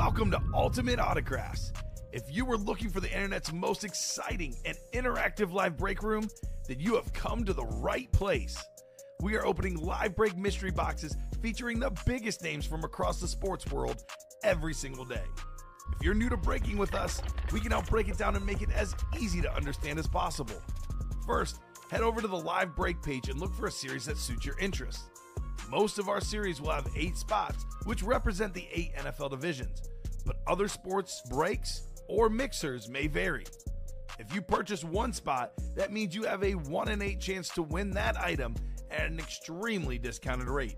Welcome to Ultimate Autographs. If you were looking for the internet's most exciting and interactive live break room, then you have come to the right place. We are opening live break mystery boxes featuring the biggest names from across the sports world every single day. If you're new to breaking with us, we can help break it down and make it as easy to understand as possible. First, head over to the live break page and look for a series that suits your interests. Most of our series will have 8 spots, which represent the 8 NFL divisions, but other sports breaks or mixers may vary. If you purchase one spot, that means you have a 1 in 8 chance to win that item at an extremely discounted rate.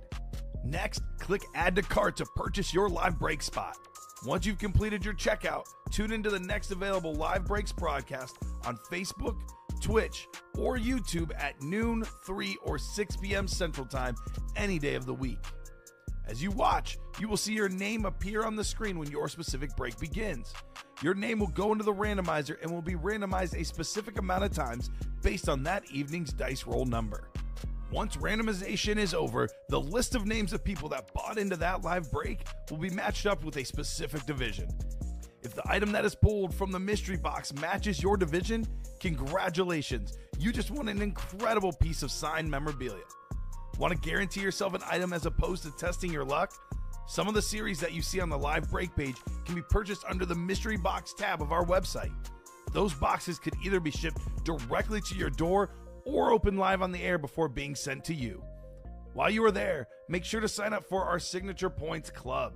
Next, click Add to Cart to purchase your live break spot. Once you've completed your checkout, tune into the next available live breaks broadcast on Facebook, Twitch, or YouTube at noon, 3, or 6 p.m. Central Time any day of the week. As you watch, you will see your name appear on the screen when your specific break begins. Your name will go into the randomizer and will be randomized a specific amount of times based on that evening's dice roll number. Once randomization is over, the list of names of people that bought into that live break will be matched up with a specific division. If the item that is pulled from the mystery box matches your division, congratulations, you just won an incredible piece of signed memorabilia. Want to guarantee yourself an item as opposed to testing your luck? Some of the series that you see on the live break page can be purchased under the mystery box tab of our website. Those boxes could either be shipped directly to your door or open live on the air before being sent to you. While you are there, make sure to sign up for our Signature Points Club.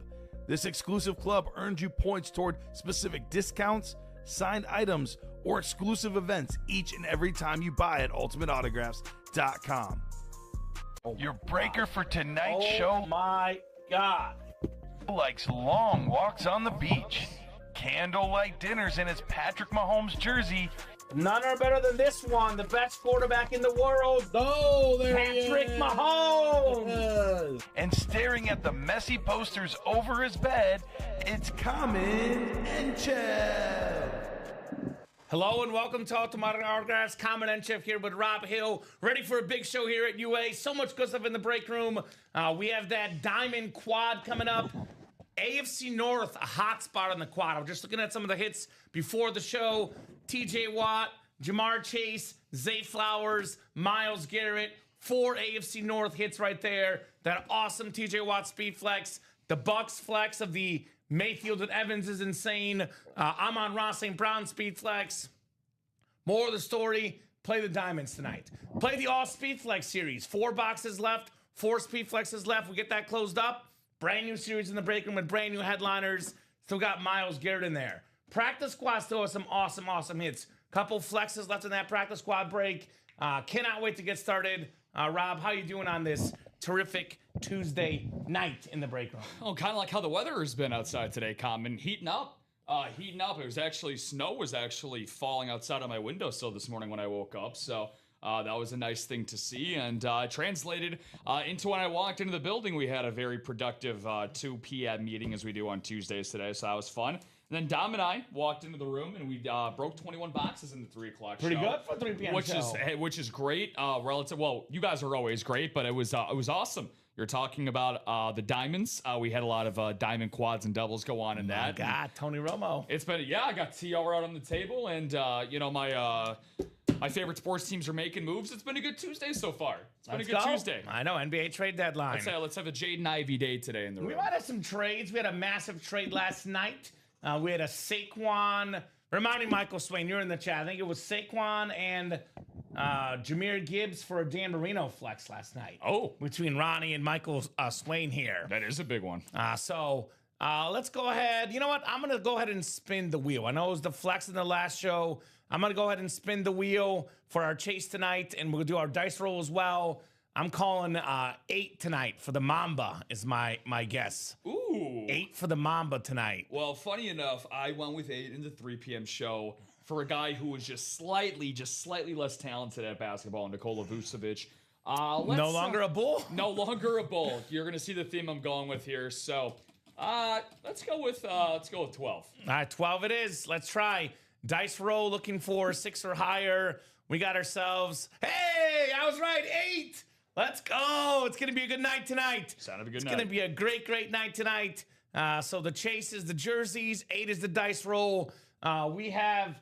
This exclusive club earns you points toward specific discounts, signed items, or exclusive events each and every time you buy at ultimateautographs.com. Your breaker for tonight's show. Oh my God. Likes long walks on the beach, candlelight dinners in his Patrick Mahomes jersey, None are better than this one. The best quarterback in the world. Oh, there Patrick he is. Mahomes. and staring at the messy posters over his bed, it's Kamen Entchev. Hello and welcome to Ultimate Autographs. Kamen Entchev here with Rob Hill. Ready for a big show here at UA. So much good stuff in the break room. We have that Diamond Quad coming up. AFC North, a hot spot on the quad. I'm just looking at some of the hits before the show. TJ Watt, Jamar Chase, Zay Flowers, Myles Garrett. 4 AFC North hits right there. That awesome TJ Watt speed flex. The Bucks flex of the Mayfield and Evans is insane. Amon-Ra St. Brown speed flex. More of the story, play the diamonds tonight. Play the all speed flex series. 4 boxes left, 4 speed flexes left. We get that closed up. Brand new series in the break room with brand new headliners. Still got Myles Garrett in there. Practice squad still has some awesome hits. Couple flexes left in that practice squad break. Cannot wait to get started. Rob, how you doing on this terrific Tuesday night in the break room? Oh, kind of like how the weather has been outside today, Common. Heating up. It was actually, snow was actually falling outside of my windowsill this morning when I woke up. So that was a nice thing to see. And translated into when I walked into the building, we had a very productive 2 p.m. meeting as we do on Tuesdays today. So that was fun. And then Dom and I walked into the room and we broke 21 boxes in the 3 o'clock show. Pretty good for 3 p.m. Which is great. Relative. Well, you guys are always great, but it was awesome. You're talking about the diamonds. We had a lot of diamond quads and doubles go on in that. God, Tony Romo. It's been I got TR out on the table, and my favorite sports teams are making moves. It's been a good Tuesday so far. It's been a good Tuesday. I know, NBA trade deadline. Let's have a Jaden Ivey day today in the room. We might have some trades. We had a massive trade last night. We had a Saquon. Remind me, Michael Swain, you're in the chat. I think it was Saquon and Jahmyr Gibbs for a Dan Marino flex last night. Oh. Between Ronnie and Michael Swain here. That is a big one. So let's go ahead. You know what? I'm going to go ahead and spin the wheel. I know it was the flex in the last show. I'm going to go ahead and spin the wheel for our chase tonight, and we'll do our dice roll as well. I'm calling 8 tonight for the Mamba is my guess. Ooh. 8 for the Mamba tonight. Well, funny enough, I went with 8 in the 3 p.m. show for a guy who was just slightly less talented at basketball, Nikola Vucevic. No longer a bull? No longer a bull. You're going to see the theme I'm going with here. So let's go with 12. All right, 12 it is. Let's try. Dice roll looking for 6 or higher. We got ourselves, hey, I was right, 8. Let's go. It's going to be a good night tonight. Sound of a good It's night. going to be a great night tonight. So the chase is the jerseys, 8 is the dice roll. We have,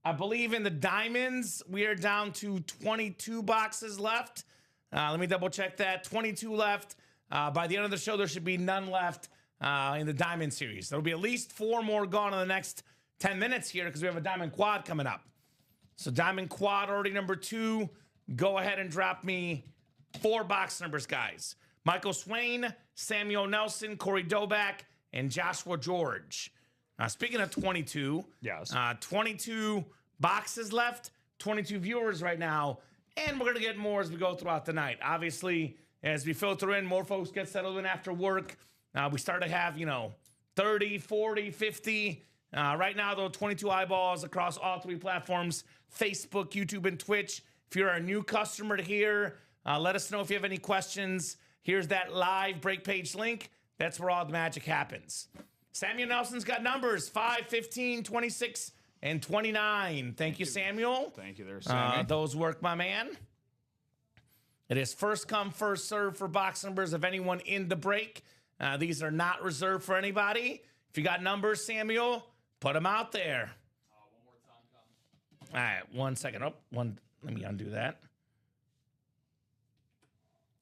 I believe in the diamonds, we are down to 22 boxes left. Let me double check that. 22 left. By the end of the show, there should be none left in the diamond series. There'll be at least 4 more gone in the next 10 minutes here because we have a diamond quad coming up. So diamond quad already number 2. Go ahead and drop me 4 box numbers, guys. Michael Swain, Samuel Nelson, Corey Doback, and Joshua George. Speaking of 22, Yes. 22 boxes left, 22 viewers right now, and we're going to get more as we go throughout the night. Obviously, as we filter in, more folks get settled in after work. We start to have, 30, 40, 50. Right now, though, 22 eyeballs across all 3 platforms, Facebook, YouTube, and Twitch. If you're a new customer to here, let us know if you have any questions. Here's that live break page link. That's where all the magic happens. Samuel Nelson's got numbers 5, 15, 26, and 29. Thank you, Samuel. Thank you there, Sammy. Those work, my man. It is first come, first serve for box numbers of anyone in the break. These are not reserved for anybody. If you got numbers, Samuel, put them out there. One more time, Tom. All right, 1 second. Let me undo that.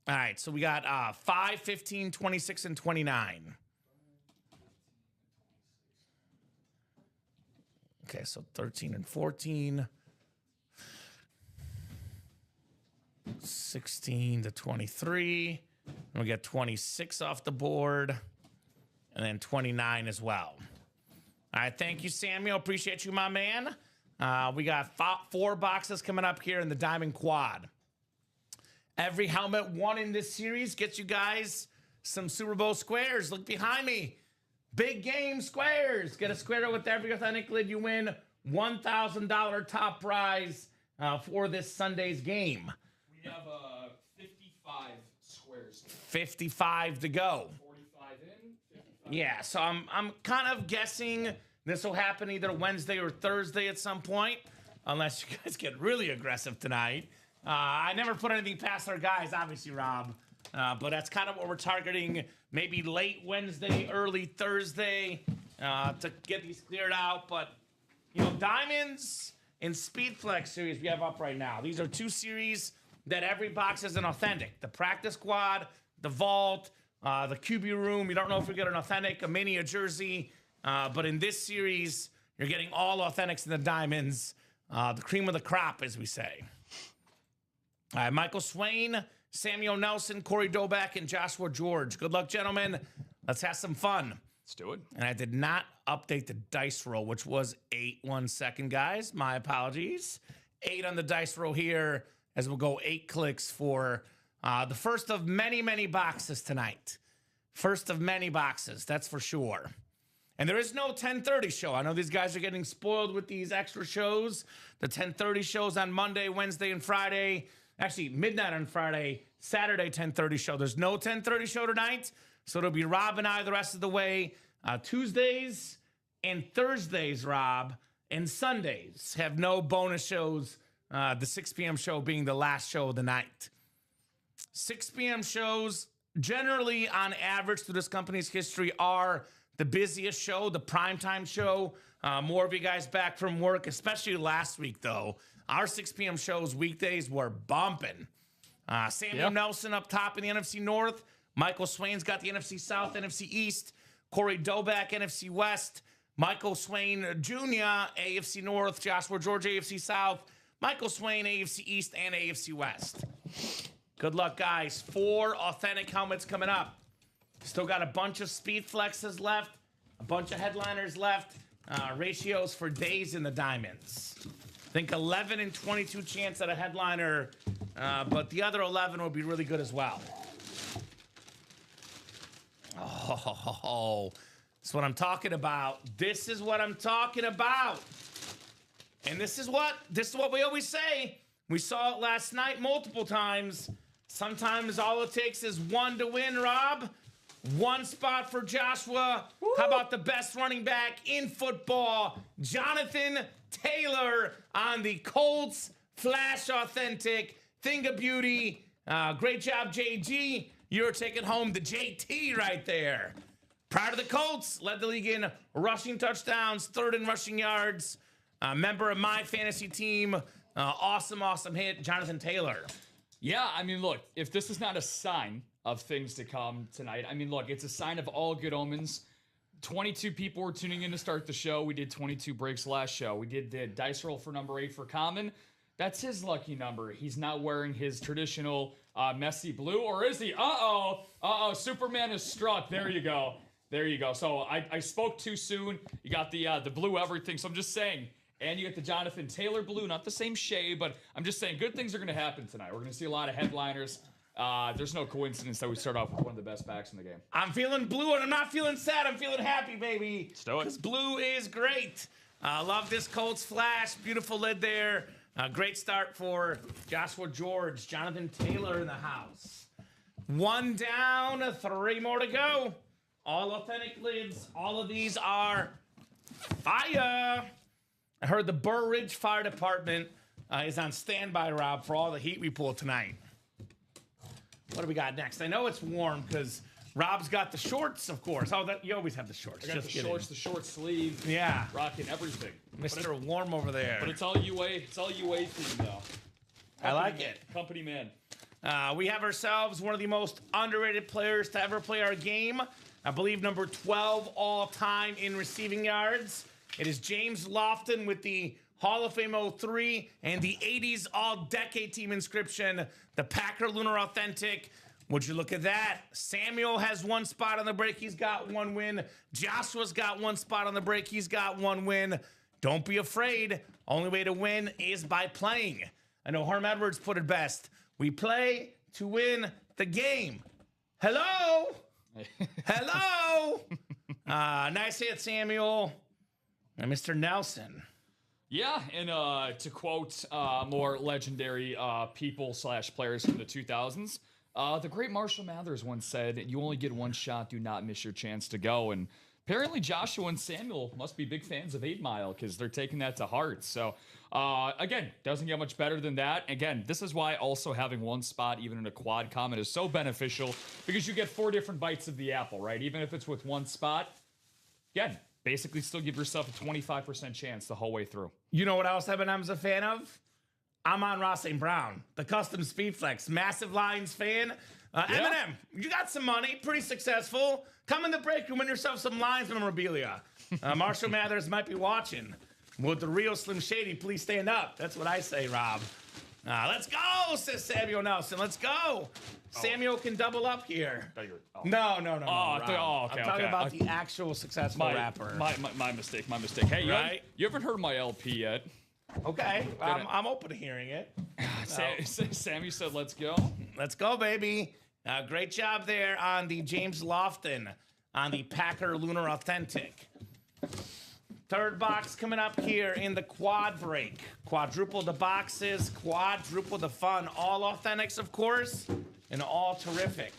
All right, so we got 5, 15, 26, and 29. Okay, so 13 and 14. 16 to 23. And we get 26 off the board. And then 29 as well. All right, thank you, Samuel. Appreciate you, my man. We got 4 boxes coming up here in the Diamond Quad. Every helmet won in this series gets you guys some Super Bowl squares. Look behind me. Big game squares. Get a square with every authentic lid. You win $1,000 top prize for this Sunday's game. We have 55 squares. 55 to go. 45 in, 55. Yeah, so I'm kind of guessing this will happen either Wednesday or Thursday at some point, unless you guys get really aggressive tonight. I never put anything past our guys, obviously, Rob. But that's kind of what we're targeting, maybe late Wednesday, early Thursday, to get these cleared out. But, Diamonds and Speed Flex series we have up right now. These are 2 series that every box is an authentic. The Practice Quad, the Vault, the QB Room. You don't know if we get an authentic, a mini, a jersey. But in this series, you're getting all authentics in the Diamonds. The cream of the crop, as we say. All right, Michael Swain, Samuel Nelson, Corey Doback, and Joshua George. Good luck, gentlemen. Let's have some fun. Let's do it. And I did not update the dice roll, which was 8. 1 second, guys. My apologies. 8 on the dice roll here, as we'll go 8 clicks for the first of many, many boxes tonight. First of many boxes, that's for sure. And there is no 10:30 show. I know these guys are getting spoiled with these extra shows. The 10:30 shows on Monday, Wednesday, and Friday. Actually, midnight on Friday, Saturday 10:30 show. There's no 10:30 show tonight, so it'll be Rob and I the rest of the way. Tuesdays and Thursdays, Rob, and Sundays have no bonus shows, the 6 p.m. show being the last show of the night. 6 p.m. shows, generally on average through this company's history, are the busiest show, the primetime show. More of you guys back from work, especially last week, though. Our 6 p.m. shows weekdays were bumping. Samuel Nelson up top in the NFC North. Michael Swain's got the NFC South, NFC East. Corey Doback, NFC West. Michael Swain Jr., AFC North. Joshua George, AFC South. Michael Swain, AFC East and AFC West. Good luck, guys. 4 authentic helmets coming up. Still got a bunch of speed flexes left. A bunch of headliners left. Ratios for days in the Diamonds. I think 11 and 22 chance at a headliner, but the other 11 would be really good as well. Oh, that's what I'm talking about. This is what I'm talking about. And this is what we always say. We saw it last night multiple times. Sometimes all it takes is 1 to win, Rob. 1 spot for Joshua. Woo. How about the best running back in football, Jonathan Taylor, on the Colts Flash Authentic Thing of Beauty. Great job, JG. You're taking home the JT right there. Prior to the Colts, led the league in rushing touchdowns, third in rushing yards. Member of my fantasy team. Awesome hit, Jonathan Taylor. Yeah, I mean, look, if this is not a sign of things to come tonight, I mean, look, it's a sign of all good omens. 22 people were tuning in to start the show. We did 22 breaks last show. We did the dice roll for number 8 for Kamen. That's his lucky number. He's not wearing his traditional messy blue, or is he? Superman is struck. There you go. So I spoke too soon. You got the blue everything. So I'm just saying, and you get the Jonathan Taylor blue, not the same shade, but I'm just saying good things are going to happen tonight. We're going to see a lot of headliners. There's no coincidence that we start off with one of the best backs in the game. I'm feeling blue, and I'm not feeling sad. I'm feeling happy, baby. Let's do it. Because blue is great. Love this Colts flash. Beautiful lid there. Great start for Joshua George. Jonathan Taylor in the house. 1 down, 3 more to go. All authentic lids. All of these are fire. I heard the Burr Ridge Fire Department is on standby, Rob, for all the heat we pull tonight. What do we got next? I know it's warm because Rob's got the shorts, of course. Oh, you always have the shorts. I got the shorts, the short sleeve. Yeah. Rocking everything. Mr. Warm over there. But it's all UA. It's all UA theme, though. I like it. Company man. We have ourselves one of the most underrated players to ever play our game. I believe number 12 all time in receiving yards. It is James Lofton with the Hall of Fame 03 and the 80s All-Decade Team inscription, the Packer Lunar Authentic. Would you look at that? Samuel has 1 spot on the break. He's got 1 win. Joshua's got 1 spot on the break. He's got 1 win. Don't be afraid. Only way to win is by playing. I know Herm Edwards put it best. We play to win the game. Hello? Hello? Nice hit, Samuel. And Mr. Nelson. Yeah, and to quote more legendary people/players from the 2000s, the great Marshall Mathers once said, "You only get 1 shot, do not miss your chance to go." And apparently Joshua and Samuel must be big fans of 8 Mile because they're taking that to heart. So, again, doesn't get much better than that. Again, this is why also having 1 spot, even in a quad comment, is so beneficial because you get 4 different bites of the apple, right? Even if it's with 1 spot, again, basically still give yourself a 25% chance the whole way through. You know what else Eminem's a fan of? I'm on Ross St. Brown, the custom speed flex, massive Lions fan. Eminem, you got some money, pretty successful. Come in the break room, win yourself some Lions memorabilia. Marshall Mathers might be watching. Would the real Slim Shady please stand up? That's what I say, Rob. Let's go, says Samuel Nelson. Let's go. Samuel can double up here. No, Rob. Okay, I'm talking about the actual successful rapper. My mistake. Hey, Right? you haven't heard my LP yet? Okay, I'm open to hearing it. Sammy said, "Let's go." Let's go, baby. Great job there on the James Lofton on the Packer Lunar Authentic. Third box coming up here in the quad break. Quadruple the boxes, quadruple the fun. All authentics, of course, and all terrific.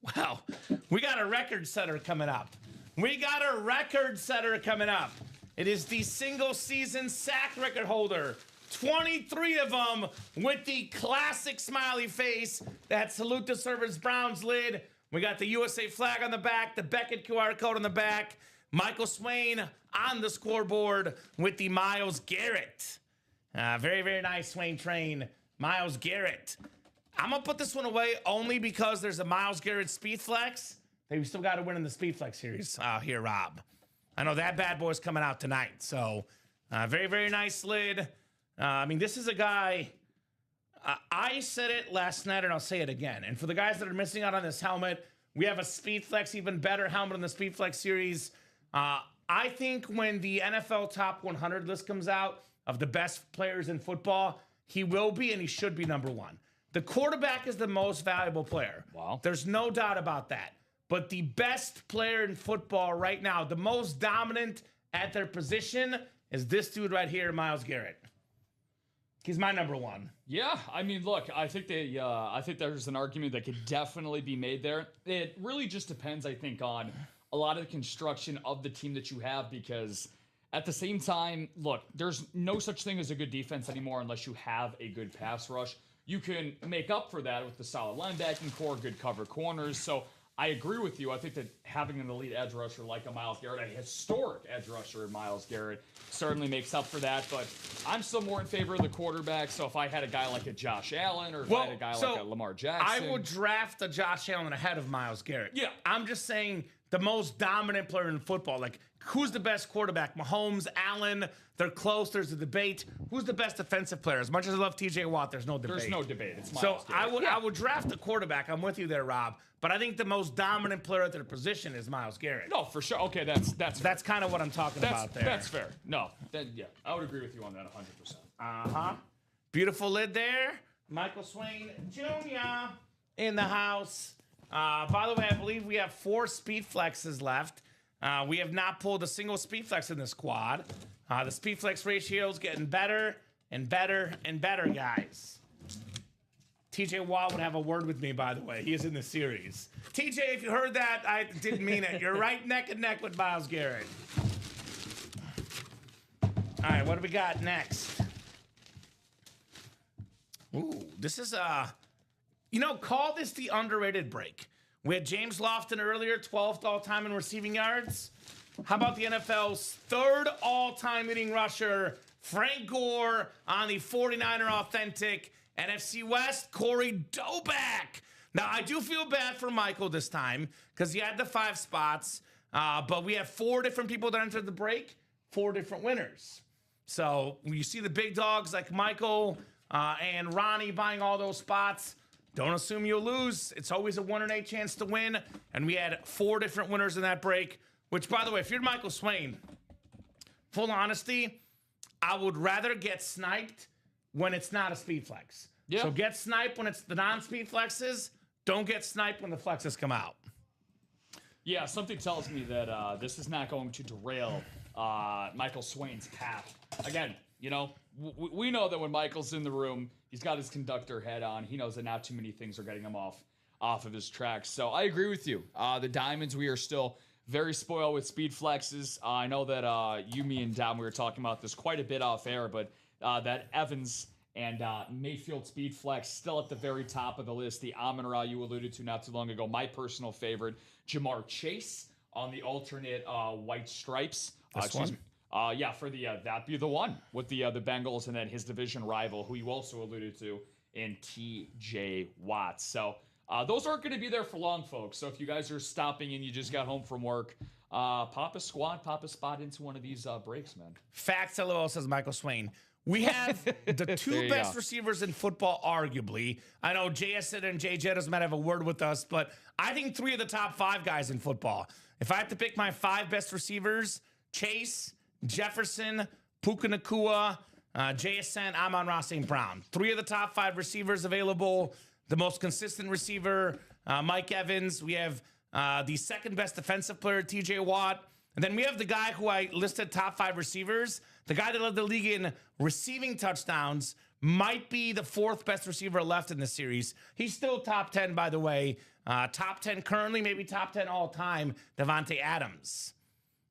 Wow, we got a record setter coming up. It is the single season sack record holder. 23 of them with the classic smiley face. That salute to Service Browns lid. We got the USA flag on the back, the Beckett QR code on the back. Michael Swain on the scoreboard with the Myles Garrett. Very, very nice Swain train. Myles Garrett. I'm going to put this one away only because there's a Myles Garrett Speed Flex. They still got to win in the Speed Flex series here, Rob. I know that bad boy's coming out tonight. So, very, very nice lid. I mean, this is a guy, I said it last night and I'll say it again. And for the guys that are missing out on this helmet, we have a Speed Flex, even better helmet in the Speed Flex series. I think when the NFL Top 100 list comes out of the best players in football, he will be and he should be number 1. The quarterback is the most valuable player. Wow. There's no doubt about that. But the best player in football right now, the most dominant at their position, is this dude right here, Myles Garrett. He's my number 1. Yeah, I mean, look, I think there's an argument that could definitely be made there. It really just depends, I think, on a lot of the construction of the team that you have, because at the same time, look, there's no such thing as a good defense anymore unless you have a good pass rush. You can make up for that with the solid linebacking core, good cover corners. So I agree with you. I think that having an elite edge rusher like a Myles Garrett, a historic edge rusher in Myles Garrett, certainly makes up for that. But I'm still more in favor of the quarterback. So if I had a guy like a Josh Allen or if I had a guy like a Lamar Jackson. I would draft a Josh Allen ahead of Myles Garrett. Yeah. I'm just saying the most dominant player in football. Like, who's the best quarterback? Mahomes, Allen, they're close. There's a debate. Who's the best defensive player? As much as I love TJ Watt, there's no debate. There's no debate. It's Myles So Garrett. I would draft the quarterback. I'm with you there, Rob. But I think the most dominant player at their position is Myles Garrett. No, for sure. Okay, that's kind of what I'm talking about there. That's fair. No, yeah, I would agree with you on that 100%. Beautiful lid there. Michael Swain Jr. in the house. By the way, I believe we have 4 speed flexes left. We have not pulled a single speed flex in this quad. The speed flex ratio is getting better and better and better, guys. TJ Watt would have a word with me, by the way. He is in the series. TJ, if you heard that, I didn't mean it. You're right neck and neck with Myles Garrett. All right, what do we got next? Ooh, this is call this the underrated break. We had James Lofton earlier, 12th all-time in receiving yards. How about the NFL's 3rd all-time leading rusher, Frank Gore, on the 49er Authentic NFC West, Corey Doback. Now, I do feel bad for Michael this time because he had the 5 spots, but we have 4 different people that entered the break, 4 different winners. So when you see the big dogs like Michael and Ronnie buying all those spots, don't assume you'll lose. It's always a 1 in 8 chance to win. And we had 4 different winners in that break, which, by the way, if you're Michael Swain, full honesty, I would rather get sniped when it's not a speed flex. Yeah. So get sniped when it's the non-speed flexes. Don't get sniped when the flexes come out. Yeah, something tells me that this is not going to derail Michael Swain's path. Again, we know that when Michael's in the room, he's got his conductor head on. He knows that not too many things are getting him off of his tracks. So I agree with you. The Diamonds, we are still very spoiled with speed flexes. I know that you, me, and Dom, we were talking about this quite a bit off air, but that Evans and Mayfield speed flex still at the very top of the list. The Amon-Ra you alluded to not too long ago. My personal favorite, Jamar Chase on the alternate white stripes. Excuse me. Yeah, for the that'd be the one with the Bengals and then his division rival, who you also alluded to, in T.J. Watt. So those aren't going to be there for long, folks. So if you guys are stopping and you just got home from work, pop a spot into one of these breaks, man. Facts LOL, says Michael Swain. We have the 2 best receivers in football, arguably. I know JSN and Jay Jettas might have a word with us, but I think 3 of the top 5 guys in football. If I had to pick my 5 best receivers, Chase, Jefferson, Puka Nacua, JSN, Amon-Ra St. Brown. 3 of the top 5 receivers available. The most consistent receiver, Mike Evans. We have the 2nd best defensive player, TJ Watt. And then we have the guy who I listed top 5 receivers. The guy that led the league in receiving touchdowns might be the 4th best receiver left in the series. He's still top 10, by the way. Top 10 currently, maybe top 10 all time, Devontae Adams.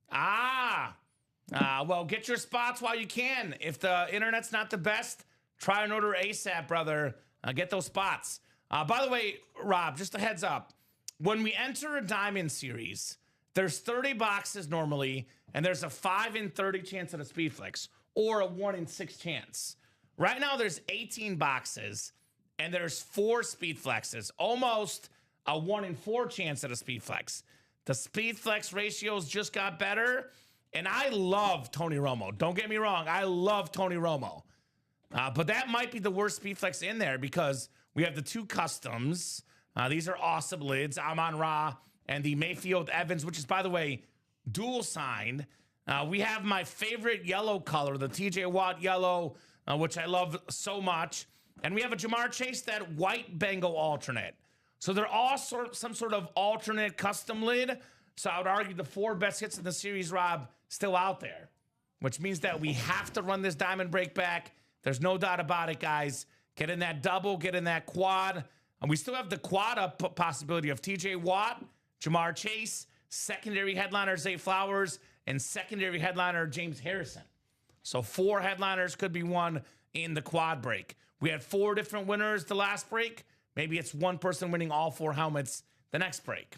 Well, get your spots while you can. If the internet's not the best, try an order ASAP, brother. Get those spots. By the way, Rob, just a heads up. When we enter a Diamond series, there's 30 boxes normally, and there's a 5 in 30 chance at a speed flex, or a 1 in 6 chance. Right now, there's 18 boxes, and there's 4 speed flexes, almost a 1 in 4 chance at a speed flex. The speed flex ratios just got better, and I love Tony Romo. Don't get me wrong, I love Tony Romo. But that might be the worst speed flex in there because we have the 2 customs. These are awesome lids, Amon-Ra and the Mayfield Evans, which is, by the way, dual signed. We have my favorite yellow color, the TJ Watt yellow, which I love so much. And we have a Jamar Chase, that white Bengal alternate. So they're all some sort of alternate custom lid. So I would argue the 4 best hits in the series, Rob, still out there, which means that we have to run this diamond break back. There's no doubt about it, guys. Get in that double, get in that quad. And we still have the quad up possibility of TJ Watt, Jamar Chase, secondary headliner Zay Flowers, and secondary headliner James Harrison. So 4 headliners could be won in the quad break. We had 4 different winners the last break. Maybe it's one person winning all 4 helmets the next break.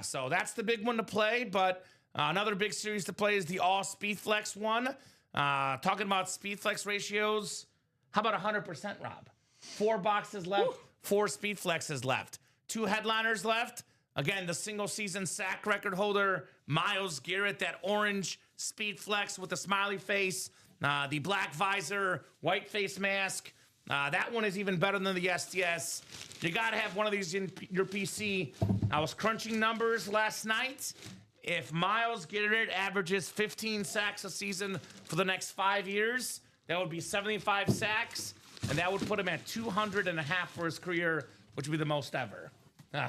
So that's the big one to play. But another big series to play is the All Speed Flex one. Talking about Speed Flex ratios, how about 100%, Rob? 4 boxes left, 4 Speed Flexes left. 2 headliners left. Again, the single season sack record holder, Myles Garrett, that orange Speed Flex with the smiley face, the black visor, white face mask. That one is even better than the SDS. You got to have one of these in your PC. I was crunching numbers last night. If Myles Garrett averages 15 sacks a season for the next 5 years, that would be 75 sacks, and that would put him at 200.5 for his career, which would be the most ever.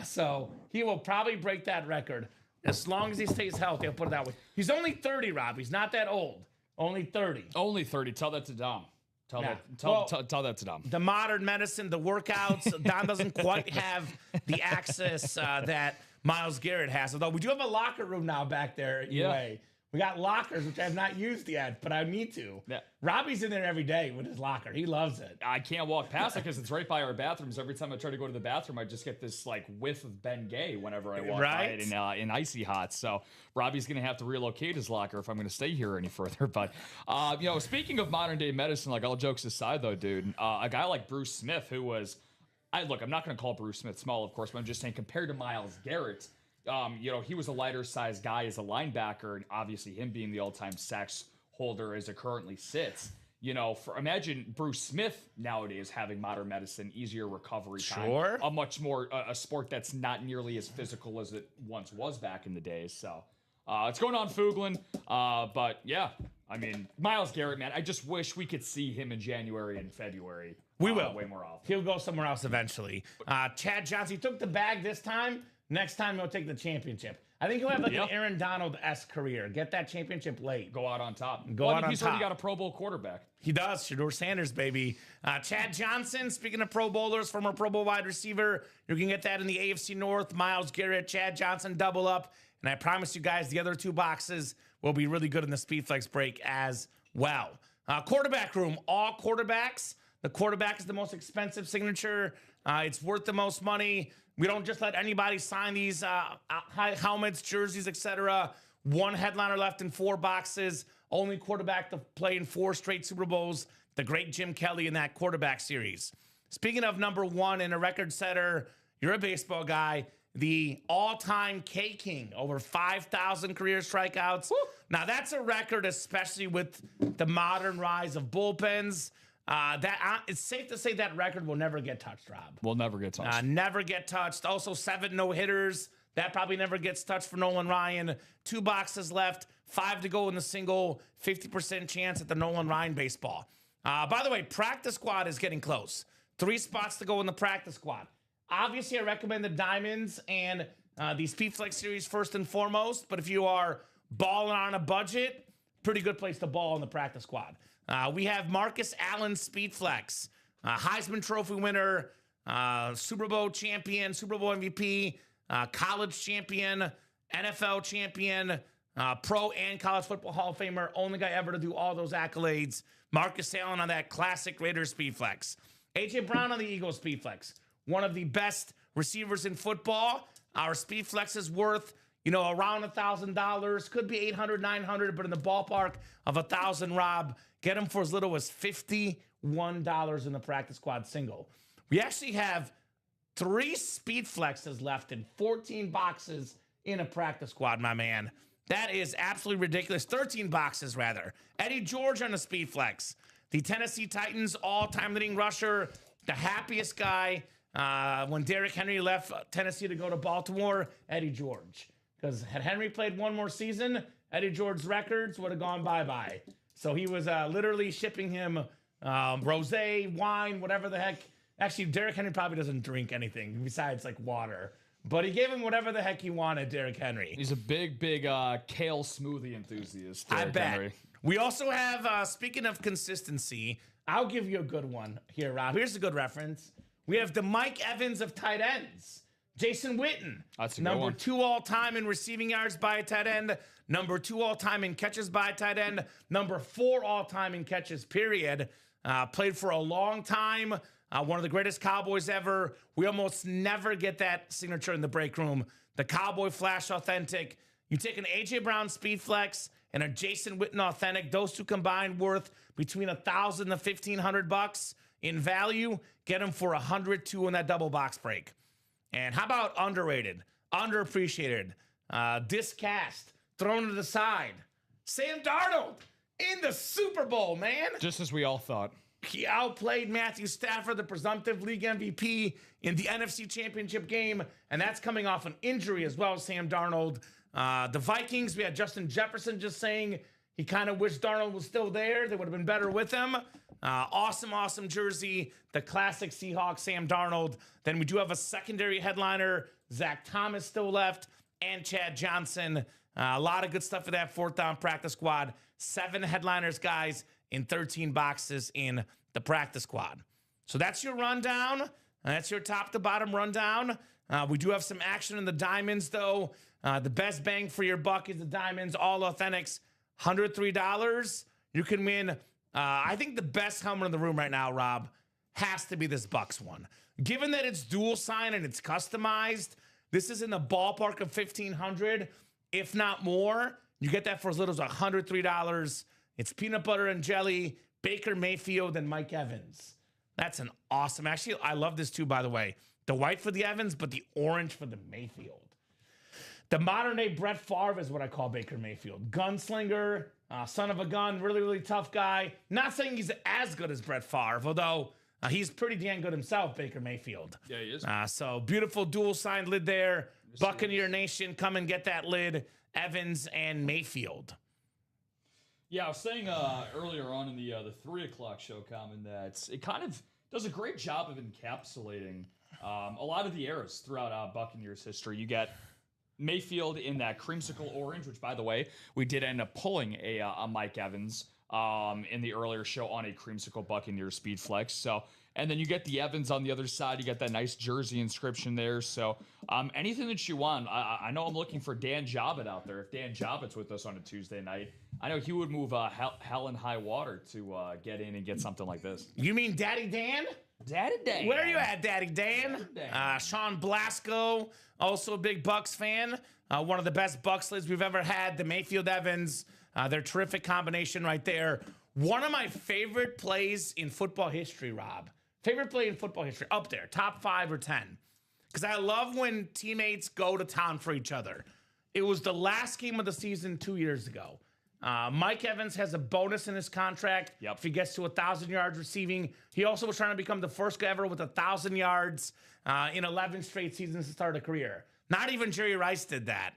So he will probably break that record as long as he stays healthy. I'll put it that way. He's only 30, Rob. He's not that old. Only 30. Only 30. Tell that to Dom. Tell that to Dom. The modern medicine, the workouts, Dom doesn't quite have the access that Myles Garrett has. Although we do have a locker room now back there at UA. We got lockers, which I have not used yet, but I need to. Yeah. Robbie's in there every day with his locker. He loves it. I can't walk past it because it's right by our bathrooms. Every time I try to go to the bathroom, I just get this like whiff of Ben Gay whenever I walk by it in Icy Hot. So Robbie's going to have to relocate his locker if I'm going to stay here any further. But, speaking of modern day medicine, like all jokes aside though, dude, a guy like Bruce Smith, who was, I'm not going to call Bruce Smith small, of course, but I'm just saying compared to Myles Garrett, he was a lighter sized guy as a linebacker, and obviously him being the all-time sacks holder as it currently sits. Imagine Bruce Smith nowadays having modern medicine, easier recovery time, a much more a sport that's not nearly as physical as it once was back in the days. So it's going on, Fuglin. But yeah, I mean, Myles Garrett, man, I just wish we could see him in January and February. We will way more often. He'll go somewhere else eventually. Chad Johnson, he took the bag this time. Next time he'll take the championship. I think he'll have like an Aaron Donald-esque career. Get that championship late. Go out on top. He's already got a Pro Bowl quarterback. He does. Shedeur Sanders, baby. Chad Johnson, speaking of Pro Bowlers, former Pro Bowl wide receiver. You can get that in the AFC North. Myles Garrett, Chad Johnson, double up. And I promise you guys, the other 2 boxes will be really good in the Speedflex break as well. Quarterback room, all quarterbacks. The quarterback is the most expensive signature. It's worth the most money. We don't just let anybody sign these high helmets, jerseys, etc. 1 headliner left in 4 boxes. Only quarterback to play in 4 straight Super Bowls. The great Jim Kelly in that quarterback series. Speaking of number 1 and a record setter, you're a baseball guy. The all-time K-King, over 5,000 career strikeouts. Woo! Now, that's a record, especially with the modern rise of bullpens. It's safe to say that record will never get touched, Rob. Will never get touched. Never get touched. Also, 7 no-hitters. That probably never gets touched for Nolan Ryan. 2 boxes left. 5 to go in the single. 50% chance at the Nolan Ryan baseball. By the way, practice squad is getting close. 3 spots to go in the practice squad. Obviously, I recommend the Diamonds and the Speedflex series first and foremost. But if you are balling on a budget, pretty good place to ball in the practice squad. We have Marcus Allen Speedflex, Heisman Trophy winner, Super Bowl champion, Super Bowl MVP, college champion, NFL champion, pro and college football Hall of Famer, only guy ever to do all those accolades. Marcus Allen on that classic Raiders Speedflex. A.J. Brown on the Eagles Speedflex, one of the best receivers in football. Our Speedflex is worth around $1,000, could be $800, $900, but in the ballpark of $1,000, Rob. Get them for as little as $51 in the practice squad single. We actually have 3 Speedflexes left in 14 boxes in a practice squad, my man. That is absolutely ridiculous. 13 boxes, rather. Eddie George on the Speedflex. The Tennessee Titans all-time leading rusher, the happiest guy when Derrick Henry left Tennessee to go to Baltimore, Eddie George. Because had Henry played 1 more season, Eddie George's records would have gone bye-bye. So he was literally shipping him rosé, wine, whatever the heck. Actually, Derrick Henry probably doesn't drink anything besides like water. But he gave him whatever the heck he wanted, Derrick Henry. He's a big kale smoothie enthusiast, Derrick I bet. Henry. We also have, speaking of consistency, I'll give you a good one here, Rob. Here's a good reference. We have the Mike Evans of tight ends. Jason Witten, that's a good number one. 2 all-time in receiving yards by a tight end, number 2 all-time in catches by a tight end, number 4 all-time in catches, period. Played for a long time. one of the greatest Cowboys ever. We almost never get that signature in the break room. The Cowboy Flash Authentic. You take an A.J. Brown Speed Flex and a Jason Witten Authentic. Those two combined worth between $1,000 to $1,500 in value. Get them for $102 in that double box break. And how about underrated, underappreciated, discast, thrown to the side? Sam Darnold in the Super Bowl, man. Just as we all thought. He outplayed Matthew Stafford, the presumptive league MVP, in the NFC Championship game, and that's coming off an injury as well, Sam Darnold. The Vikings, we had Justin Jefferson just saying he kind of wished Darnold was still there. They would have been better with him. Awesome jersey, the classic Seahawks, Sam Darnold. Then we do have a secondary headliner, Zach Thomas still left, and Chad Johnson. A lot of good stuff for that fourth down practice squad. 7 headliners, guys, in 13 boxes in the practice squad. So that's your rundown. That's your top to bottom rundown. We do have some action in the diamonds, though. The best bang for your buck is the diamonds, all authentics, $103. You can win. I think the best helmet in the room right now, Rob, has to be this Bucks one. Given that it's dual sign and it's customized, this is in the ballpark of $1,500, if not more. You get that for as little as $103. It's peanut butter and jelly, Baker Mayfield, and Mike Evans. That's an awesome. Actually, I love this too, by the way. The white for the Evans, but the orange for the Mayfield. The modern day Brett Favre is what I call Baker Mayfield. Gunslinger, son of a gun, really tough guy. Not saying he's as good as Brett Favre, although he's pretty damn good himself, Baker Mayfield. Yeah, he is. So beautiful dual signed lid there. Buccaneer Nation, come and get that lid. Evans and Mayfield. Yeah, I was saying earlier on in the 3 o'clock show, Kamen, that it kind of does a great job of encapsulating a lot of the eras throughout Buccaneers history. You get Mayfield in that creamsicle orange, which, by the way, we did end up pulling a Mike Evans in the earlier show on a creamsicle Buccaneer Speed Flex. So, and then you get the Evans on the other side. You get that nice jersey inscription there. So anything that you want. I know I'm looking for Dan Jobbett out there. If Dan Jobbett's with us on a Tuesday night, I know he would move hell and high water to get in and get something like this. You mean Daddy Dan? Daddy Dan. Where are you at, Daddy Dan? Sean Blasco, also a big Bucks fan. One of the best Bucks lids we've ever had. The Mayfield Evans, their terrific combination right there. One of my favorite plays in football history, Rob. Favorite play in football history, up there, top 5 or 10. Because I love when teammates go to town for each other. It was the last game of the season 2 years ago. Mike Evans has a bonus in his contract if he gets to 1,000 yards receiving. He also was trying to become the first guy ever with 1,000 yards in 11 straight seasons to start a career. Not even Jerry Rice did that.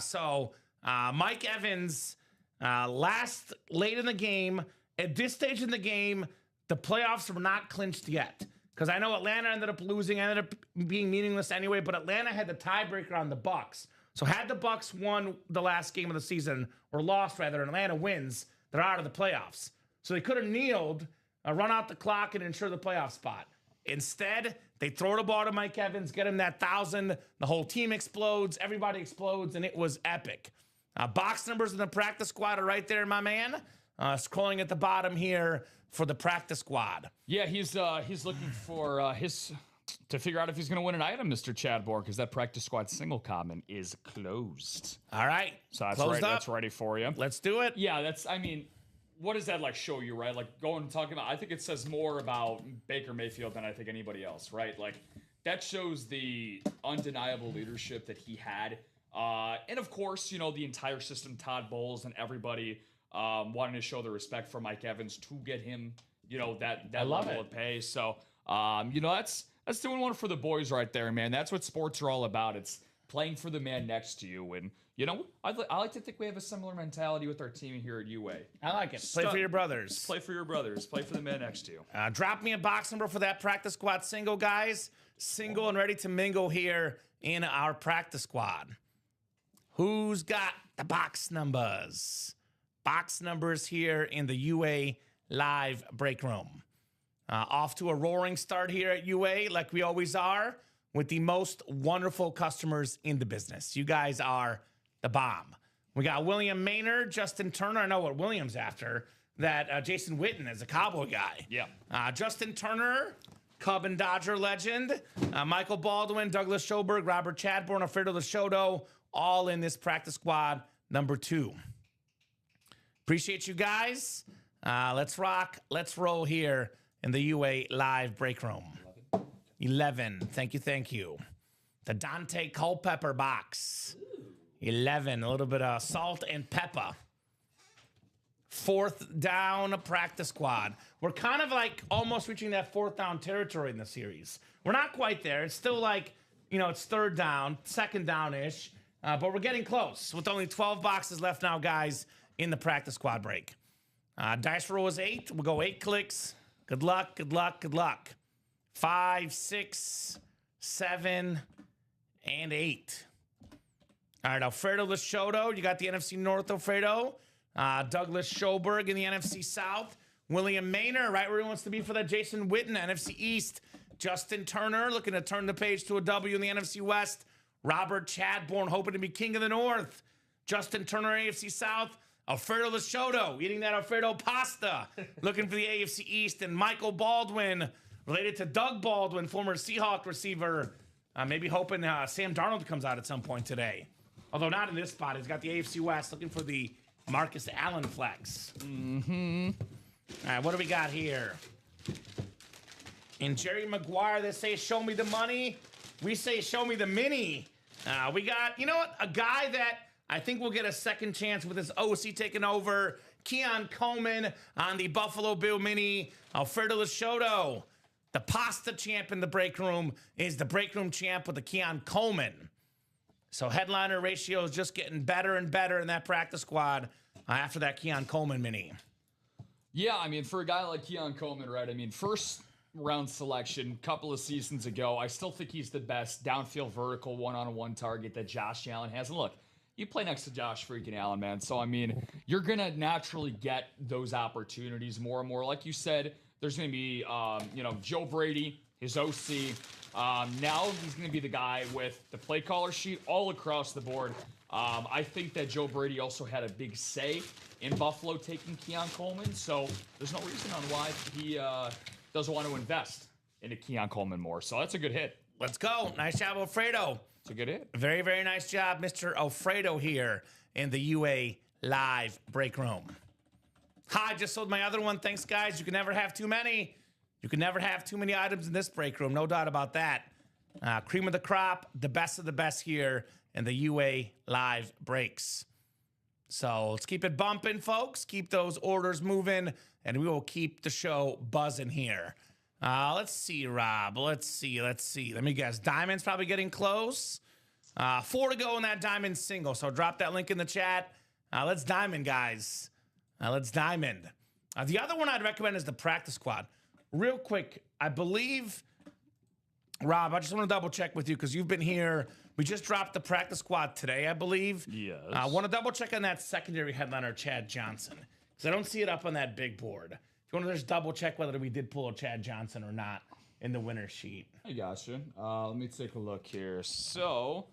So Mike Evans, late in the game, at this stage in the game, the playoffs were not clinched yet. Because I know Atlanta ended up losing, ended up being meaningless anyway, but Atlanta had the tiebreaker on the Bucks. So had the Bucks won the last game of the season, or lost rather, and Atlanta wins, they're out of the playoffs. So they could have kneeled, run out the clock, and ensure the playoff spot. Instead, they throw the ball to Mike Evans, get him that 1,000. The whole team explodes, everybody explodes, and it was epic. Box numbers in the practice squad are right there, my man. Scrolling at the bottom here for the practice squad. Yeah, he's looking for to figure out if he's going to win an item, Mr. Chadbourne, because that practice squad single common is closed. All right, so that's closed right. up. That's ready for you. Let's do it. Yeah, that's. I mean, what does that like show you, right? Like going and talking about. I think it says more about Baker Mayfield than I think anybody else, right? Like that shows the undeniable leadership that he had, and of course, you know, the entire system, Todd Bowles and everybody. Wanting to show the respect for Mike Evans to get him, you know, that level of pay. So, you know, that's doing one for the boys right there, man. That's what sports are all about. It's playing for the man next to you. And, you know, I like to think we have a similar mentality with our team here at UA. I like it. Play for your brothers. Play for your brothers. Play for the man next to you. Drop me a box number for that practice squad single, guys. Single and ready to mingle here in our practice squad. Who's got the box numbers? Box numbers here in the UA live break room. Off to a roaring start here at UA, like we always are, with the most wonderful customers in the business. You guys are the bomb. We got William Maynard, Justin Turner. I know what William's after. That Jason Witten is a Cowboy guy. Yeah. Justin Turner, Cub and Dodger legend, Michael Baldwin, Douglas Schoberg, Robert Chadbourne, Alfredo Lachotto, all in this practice squad number 2. Appreciate you guys. Let's rock. Let's roll here in the UA live break room. 11. Thank you. The Dante Culpepper box. 11. A little bit of salt and pepper. 4th down practice squad. We're kind of like almost reaching that 4th down territory in the series. We're not quite there. It's still like, it's 3rd down, 2nd down-ish. But we're getting close with only 12 boxes left now, guys, in the practice squad break. Dice roll is 8. We'll go 8 clicks. Good luck. 5, 6, 7, and 8. All right, Alfredo Lachotto. You got the NFC North, Alfredo. Douglas Schoberg in the NFC South. William Maynard, right where he wants to be for that. Jason Witten, NFC East. Justin Turner looking to turn the page to a W in the NFC West. Robert Chadbourne hoping to be king of the North. Justin Turner, AFC South. Alfredo Lachotto eating that Alfredo pasta. Looking for the AFC East. And Michael Baldwin, related to Doug Baldwin, former Seahawk receiver. Maybe hoping Sam Darnold comes out at some point today. Although not in this spot. He's got the AFC West looking for the Marcus Allen flex. All right, what do we got here? In Jerry Maguire, they say, show me the money. We say, show me the mini. We got, a guy that I think will get a second chance with his OC taking over. Keon Coleman on the Buffalo Bill mini. Alfredo Lachotto, the pasta champ in the break room, is the break room champ with the Keon Coleman. So headliner ratio is just getting better and better in that practice squad after that Keon Coleman mini. Yeah, I mean, for a guy like Keon Coleman, right? I mean, first round selection, couple of seasons ago, I still think he's the best downfield vertical one-on-one target that Josh Allen has. And look, you play next to Josh freaking Allen, man. So, I mean, you're going to naturally get those opportunities more and more. Like you said, there's going to be, Joe Brady, his OC. Now he's going to be the guy with the play caller sheet all across the board. I think that Joe Brady also had a big say in Buffalo taking Keon Coleman. So there's no reason on why he doesn't want to invest into Keon Coleman more. So that's a good hit. Let's go. Nice job, Alfredo. It's a good hit. Very, very nice job, Mr. Alfredo here in the UA live break room. Hi, just sold my other one. Thanks, guys. You can never have too many. You can never have too many items in this break room. No doubt about that. Cream of the crop, the best of the best here in the UA live breaks. So let's keep it bumping, folks. Keep those orders moving, and we will keep the show buzzing here. Let's see, Rob. Let's see. Let me guess. Diamond's probably getting close. 4 to go in that diamond single. So drop that link in the chat. Let's diamond, guys. Let's diamond. The other one I'd recommend is the practice squad. Real quick, I believe, Rob, I just want to double check with you because you've been here. We just dropped the practice squad today, I believe. Yes. I want to double check on that secondary headliner, Chad Johnson, because I don't see it up on that big board. If you want to just double check whether we did pull a Chad Johnson or not in the winner sheet. I got you. Let me take a look here. So,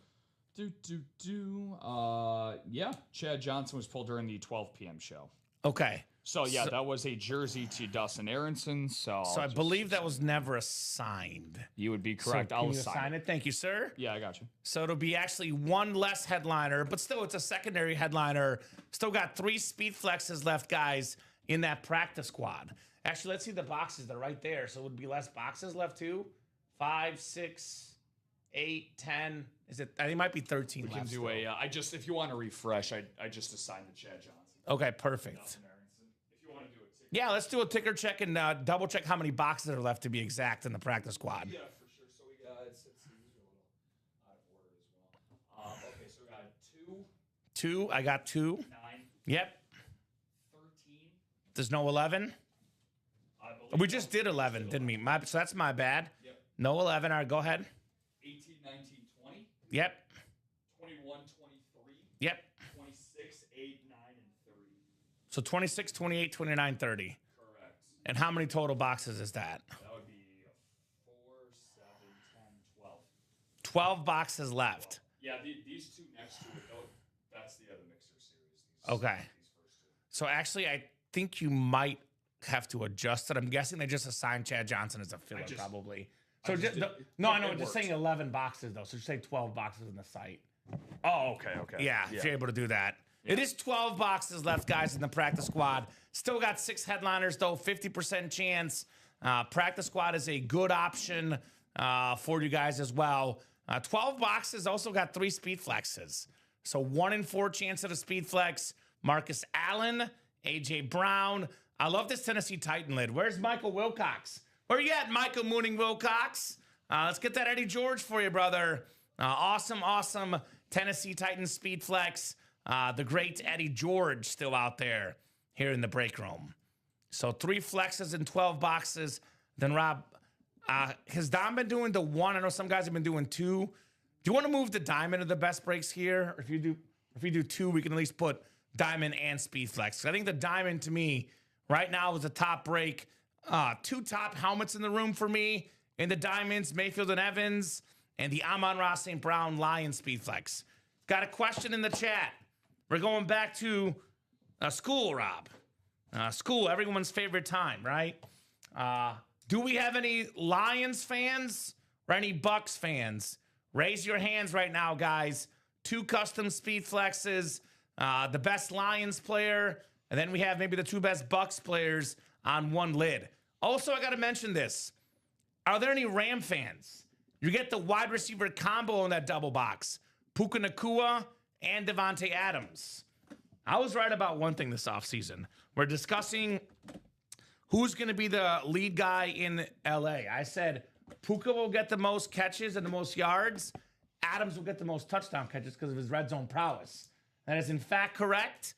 yeah, Chad Johnson was pulled during the 12 p.m. show. Okay. So, yeah, that was a jersey to Dustin Aronson. So I believe that was never assigned. You would be correct. So I'll can you assign it. Thank you, sir. Yeah, I got you. So it'll be actually one less headliner, but still it's a secondary headliner. Still got 3 speed flexes left, guys, in that practice squad. Actually, let's see the boxes. They're right there. So it would be less boxes left too. 5, 6, 8, 10. Is it? I think it might be 13 We left. can do still. if you want to refresh, I just assigned the Chad Johnson. Okay, perfect. Dustin Aronson. If you want to do it. Yeah, let's do a ticker check and double check how many boxes are left to be exact in the practice squad. Yeah, for sure. So we got, these are a little out of order as well. Okay, so we got 2, 2. I got 2. 9, Yep. 13. There's no 11. I believe We just did 11, didn't we? So that's my bad. Yep. No 11. All right, go ahead. 18, 19, 20, Yep. 21, 23, Yep. 26, 8, 9, and 30. So 26, 28, 29, 30. Correct. And how many total boxes is that? That would be 4, 7, 10, 12. 12 boxes left. Yeah, these two next to it, though, that's the other mixer series. Okay. These first two. So actually, I think you might have to adjust it. I'm guessing they just assigned Chad Johnson as a filler, probably. So I know. Just saying 11 boxes though. So just say 12 boxes in the site. Oh, okay. Yeah, if you're able to do that. Yeah. It is 12 boxes left, guys, in the practice squad. Still got 6 headliners though. 50% chance. Practice squad is a good option for you guys as well. 12 boxes also got 3 speed flexes. So 1 in 4 chance at a speed flex. Marcus Allen, AJ Brown. I love this Tennessee Titan lid. Where's Michael Wilcox? Where you at, Michael Mooning Wilcox? Let's get that Eddie George for you, brother. Awesome Tennessee Titans speed flex. The great Eddie George still out there here in the break room. So 3 flexes and 12 boxes. Then Rob, has Dom been doing the 1? I know some guys have been doing 2. Do you want to move the diamond to the best breaks here? Or if you do 2, we can at least put diamond and speed flex. I think the diamond to me right now is the top break. 2 top helmets in the room for me. In the diamonds, Mayfield and Evans, and the Amon-Ra St. Brown Lion speed flex. Got a question in the chat. We're going back to school, Rob. School, everyone's favorite time, right? Do we have any Lions fans or any Bucks fans? Raise your hands right now, guys. 2 custom speed flexes, the best Lions player, and then we have maybe the 2 best Bucks players on 1 lid. Also, I got to mention this. Are there any Ram fans? You get the wide receiver combo in that double box. Puka Nacua and Devontae Adams. I was right about one thing this offseason. We're discussing who's going to be the lead guy in LA. I said Puka will get the most catches and the most yards. Adams will get the most touchdown catches because of his red zone prowess. That is in fact correct.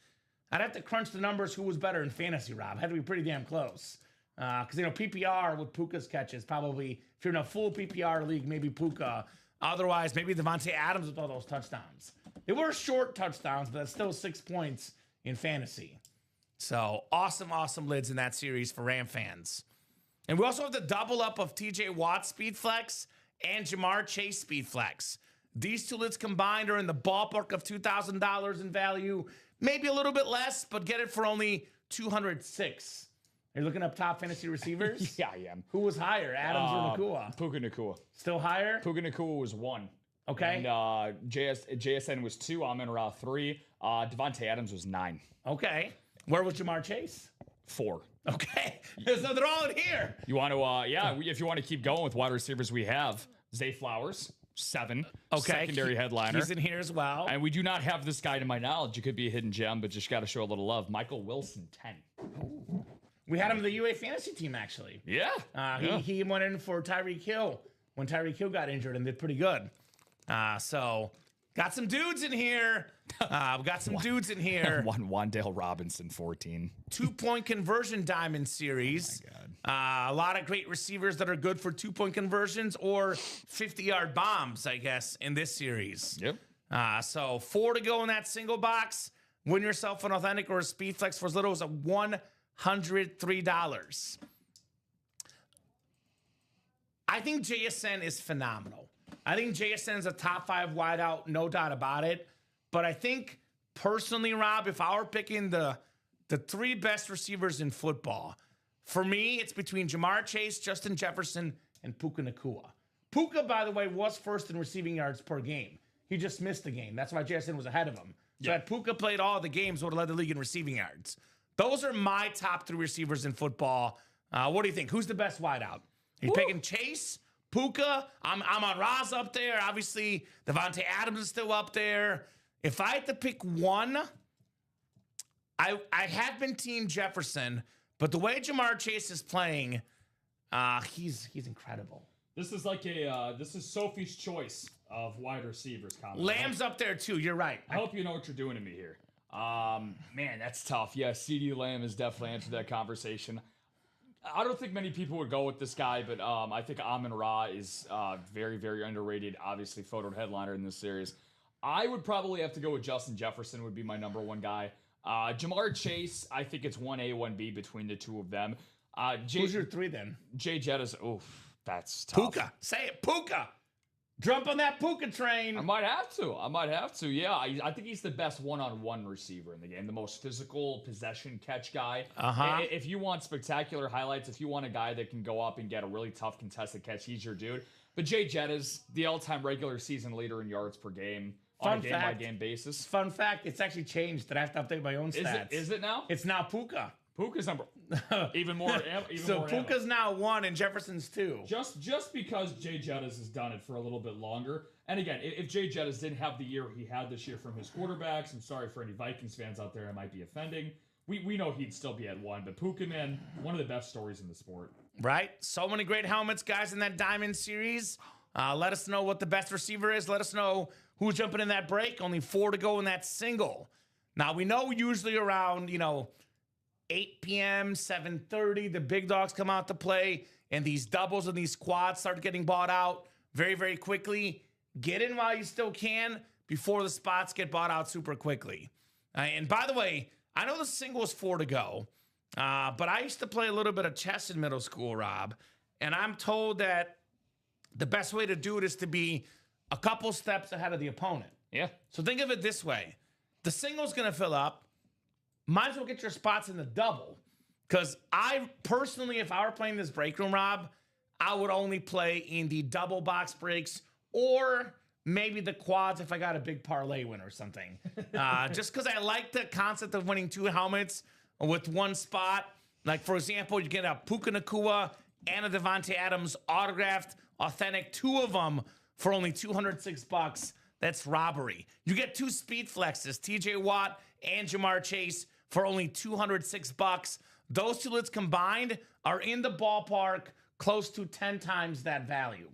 I'd have to crunch the numbers who was better in fantasy, Rob. Had to be pretty damn close. Because, PPR with Puka's catches, probably, if you're in a full PPR league, maybe Puka. Otherwise, maybe Devontae Adams with all those touchdowns. They were short touchdowns, but that's still 6 points in fantasy. So, awesome lids in that series for Ram fans. And we also have the double up of TJ Watt speed flex and Jamar Chase speed flex. These 2 lids combined are in the ballpark of $2,000 in value. Maybe a little bit less, but get it for only $206. Are you looking up top fantasy receivers? Yeah, I am. Who was higher, Adams or Nacua? Puka Nacua. Still higher? Puka Nacua was 1. Okay. And JSN was 2. Amon-Ra 3. Devontae Adams was 9. Okay. Where was Jamar Chase? 4. Okay. So they're all in here. You want to, if you want to keep going with wide receivers, we have Zay Flowers, 7. Okay. Secondary headliner. He's in here as well. And we do not have this guy to my knowledge. It could be a hidden gem, but just got to show a little love. Michael Wilson, 10. Ooh. We had him in the UA fantasy team, actually. Yeah. He went in for Tyreek Hill when Tyreek Hill got injured and did pretty good. So got some dudes in here. Dudes in here. Wandale Robinson, 14. 2-point conversion diamond series. Oh my God. A lot of great receivers that are good for 2-point conversions or 50-yard bombs, I guess, in this series. Yep. So 4 to go in that single box. Win yourself an authentic or a speed flex for as little as $103. I think JSN is phenomenal. I think JSN is a top 5 wideout, no doubt about it. But I think personally, Rob, if I were picking the 3 best receivers in football, for me, it's between Jamar Chase, Justin Jefferson, and Puka Nacua. Puka, by the way, was first in receiving yards per game. He just missed the game. That's why JSN was ahead of him. So had Puka played all the games, would have led the league in receiving yards. Those are my top 3 receivers in football. What do you think? Who's the best wideout? Are you picking Chase, Puka? I'm on Ra's up there. Obviously, Devontae Adams is still up there. If I had to pick one, I have been Team Jefferson, but the way Jamar Chase is playing, he's incredible. This is like this is Sophie's choice of wide receivers. Lamb's up there too. You're right. I hope you know what you're doing to me here. Man, that's tough. Yeah, CeeDee Lamb has definitely entered that conversation. I don't think many people would go with this guy, but I think Amon-Ra is very, very underrated. Obviously, photoed headliner in this series. I would probably have to go with Justin Jefferson would be my number 1 guy. Jamar Chase, I think it's 1A, 1B between the 2 of them. Who's your 3 then? Jay Jettis, that's tough. Puka. Say it, Puka. Jump on that Puka train. I might have to. Yeah, I think he's the best one-on-one receiver in the game, the most physical possession catch guy. If you want spectacular highlights, if you want a guy that can go up and get a really tough contested catch, he's your dude. But Jay Jett is the all-time regular season leader in yards per game on a game-by-game basis. Fun fact, it's actually changed that I have to update my own stats. Is it now? It's now Puka. Puka's number even more. So Puka's now 1 and Jefferson's 2. Just because Jay Jettis has done it for a little bit longer. And again, if Jay Jettis didn't have the year he had this year from his quarterbacks, I'm sorry for any Vikings fans out there I might be offending. We know he'd still be at 1, but Puka, man, one of the best stories in the sport. Right? So many great helmets, guys, in that Diamond Series. Let us know what the best receiver is. Let us know who's jumping in that break. Only 4 to go in that single. Now, we know usually around, 8 p.m., 7:30, the big dogs come out to play, and these doubles and these quads start getting bought out very, very quickly. Get in while you still can before the spots get bought out super quickly. And by the way, I know the single is 4 to go, but I used to play a little bit of chess in middle school, Rob, and I'm told that the best way to do it is to be a couple steps ahead of the opponent. Yeah. So think of it this way. The single's going to fill up. Might as well get your spots in the double. Because I personally, if I were playing this break room, Rob, I would only play in the double box breaks or maybe the quads if I got a big parlay win or something. Just because I like the concept of winning 2 helmets with 1 spot. Like, for example, you get a Puka Nacua and a Devontae Adams autographed, authentic, 2 of them for only $206. That's robbery. You get 2 speed flexes, TJ Watt and Jamar Chase, for only $206. Those 2 lists combined are in the ballpark close to 10 times that value.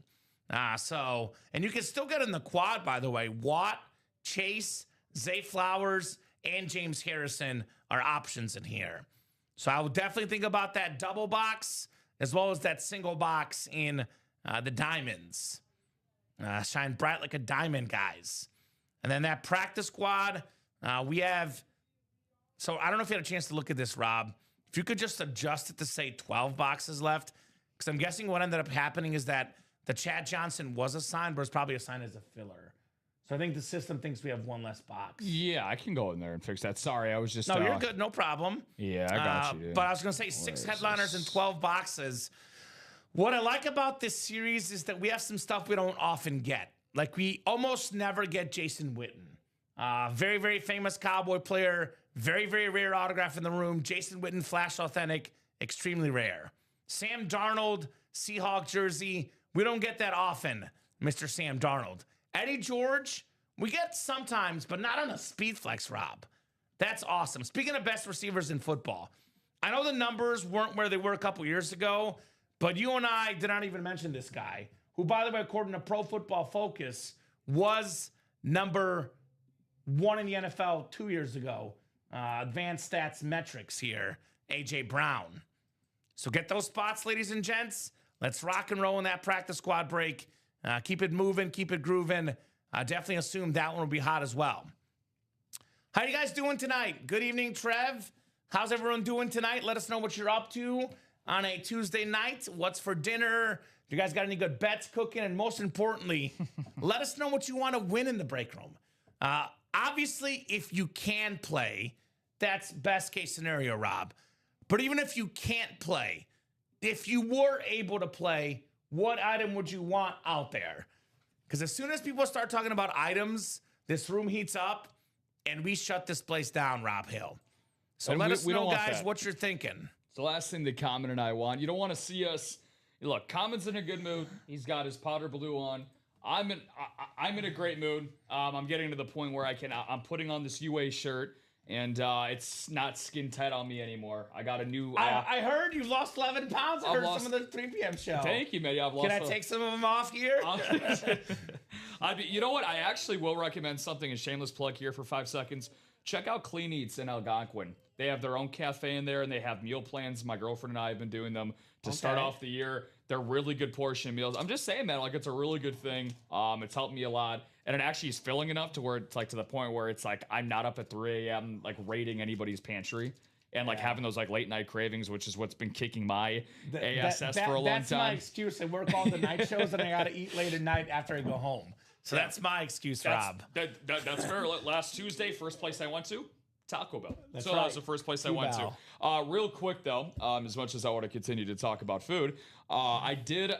And you can still get in the quad, by the way. Watt, Chase, Zay Flowers, and James Harrison are options in here. So I would definitely think about that double box as well as that single box in the diamonds. Shine bright like a diamond, guys. And then that practice squad, we have... So I don't know if you had a chance to look at this, Rob. If you could just adjust it to say 12 boxes left, because I'm guessing what ended up happening is that the Chad Johnson was assigned, but it's probably assigned as a filler. So I think the system thinks we have 1 less box. Yeah, I can go in there and fix that. Sorry, I was just... No, you're good. No problem. Yeah, I got you. Dude. But I was going to say 6 headliners and 12 boxes. What I like about this series is that we have some stuff we don't often get. Like, we almost never get Jason Witten. Very, very famous Cowboy player. Very, very rare autograph in the room. Jason Witten, Flash Authentic, extremely rare. Sam Darnold, Seahawk jersey. We don't get that often, Mr. Sam Darnold. Eddie George, we get sometimes, but not on a speed flex, Rob. That's awesome. Speaking of best receivers in football, I know the numbers weren't where they were a couple years ago, but you and I did not even mention this guy, who, by the way, according to Pro Football Focus, was number 1 in the NFL 2 years ago. Advanced stats metrics here, A.J. Brown. So get those spots, ladies and gents. Let's rock and roll in that practice squad break. Keep it moving, keep it grooving. Definitely assume that one will be hot as well. How you guys doing tonight? Good evening, Trev. How's everyone doing tonight? Let us know what you're up to on a Tuesday night. What's for dinner? You guys got any good bets cooking? And most importantly, let us know what you want to win in the break room. Obviously, if you can play, that's best case scenario, Rob. But even if you can't play, if you were able to play, what item would you want out there? Because as soon as people start talking about items, this room heats up and we shut this place down, Rob Hill. So let us know, guys, what you're thinking. It's the last thing that Kamen and I want. You don't want to see us... Look, Kamen's in a good mood. He's got his powder blue on. I'm in a great mood. I'm getting to the point where I'm putting on this UA shirt, and it's not skin tight on me anymore. I got a new... I heard you've lost 11 pounds. I heard some of the 3 p.m. show. Thank you, man. Yeah, I've lost... Can I take some of them off here? You know what? I actually will recommend something, a shameless plug here for 5 seconds. Check out Clean Eats in Algonquin. They have their own cafe in there, and they have meal plans. My girlfriend and I have been doing them to start off the year. They're really good portion meals. I'm just saying, man, like, it's a really good thing. It's helped me a lot. And it actually is filling enough to where it's like to the point where it's like I'm not up at 3 a.m. like raiding anybody's pantry. and like having those like late night cravings, which is what's been kicking my ASS for a long that's time. My excuse. I work all the night shows and I got to eat late at night after I go home. So that's my excuse, Rob. That's fair. Last Tuesday, first place I went to, Taco Bell. That's so right. that was the first place I went to. Real quick though, as much as I want to continue to talk about food,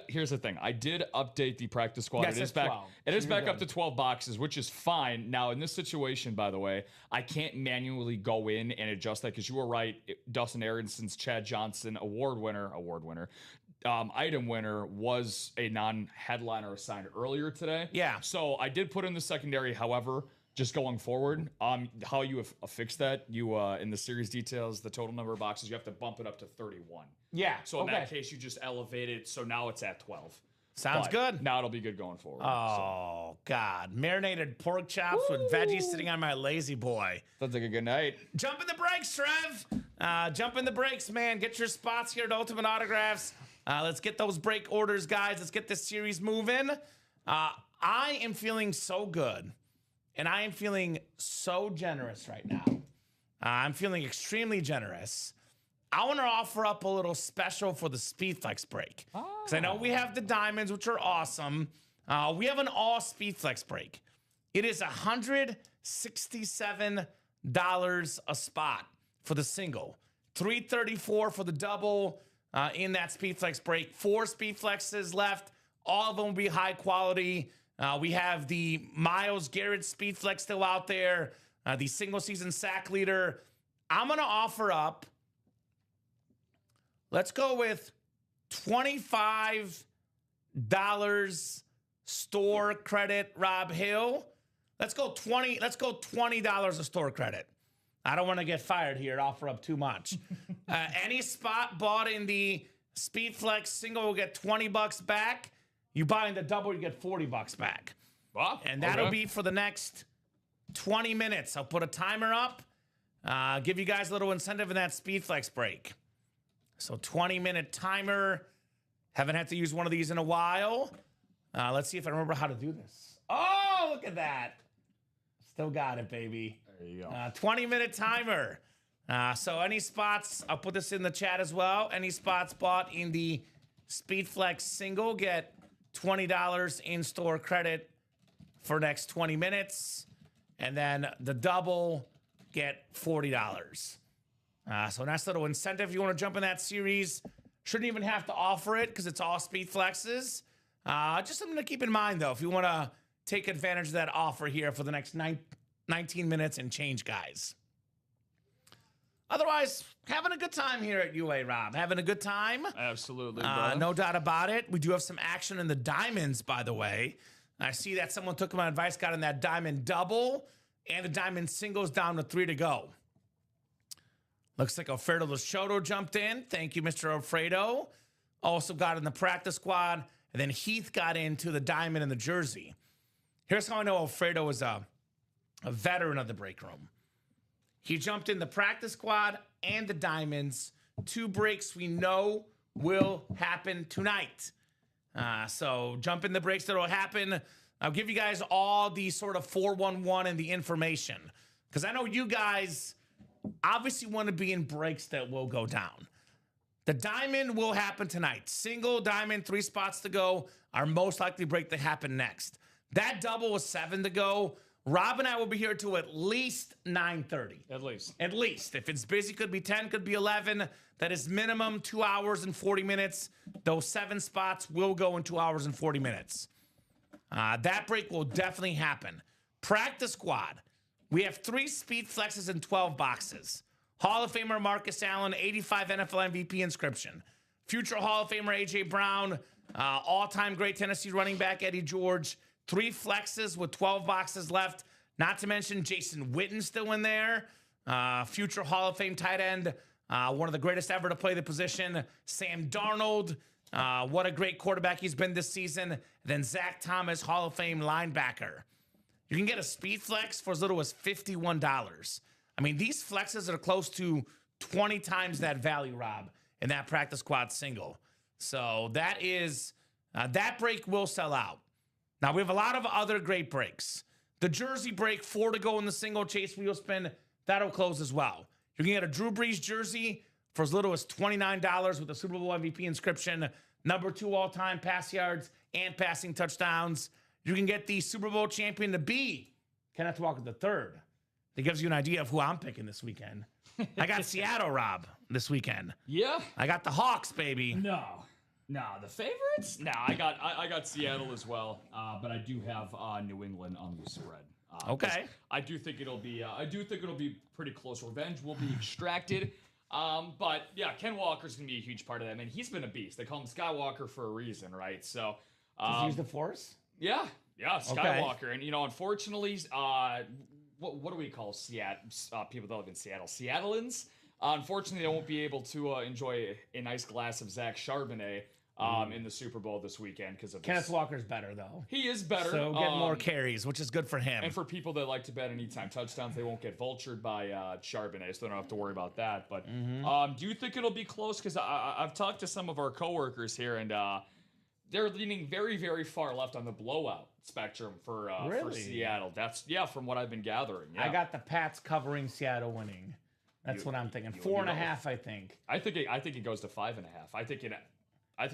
here's the thing. I did update the practice squad. Yes, it is it's back. 12. It is back up to 12 boxes, which is fine. Now in this situation, by the way, I can't manually go in and adjust that because you were right. Dustin Aronson's Chad Johnson award winner, item winner was a non-headliner assigned earlier today. Yeah. So I did put in the secondary. However, just going forward, how you have fixed that, you in the series details, the total number of boxes, you have to bump it up to 31. Yeah. So in that case, you just elevate it. So now it's at 12. Sounds good. Now it'll be good going forward. Oh, God. Marinated pork chops with veggies sitting on my lazy boy. Sounds like a good night. Jump in the brakes, Trev. Jump in the brakes, man. Get your spots here at Ultimate Autographs. Let's get those break orders, guys. Let's get this series moving. I am feeling so good, and I am feeling so generous right now. I'm feeling extremely generous. I want to offer up a little special for the Speedflex break. Because I know we have the diamonds, which are awesome. We have an all Speedflex break. It is $167 a spot for the single. $334 for the double in that Speedflex break. 4 Speedflexes left. All of them will be high quality. We have the Miles Garrett Speedflex still out there. The single season sack leader. I'm going to offer up, let's go with $25 store credit, Rob Hill. Let's go $20 a store credit. I don't want to get fired here. Offer up too much. Any spot bought in the Speedflex single will get $20 back. You buy in the double, you get $40 back. Wow. And that'll be for the next 20 minutes. I'll put a timer up. Give you guys a little incentive in that Speedflex break. So 20-minute timer. Haven't had to use one of these in a while. Let's see if I remember how to do this. Oh, look at that. Still got it, baby. There you go. 20-minute timer. So any spots, I'll put this in the chat as well. Any spots bought in the Speedflex single get $20 in-store credit for next 20 minutes. And then the double get $40. So nice little incentive if you want to jump in that series. Shouldn't even have to offer it because it's all Speedflexes. Just something to keep in mind, though, if you want to take advantage of that offer here for the next 19 minutes and change, guys. Otherwise, having a good time here at UA, Rob. Having a good time. Absolutely, brother. No doubt about it. We do have some action in the diamonds, by the way. I see that someone took my advice, got in that diamond double, and the diamond singles down to 3 to go. Looks like Alfredo Lachoto jumped in. Thank you, Mr. Alfredo. Also got in the practice squad. And then Heath got into the diamond and the jersey. Here's how I know Alfredo is a veteran of the break room. He jumped in the practice squad and the diamonds. 2 breaks we know will happen tonight. So jump in the breaks that will happen. I'll give you guys all the sort of 411 and the information. Because I know you guys obviously want to be in breaks that will go down. The diamond will happen tonight. Single, diamond, 3 spots to go. Our most likely break to happen next. That double with 7 to go. Rob and I will be here till at least 9:30. At least. At least. If it's busy, could be 10, could be 11. That is minimum 2 hours and 40 minutes. Those 7 spots will go in 2 hours and 40 minutes. That break will definitely happen. Practice squad. We have 3 speed flexes and 12 boxes. Hall of Famer Marcus Allen, 85 NFL MVP inscription. Future Hall of Famer A.J. Brown, all-time great Tennessee running back Eddie George. 3 flexes with 12 boxes left. Not to mention Jason Witten still in there. Future Hall of Fame tight end. One of the greatest ever to play the position. Sam Darnold. What a great quarterback he's been this season. And then Zach Thomas, Hall of Fame linebacker. You can get a speed flex for as little as $51. I mean, these flexes are close to 20 times that value, Rob, in that practice squad single. So that is, that break will sell out. Now, we have a lot of other great breaks. The jersey break, 4 to go in the single chase wheel spin, that'll close as well. You can get a Drew Brees jersey for as little as $29 with a Super Bowl MVP inscription, number 2 all-time pass yards and passing touchdowns. You can get the Super Bowl champion to be Kenneth Walker III. That gives you an idea of who I'm picking this weekend. I got Seattle, Rob, this weekend. Yeah. I got the Hawks, baby. No, the favorites? No, I got Seattle as well, but I do have New England on the spread. Okay. I do think it'll be pretty close. Revenge will be extracted. But yeah, Ken Walker's gonna be a huge part of that. I mean, he's been a beast. They call him Skywalker for a reason, right? So Does he use the Force? Yeah, Skywalker. And unfortunately, what do we call Seattle people that live in Seattle? Seattleans. Unfortunately, they won't be able to enjoy a nice glass of Zach Charbonnet in the Super Bowl this weekend because of Kenneth Walker's better, though. He is better. So get more carries, which is good for him. And for people that like to bet anytime touchdowns, they won't get vultured by Charbonnet, so they don't have to worry about that. But do you think it'll be close? Because I've talked to some of our coworkers here, and they're leaning very, very far left on the blowout spectrum for Seattle. That's from what I've been gathering. Yeah. I got the Pats covering Seattle winning. That's what I'm thinking. 4.5, I think. I think it goes to 5.5. I think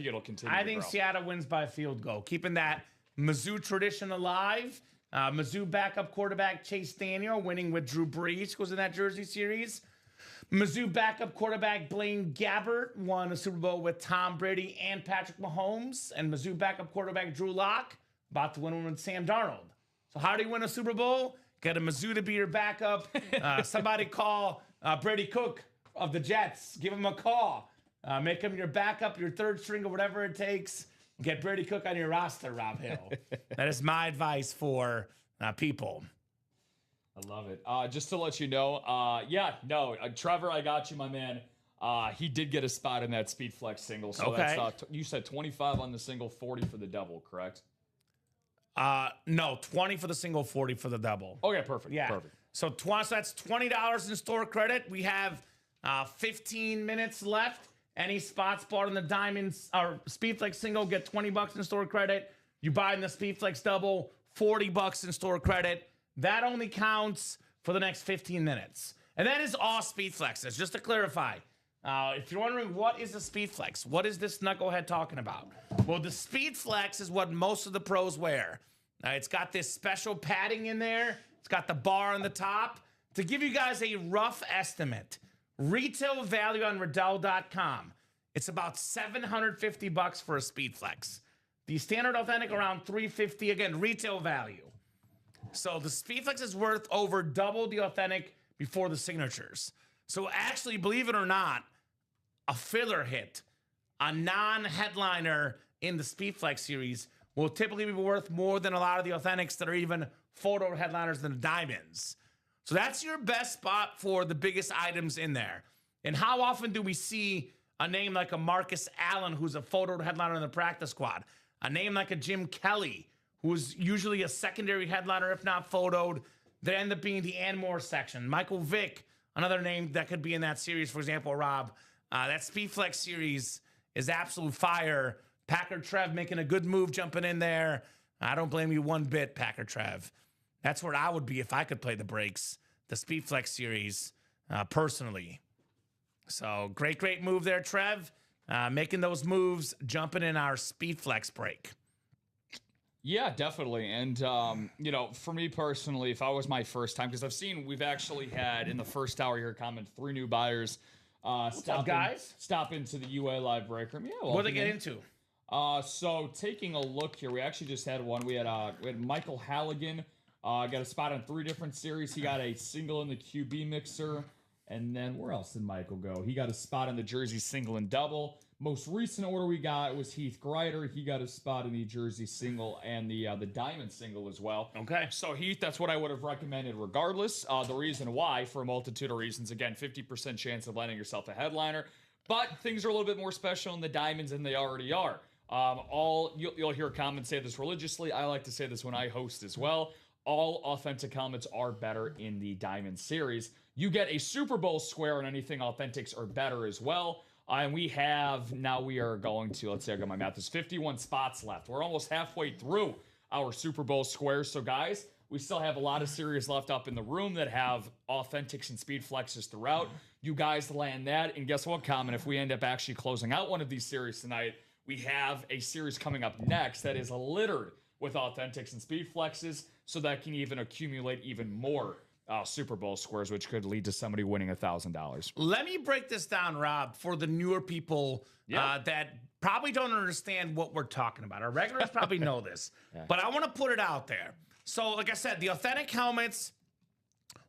it'll continue. I think Seattle wins by a field goal, keeping that Mizzou tradition alive. Mizzou backup quarterback Chase Daniel winning with Drew Brees was in that Jersey series. Mizzou backup quarterback Blaine Gabbert won a Super Bowl with Tom Brady and Patrick Mahomes. And Mizzou backup quarterback Drew Lock about to win one with Sam Darnold. So how do you win a Super Bowl? Get a Mizzou to be your backup. Somebody call Brady Cook of the Jets. Give him a call. Make him your backup, your third string, or whatever it takes. Get Brady Cook on your roster, Rob Hill. That is my advice for people. I love it. Just to let you know, Trevor, I got you, my man. He did get a spot in that Speed Flex single. So okay. That's you said 25 on the single, 40 for the double, correct? No, 20 for the single, 40 for the double. Okay, perfect. Yeah. Perfect. So that's $20 in store credit. We have 15 minutes left. Any spots bought in the Diamonds or Speedflex single get $20 in store credit. You buy in the Speedflex double, $40 in store credit. That only counts for the next 15 minutes. And that is all Speedflexes. Just to clarify, if you're wondering what is a Speedflex, what is this knucklehead talking about? Well, the Speedflex is what most of the pros wear. It's got this special padding in there. It's got the bar on the top. To give you guys a rough estimate, retail value on Riddell.com, it's about $750 for a Speedflex. The standard authentic around $350. Again, retail value. So the Speedflex is worth over double the authentic before the signatures. So actually, believe it or not, a filler hit, a non-headliner in the Speedflex series will typically be worth more than a lot of the authentics that are even photo headliners than the diamonds. So that's your best spot for the biggest items in there. And how often do we see a name like a Marcus Allen, who's a photo headliner in the practice squad? A name like a Jim Kelly, who's usually a secondary headliner, if not photoed. They end up being the and more section. Michael Vick, another name that could be in that series, for example, Rob. That Speedflex series is absolute fire. Packer Trev making a good move, jumping in there. I don't blame you one bit, Packer Trev. That's where I would be if I could play the breaks, the Speedflex series, personally. So great move there, Trev. Making those moves, jumping in our Speedflex break. Yeah, definitely. And, for me personally, if I was my first time, because we've actually had in the first hour here, Kamen, 3 new buyers stop into the UA Live break room. Yeah, what did they get into? So taking a look here, we actually just had one. We had Michael Halligan, got a spot on 3 different series. He got a single in the QB mixer. And then where else did Michael go? He got a spot in the Jersey single and double. Most recent order we got was Heath Greider. He got a spot in the Jersey single and the Diamond single as well. Okay. So Heath, that's what I would have recommended regardless. The reason why, for a multitude of reasons, again, 50% chance of landing yourself a headliner. But things are a little bit more special in the Diamonds than they already are. You'll hear Kamen say this religiously. I like to say this when I host as well. All authentic helmets are better in the Diamond series. You get a Super Bowl square and anything authentics are better as well. And we are going to, let's see, I got my math. There's 51 spots left. We're almost halfway through our Super Bowl squares. So guys, We still have a lot of series left up in the room that have Authentics and Speed Flexes throughout. You guys land that, and guess what, Kamen? If we end up actually closing out one of these series tonight, we have a series coming up next that is littered with Authentics and Speed Flexes, so that can even accumulate even more Super Bowl squares, which could lead to somebody winning $1,000. Let me break this down, Rob, for the newer people that probably don't understand what we're talking about. Our regulars probably know this, but I want to put it out there. So, like I said, the authentic helmets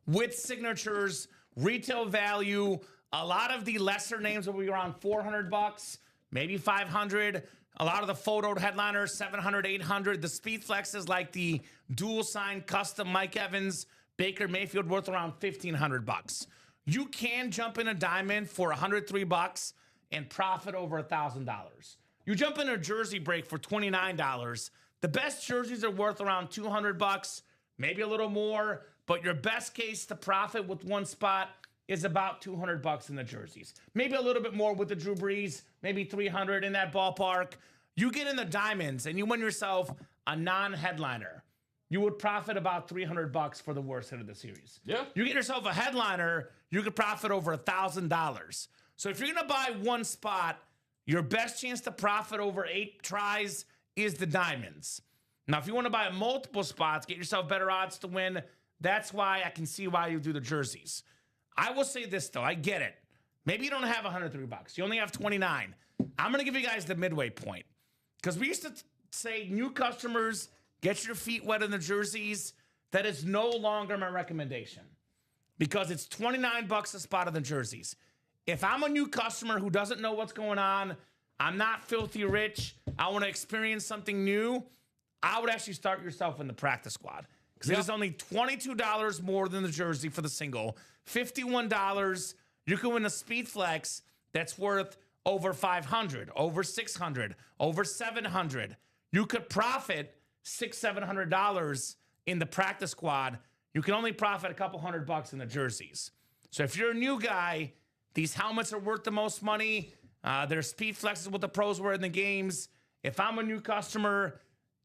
with signatures, retail value, a lot of the lesser names will be around $400, maybe $500. A lot of the photoed headliners, $700, $800. The Speed Flexes like the dual sign custom Mike Evans, Baker Mayfield, worth around $1,500. You can jump in a diamond for $103 and profit over $1,000. You jump in a jersey break for $29. The best jerseys are worth around $200, maybe a little more, but your best case to profit with one spot is about $200 in the jerseys. Maybe a little bit more with the Drew Brees, maybe $300 in that ballpark. You get in the diamonds and you win yourself a non-headliner. You would profit about $300 for the worst hit of the series. Yeah. You get yourself a headliner, you could profit over $1,000. So if you're gonna buy one spot, your best chance to profit over 8 tries is the diamonds. Now, if you want to buy multiple spots, get yourself better odds to win. That's why I can see why you do the jerseys. I will say this though, I get it. Maybe you don't have $103. You only have 29. I'm gonna give you guys the midway point. Because we used to say new customers, get your feet wet in the jerseys. That is no longer my recommendation. Because it's $29 a spot in the jerseys. If I'm a new customer who doesn't know what's going on, I'm not filthy rich, I want to experience something new, I would actually start yourself in the practice squad. Because it is only $22 more than the jersey for the single. $51, you can win a Speed Flex that's worth over $500, over $600, over $700. You could profit $600-$700 in the practice squad. You can only profit a couple $100 in the jerseys. So if you're a new guy, these helmets are worth the most money. They're Speed Flexes what the pros were in the games. If I'm a new customer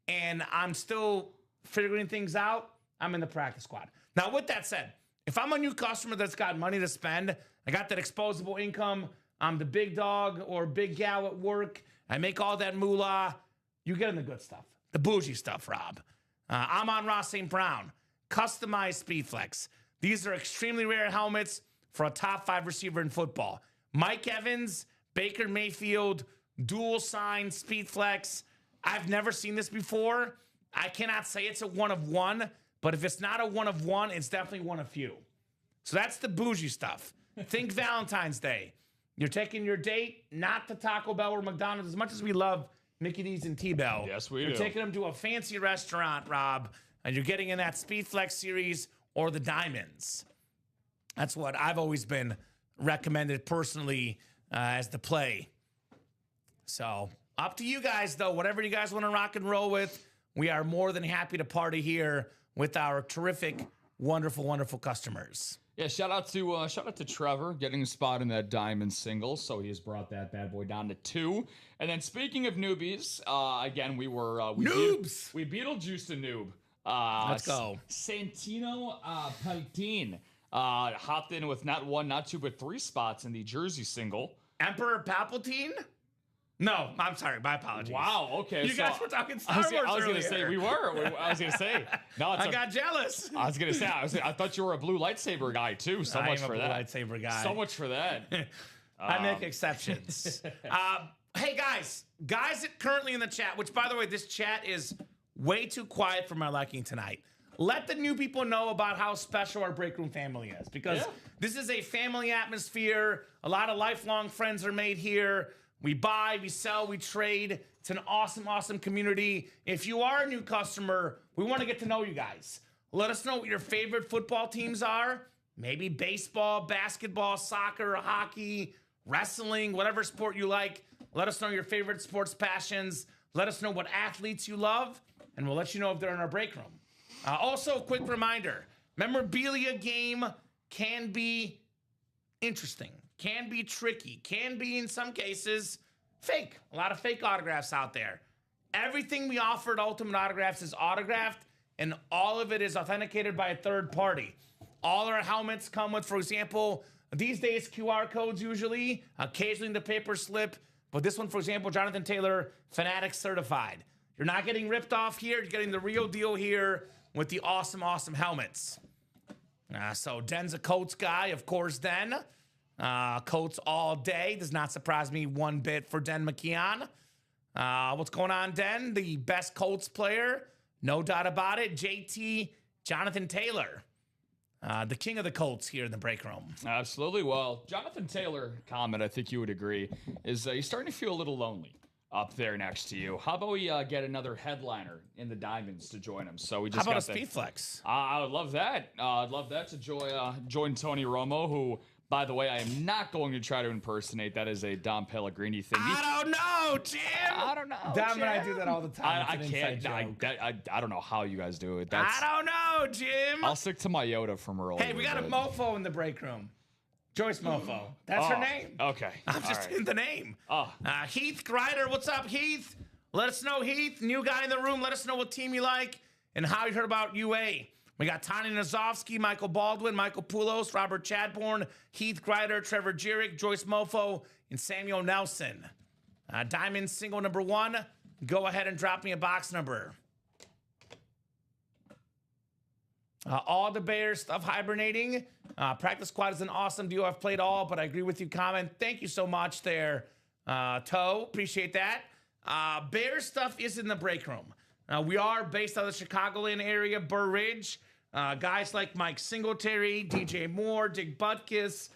and I'm still figuring things out, I'm in the practice squad. Now, with that said, if I'm a new customer that's got money to spend, I got that exposable income, I'm the big dog or big gal at work, I make all that moolah, you get in the good stuff, the bougie stuff, Rob. I'm on Ross St. Brown, customized Speed Flex. These are extremely rare helmets for a top 5 receiver in football. Mike Evans, Baker Mayfield, dual sign Speed Flex. I've never seen this before. I cannot say it's a one of one, but if it's not a one of one, it's definitely one of few. So that's the bougie stuff. Think Valentine's Day. You're taking your date, not to Taco Bell or McDonald's, as much as we love Mickey D's and T-Bell. Yes, we do. You're taking them to a fancy restaurant, Rob, and you're getting in that Speed Flex series or the Diamonds. That's what I've always been recommended personally as the play. So up to you guys, though. Whatever you guys want to rock and roll with, we are more than happy to party here with our terrific, wonderful, wonderful customers. Yeah, shout out to Trevor getting a spot in that diamond single. So he has brought that bad boy down to 2. And then speaking of newbies, again we noobs. We Beetlejuiced a noob. Let's go. Santino Palutine hopped in with not 1, not 2, but 3 spots in the jersey single. Emperor Palpatine? No, I'm sorry. My apologies. Wow. Okay. You guys were talking Star Wars I was earlier. gonna say we were. I was gonna say. No, I got jealous. I was gonna say. I thought you were a blue lightsaber guy too. So much for that. Lightsaber guy. So much for that. I make exceptions. Hey guys currently in the chat. Which, by the way, this chat is way too quiet for my liking tonight. Let the new people know about how special our Break Room family is, because this is a family atmosphere. A lot of lifelong friends are made here. We buy, we sell, we trade. It's an awesome, awesome community. If you are a new customer, we want to get to know you guys. Let us know what your favorite football teams are. Maybe baseball, basketball, soccer, hockey, wrestling, whatever sport you like. Let us know your favorite sports passions. Let us know what athletes you love, and we'll let you know if they're in our break room. Also, a quick reminder, memorabilia game can be interesting, can be tricky, can be, in some cases, fake. A lot of fake autographs out there. Everything we offer at Ultimate Autographs is autographed and all of it is authenticated by a third party. All our helmets come with, for example, these days QR codes usually, occasionally the paper slip, but this one, for example, Jonathan Taylor, Fanatic certified. You're not getting ripped off here. You're getting the real deal here with the awesome, awesome helmets. So Den's a Coats guy, of course, Den. Coats all day. Does not surprise me one bit for Den McKeon. What's going on, Den? The best Colts player, no doubt about it. JT Jonathan Taylor, the king of the Colts here in the break room. Absolutely. Well, Jonathan Taylor, comment, I think you would agree, is he's starting to feel a little lonely up there next to you. How about we get another headliner in the Diamonds to join him? So we just How about got a speed flex? I would love that. I'd love that to join Tony Romo, who, by the way, I am not going to try to impersonate. That is a Dom Pellegrini thing. I don't know, Jim. I don't know. Dom Jim. and I do that all the time. I can't. I don't know how you guys do it. I don't know, Jim. I'll stick to my Yoda from earlier. Hey, we got a mofo in the break room. Joyce Mofo. That's her name. Okay. I'm just in the name. Oh. Heath Grider, what's up, Heath? Let us know, Heath. New guy in the room. Let us know what team you like and how you heard about UA. We got Tony Nazovsky, Michael Baldwin, Michael Poulos, Robert Chadbourne, Heath Grider, Trevor Jurek, Joyce Mofo, and Samuel Nelson. Diamond single number 1. Go ahead and drop me a box number. All the Bears stuff hibernating. Practice squad is an awesome duo. I've played all, but I agree with you, Kamen. Thank you so much there, Toe. Appreciate that. Bears stuff is in the break room. We are based out of the Chicagoland area, Burr Ridge. Guys like Mike Singletary, DJ Moore, Dick Butkus,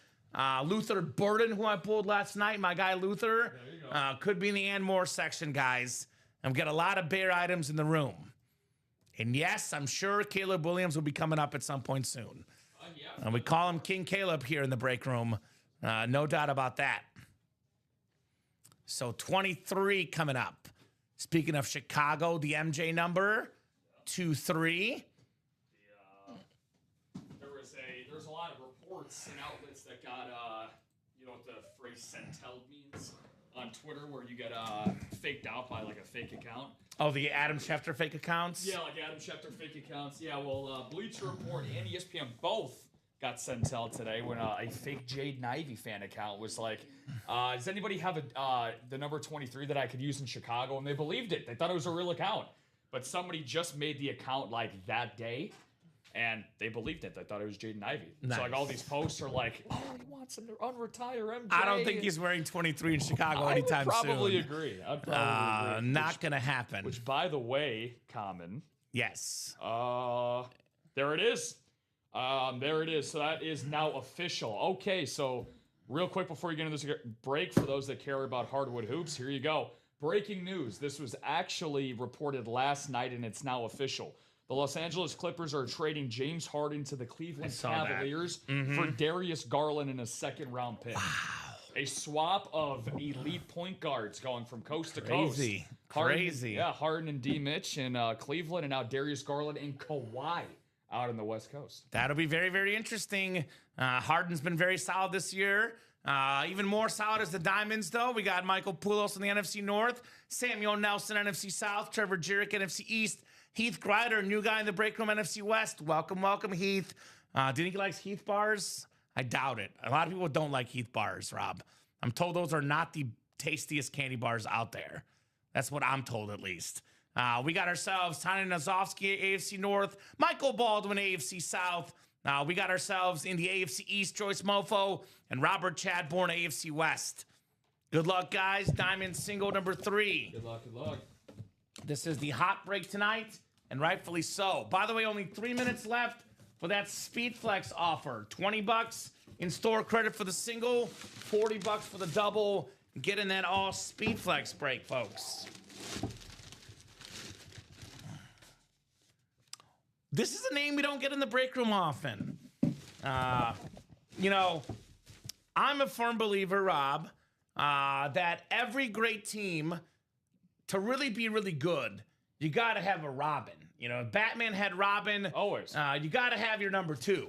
Luther Burden, who I pulled last night. My guy Luther could be in the and more section, guys. I've got a lot of Bear items in the room. And yes, I'm sure Caleb Williams will be coming up at some point soon. And we call him King Caleb here in the break room. No doubt about that. So 23 coming up. Speaking of Chicago, the MJ number, 23. There's a lot of reports and outlets that got, you know what the phrase centelled means on Twitter, where you get faked out by like a fake account. Oh, the Adam Schefter fake accounts? Yeah, like Adam Schefter fake accounts. Yeah, well, Bleacher Report and ESPN both got sent out today when a fake Jaden Ivey fan account was like, does anybody have the number 23 that I could use in Chicago? And they believed it. They thought it was a real account. But somebody just made the account like that day, and they believed it. They thought it was Jaden Ivey. Nice. So like all these posts are like, oh, he wants him to unretire MJ. I don't think he's wearing 23 in Chicago anytime soon. I'd probably agree. Not going to happen. Which, by the way, Kamen. Yes. There it is. There it is. So that is now official. Okay, so real quick before you get into this break, for those that care about hardwood hoops, here you go. Breaking news. This was actually reported last night, and it's now official. The Los Angeles Clippers are trading James Harden to the Cleveland Cavaliers for Darius Garland in a second-round pick. Wow. A swap of elite point guards going from coast to coast. Crazy. Yeah, Harden and D. Mitch in Cleveland, and now Darius Garland and Kawhi out on the West Coast. That'll be very, very interesting. Harden's been very solid this year. Even more solid as the Diamonds, though. We got Michael Poulos in the NFC North, Samuel Nelson, NFC South, Trevor Jurek, NFC East, Heath Grider, new guy in the break room, NFC West. Welcome, welcome, Heath. Do you think he likes Heath bars? I doubt it. A lot of people don't like Heath bars, Rob. I'm told those are not the tastiest candy bars out there. That's what I'm told, at least. We got ourselves Tanya Nazovsky, AFC North, Michael Baldwin, AFC South. We got ourselves in the AFC East, Joyce Mofo, and Robert Chadbourne, AFC West. Good luck, guys. Diamond single number 3. Good luck, good luck. This is the hot break tonight, and rightfully so. By the way, only 3 minutes left for that Speed Flex offer. $20 in-store credit for the single, $40 for the double. Get in that all Speed Flex break, folks. This is a name we don't get in the break room often. You know, I'm a firm believer, Rob, that every great team, to really be really good, you got to have a Robin. You know, Batman had Robin. Always. You got to have your number 2.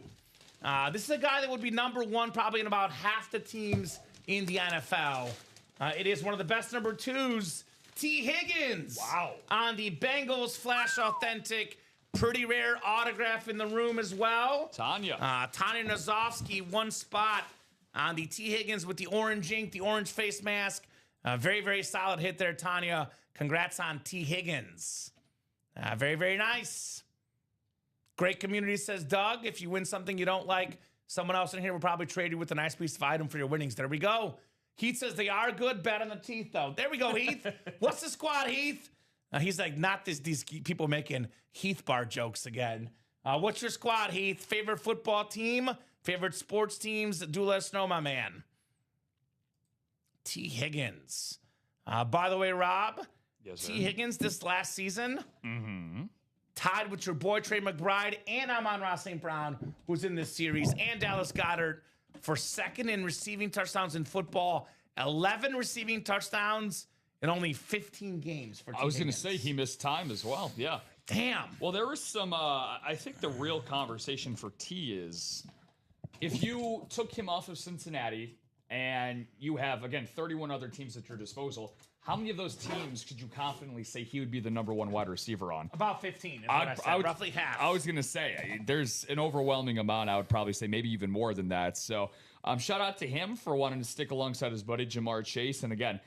This is a guy that would be number 1 probably in about half the teams in the NFL. It is one of the best number 2s, T. Higgins. Wow. On the Bengals Flash Authentic Pretty rare autograph in the room as well. Tanya. Tanya Nazovsky, one spot on the T. Higgins with the orange ink, the orange face mask. Very, very solid hit there, Tanya. Congrats on T. Higgins. Very, very nice. Great community, says Doug. If you win something you don't like, someone else in here will probably trade you with a nice piece of item for your winnings. There we go. Heath says they are good. Bet on the teeth, though. There we go, Heath. What's the squad, Heath? He's like, not these people making Heath bar jokes again. What's your squad, Heath? Favorite football team? Favorite sports teams? Do let us know, my man. T. Higgins. By the way, Rob, Yes, T. Higgins this last season tied with your boy Trey McBride and Amon-Ra St. Brown, who's in this series, and Dallas Goedert for second in receiving touchdowns in football. 11 receiving touchdowns in only 15 games for T. I was going to Higgins. say he missed time as well. Yeah. Damn. Well, there was some, I think the real conversation for T is if you took him off of Cincinnati and you have, again, 31 other teams at your disposal, how many of those teams could you confidently say he would be the number one wide receiver on? About 15 is what I said. Roughly half. I was going to say, there's an overwhelming amount. I would probably say maybe even more than that. So shout out to him for wanting to stick alongside his buddy Jamar Chase. And again,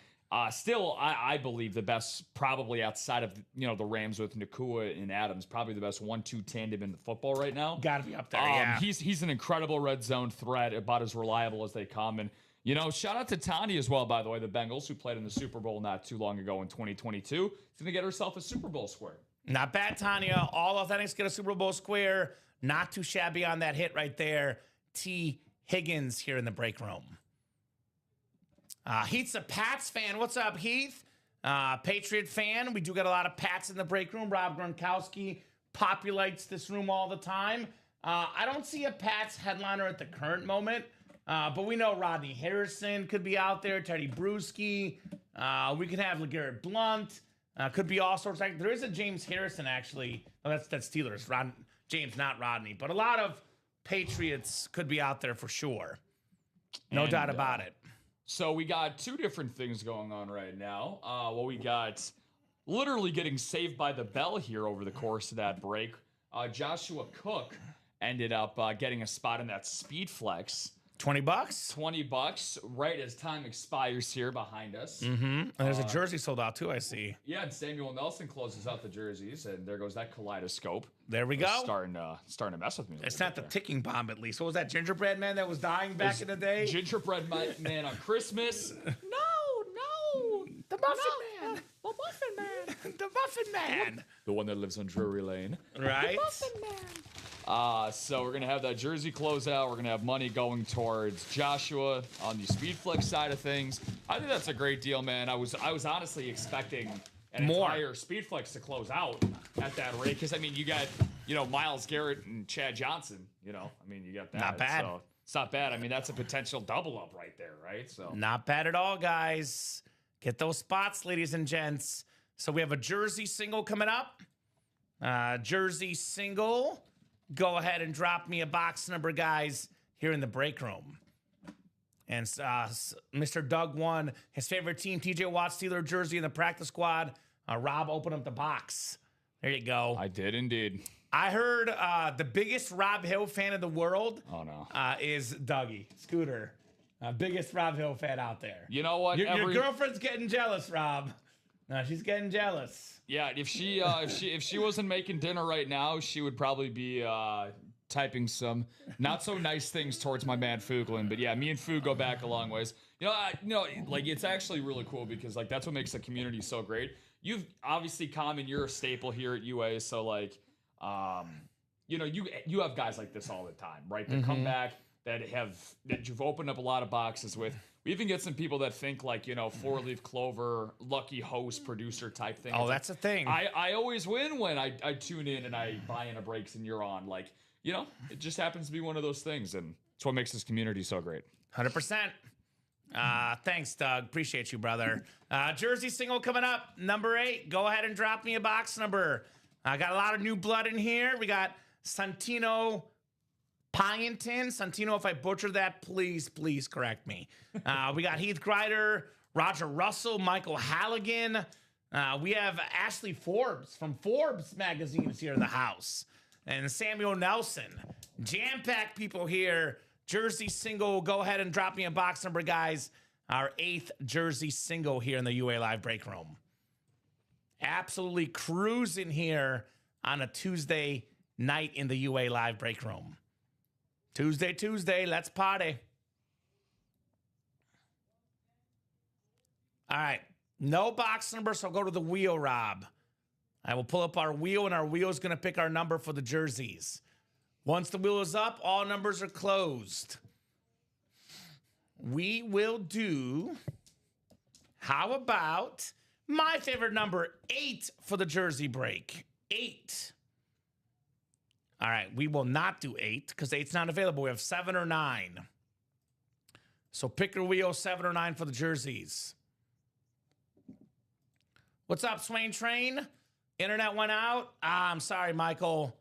still, I believe the best, probably outside of the Rams with Nakua and Adams, probably the best 1-2 tandem in the football right now. Got to be up there, yeah. He's an incredible red zone threat, about as reliable as they come. And shout out to Tanya as well, by the way, the Bengals, who played in the Super Bowl not too long ago in 2022. She's going to get herself a Super Bowl square. Not bad, Tanya. All Authentics get a Super Bowl square. Not too shabby on that hit right there. T. Higgins here in the break room. Heath's a Pats fan. What's up, Heath? Patriot fan. We do get a lot of Pats in the break room. Rob Gronkowski populates this room all the time. I don't see a Pats headliner at the current moment. But we know Rodney Harrison could be out there, Teddy Bruschi. We could have LeGarrette Blount. Could be all sorts. There is a James Harrison, actually. Oh, that's Steelers. James, not Rodney. But a lot of Patriots could be out there for sure. No doubt about it. So we got two different things going on right now. We got literally getting saved by the bell here over the course of that break. Joshua Cook ended up getting a spot in that Speed Flex. $20? $20 right as time expires here behind us. Mm-hmm. And there's a jersey sold out too, I see. Yeah, and Samuel Nelson closes out the jerseys, and there goes that kaleidoscope. There we go. Starting to mess with me. It's not the ticking bomb, at least. What was that gingerbread man that was dying back in the day? Gingerbread man on Christmas. No. The Muffin Man. The Muffin Man. The Muffin Man. The one that lives on Drury Lane. Right? The Muffin Man. So we're going to have that jersey closeout. We're going to have money going towards Joshua on the Speedflex side of things. I think that's a great deal, man. I was honestly expecting an entire Speedflex to close out at that rate. Because, I mean, you got, Myles Garrett and Chad Johnson. You got that. Not bad. So it's not bad. I mean, that's a potential double up right there, right? So not bad at all, guys. Get those spots, ladies and gents. So we have a jersey single coming up. Jersey single. Go ahead and drop me a box number, guys, here in the break room. And Mr. Doug won his favorite team, TJ Watt Steeler jersey in the practice squad. Rob, open up the box. There you go. I did indeed. I heard the biggest Rob Hill fan in the world is Dougie Scooter. Biggest Rob Hill fan out there. You know what? Your girlfriend's getting jealous, Rob. No, she's getting jealous. Yeah, if she wasn't making dinner right now, she would probably be typing some not so nice things towards my man Fuglin. But yeah, me and Fug go back a long ways. It's actually really cool because that's what makes the community so great. You've obviously Kamen, you're a staple here at UA, so you have guys like this all the time, right? That come back that you've opened up a lot of boxes with. We even get some people that think 4-leaf clover, lucky host producer type thing. Oh, that's a thing. I always win when I tune in and I buy in a breaks and you're on. It just happens to be one of those things, and it's what makes this community so great. 100%. Thanks, Doug. Appreciate you, brother. Jersey single coming up, number 8. Go ahead and drop me a box number. I got a lot of new blood in here. We got Santino Pyenton. Santino, if I butchered that, please correct me. We got Heath Grider, Roger Russell, Michael Halligan, We have Ashley Forbes from Forbes magazine is here in the house. And Samuel Nelson. Jam-packed people here. Jersey single. Go ahead and drop me a box number, guys. Our 8th jersey single here in the UA Live break room. Absolutely cruising here on a Tuesday night in the UA Live break room. Tuesday, let's party. All right, no box number, so go to the wheel, Rob. I will pull up our wheel, and our wheel is going to pick our number for the jerseys. Once the wheel is up, all numbers are closed. We will do, how about my favorite number, 8 for the jersey break. 8. All right, we will not do 8 because 8's not available. We have 7 or 9. So pick your wheel, 7 or 9 for the jerseys. What's up, Swain Train? Internet went out. I'm sorry, Michael.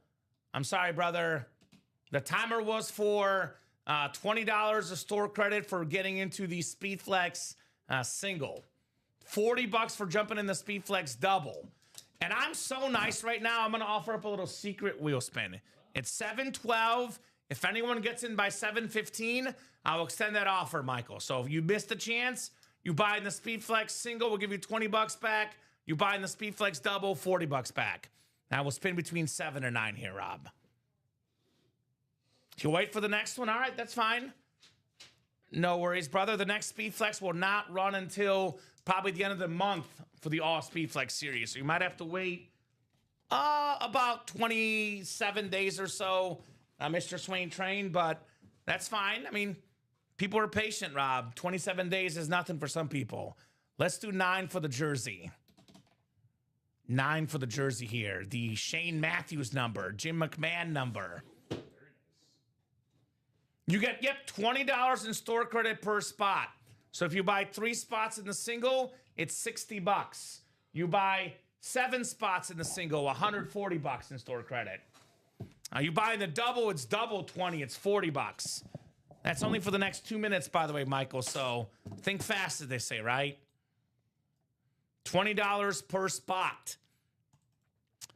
I'm sorry, brother. The timer was for $20 of store credit for getting into the Speedflex single. $40 for jumping in the Speedflex double. And I'm so nice right now, I'm going to offer up a little secret wheel spin. It's 7:12. If anyone gets in by 7:15, I'll extend that offer, Michael. So if you missed the chance, you buy in the Speedflex single, we'll give you $20 back. You buy in the Speedflex double, $40 back. Now we'll spin between 7 or 9 here, Rob. You wait for the next one? All right, that's fine. No worries, brother. The next Speedflex will not run until probably the end of the month for the All Speedflex series. So you might have to wait about 27 days or so, Mr. Swain Train, but that's fine. I mean, people are patient, Rob. 27 days is nothing for some people. Let's do 9 for the jersey. 9 for the jersey here. The Shane Matthews number, Jim McMahon number. You get, $20 in store credit per spot. So if you buy 3 spots in the single, it's $60. You buy 7 spots in the single, $140 in store credit. You buy the double, it's double 20, it's $40. That's only for the next 2 minutes, by the way, Michael. So think fast, as they say, right? $20 per spot.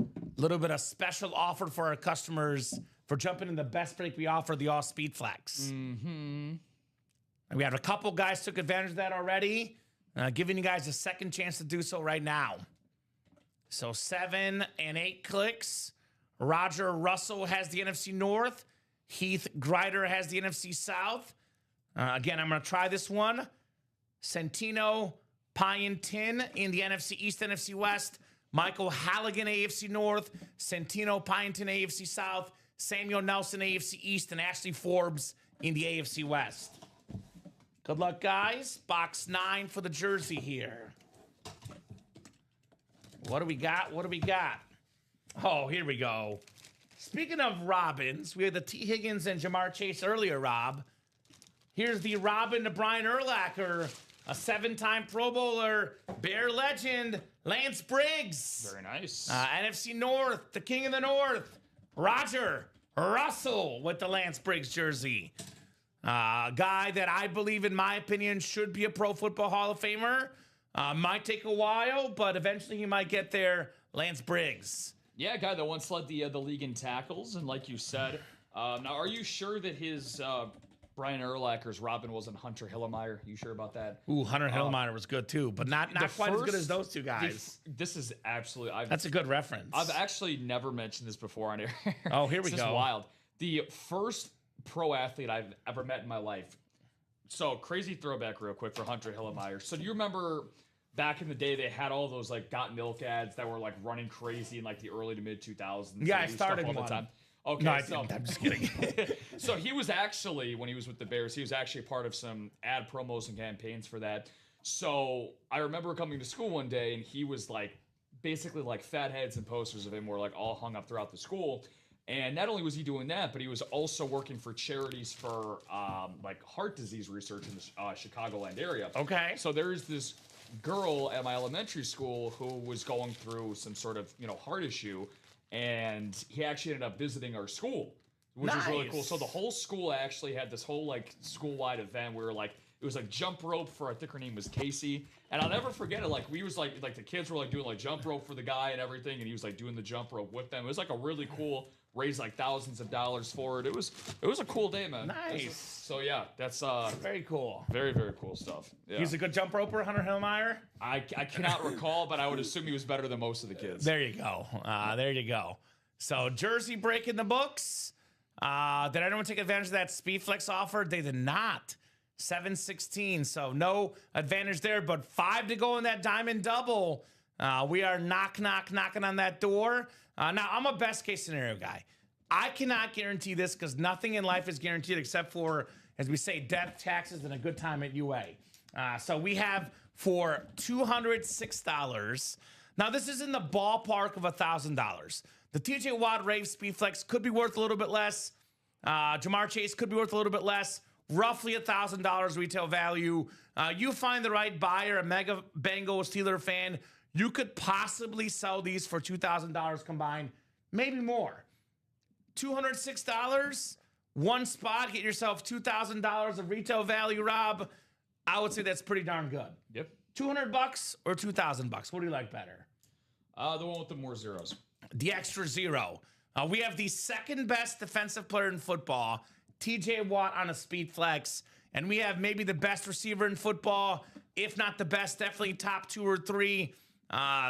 A little bit of special offer for our customers for jumping in the best break we offer, the All Speedflex. And we have a couple guys took advantage of that already. Giving you guys a second chance to do so right now. So 7 and 8 clicks. Roger Russell has the NFC North. Heath Greider has the NFC South. Again, I'm going to try this one. Centino Pyentin in the NFC East, NFC West. Michael Halligan, AFC North. Centino Pyentin, AFC South. Samuel Nelson, AFC East. And Ashley Forbes in the AFC West. Good luck, guys. Box 9 for the jersey here. What do we got? What do we got? Oh, here we go. Speaking of Robins, we had the T. Higgins and Jamar Chase earlier, Rob. Here's the Robin to Brian Urlacher, a 7-time Pro Bowler, Bear legend, Lance Briggs. Very nice. NFC North, the King of the North, Roger Russell with the Lance Briggs jersey. Guy that I believe, in my opinion, should be a Pro Football Hall of Famer. Might take a while, but eventually he might get there. Lance Briggs. Yeah, a guy that once led the league in tackles, and like you said, now are you sure that his Brian Urlacher's Robin wasn't Hunter Hillemeyer? You sure about that? Ooh, Hunter Hillemeyer was good too, but not quite as good as those two guys. This is absolutely. That's a good reference. I've actually never mentioned this before on air. Oh, here we go. This is wild. The first pro athlete I've ever met in my life. So crazy throwback real quick for Hunter Hillemeyer. So do you remember back in the day they had all those like got milk ads that were like running crazy in like the early to mid 2000s? Yeah, I started all one. the time. Okay, no, I didn't. I'm just kidding. So he was actually, when he was with the Bears, he was actually part of some ad promos and campaigns for that. So I remember coming to school one day and he was like basically like fat heads and posters of him were like all hung up throughout the school. And not only was he doing that, but he was also working for charities for like heart disease research in the Chicagoland area. Okay. So there's this girl at my elementary school who was going through some sort of, heart issue. And he actually ended up visiting our school, which was really cool. So the whole school actually had this whole like school-wide event where like It was like jump rope for, I think her name was Casey. And I'll never forget it. Like we was like the kids were like doing like jump rope for the guy and everything. And he was like doing the jump rope with them. It was like a really cool, raised like thousands of dollars for it. It was a cool day, man. Nice. So yeah, that's very cool. very, very cool stuff. Yeah. He's a good jump roper, Hunter Hillmeyer. I cannot recall, but I would assume he was better than most of the kids. There you go. There you go. So Jersey break in the books. Did anyone take advantage of that Speedflex offer? They did not. 7-16, so no advantage there, but 5 to go in that diamond double. We are knocking on that door. Now, I'm a best case scenario guy. I cannot guarantee this because nothing in life is guaranteed except for, as we say, death, taxes, and a good time at UA. So we have for $206. Now, this is in the ballpark of $1,000. The TJ Watt Rave Speedflex could be worth a little bit less. Jamar Chase could be worth a little bit less. Roughly $1,000 retail value. You find the right buyer, a mega Bengals Steeler fan, you could possibly sell these for $2,000 combined, maybe more. $206, one spot, get yourself $2,000 of retail value, Rob. I would say that's pretty darn good. Yep. $200 or $2,000? What do you like better? The one with the more zeros. The extra zero. We have the second best defensive player in football, TJ Watt on a speed flex, and we have maybe the best receiver in football, if not the best, definitely top 2 or 3.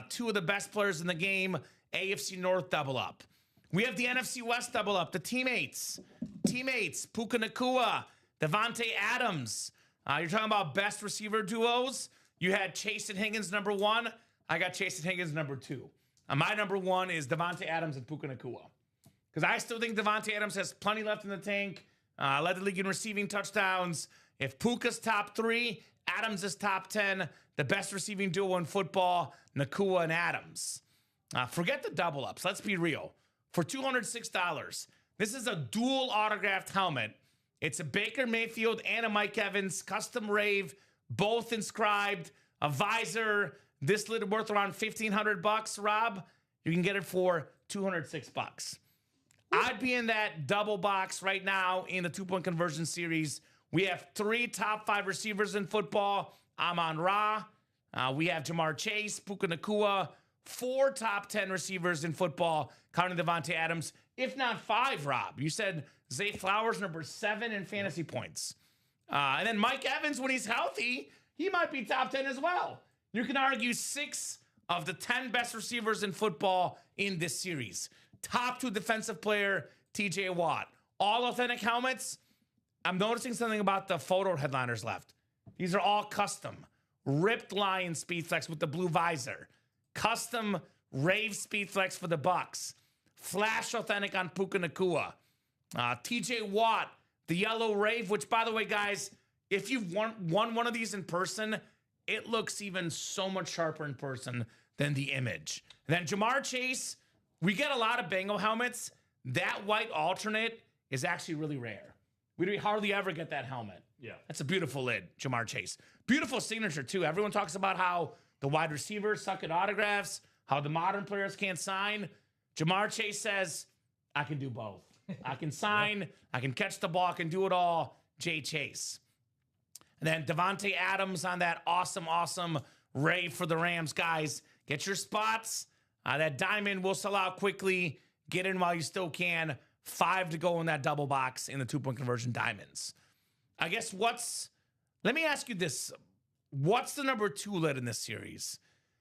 2 of the best players in the game, AFC North double up. We have the NFC West double up, the teammates, Puka Nacua, Devontae Adams. You're talking about best receiver duos. You had Chase and Higgins number 1. I got Chase and Higgins number 2. My number 1 is Devontae Adams and Puka Nacua. Because I still think Devontae Adams has plenty left in the tank. Led the league in receiving touchdowns. If Puka's top 3, Adams is top 10. The best receiving duo in football, Nacua and Adams. Forget the double ups. Let's be real. For $206, this is a dual autographed helmet. It's a Baker Mayfield and a Mike Evans custom Rave, both inscribed. A visor. This lid worth around $1,500. Rob, you can get it for $206. I'd be in that double box right now in the 2-point conversion series. We have 3 top 5 receivers in football. Amon-Ra. We have Jamar Chase, Puka Nacua. 4 top 10 receivers in football, counting Devontae Adams. If not 5, Rob. You said Zay Flowers, number 7 in fantasy points. And then Mike Evans, when he's healthy, he might be top 10 as well. You can argue 6 of the 10 best receivers in football in this series. Top 2 defensive player, TJ Watt. All authentic helmets. I'm noticing something about the photo headliners left. These are all custom. Ripped Lion Speedflex with the blue visor. Custom Rave Speedflex for the Bucks. Flash authentic on Puka Nacua. TJ Watt, the yellow Rave, which, by the way, guys, if you've won one of these in person, it looks even so much sharper in person than the image. And then Jamar Chase, we get a lot of Bengal helmets. That white alternate is actually really rare. We hardly ever get that helmet. Yeah. That's a beautiful lid, Jamar Chase. Beautiful signature, too. Everyone talks about how the wide receivers suck at autographs, how the modern players can't sign. Jamar Chase says, I can do both. I can sign, I can catch the ball, I can do it all. Jay Chase. And then Devontae Adams on that awesome Rave for the Rams. Guys, get your spots. That diamond will sell out quickly. Get in while you still can. 5 to go in that double box in the 2-point conversion diamonds. I guess let me ask you this. What's the number 2 lid in this series?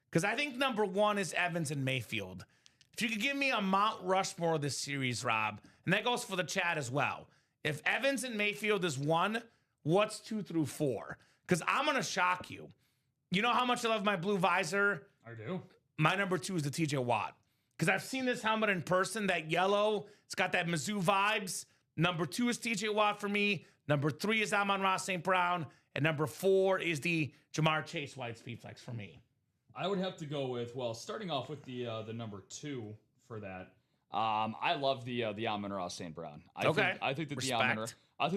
Because I think number 1 is Evans and Mayfield. If you could give me a Mount Rushmore of this series, Rob, and that goes for the chat as well. If Evans and Mayfield is 1, what's 2 through 4? Because I'm going to shock you. You know how much I love my blue visor? I do. My number 2 is the TJ Watt. Because I've seen this helmet in person, that yellow. It's got that Mizzou vibes. Number 2 is TJ Watt for me. Number 3 is Amon-Ra St. Brown. And number 4 is the Jamar Chase White Speedflex for me. I would have to go with, starting off with the number 2 for that. I love the Amon-Ra St. Brown. I think that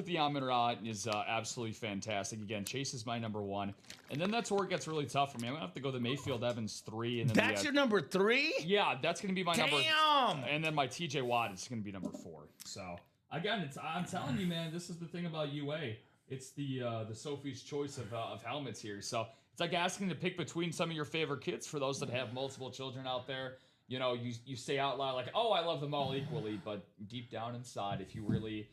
the Amon-Ra is absolutely fantastic. Again, Chase is my number 1, and then that's where it gets really tough for me. I'm gonna have to go the Mayfield Evans 3, and then that's your number 3. Yeah, that's gonna be my number. Damn. And then my TJ Watt is gonna be number 4. So again, I'm telling you, man, this is the thing about UA. It's the Sophie's choice of helmets here. So it's like asking to pick between some of your favorite kids. For those that have multiple children out there, you know, you say out loud like, "Oh, I love them all equally," but deep down inside, if you really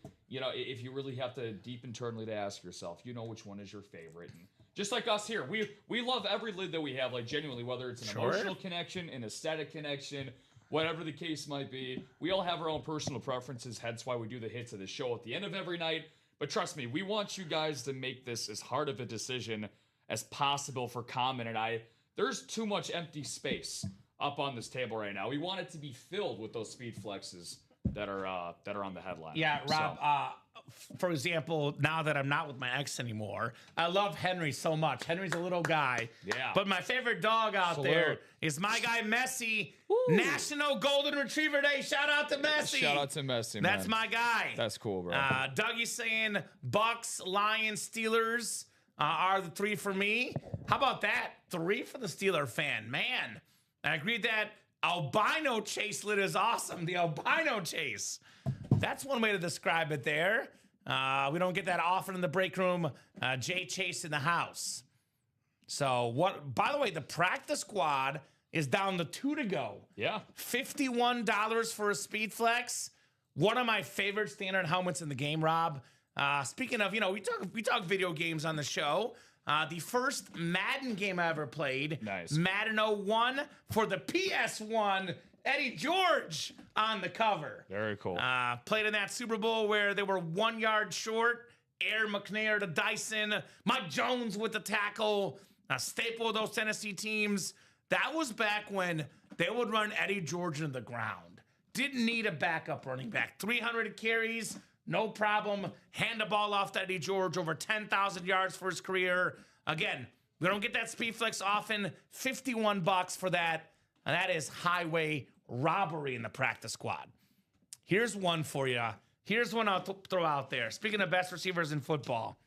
have to deep internally to ask yourself, you know which one is your favorite. And just like us here, we love every lid that we have, like genuinely, whether it's an emotional connection, an aesthetic connection, whatever the case might be. We all have our own personal preferences. Hence why we do the hits of the show at the end of every night. But trust me, we want you guys to make this as hard of a decision as possible for Kamen and I. There's too much empty space up on this table right now. We want it to be filled with those speed flexes that are on the headline. Yeah, Rob. For example, now that I'm not with my ex anymore, I love Henry so much. Henry's a little guy. Yeah. But my favorite dog out there is my guy Messi. Woo. National Golden Retriever Day. Shout out to Messi. Shout out to Messi, man. That's my guy. That's cool, bro. Dougie's saying Bucks, Lions, Steelers are the 3 for me. How about that? 3 for the Steeler fan. Man, I agree that albino chase lid is awesome. The albino chase. That's one way to describe it there. We don't get that often in the break room. Jay Chase in the house. So what? By the way, the practice squad is down to 2 to go. Yeah. $51 for a Speed Flex. One of my favorite standard helmets in the game, Rob. Speaking of, we talk video games on the show. The first Madden game I ever played. Nice. Madden 01 for the PS1. Eddie George on the cover. Very cool. Played in that Super Bowl where they were 1 yard short. Air McNair to Dyson. Mike Jones with the tackle. A staple of those Tennessee teams. That was back when they would run Eddie George into the ground. Didn't need a backup running back. 300 carries, no problem. Hand the ball off to Eddie George, over 10,000 yards for his career. Again, we don't get that Speed Flex often. $51 for that. And that is highway robbery in the practice squad. Here's one for you. Here's one I'll throw out there. Speaking of best receivers in football,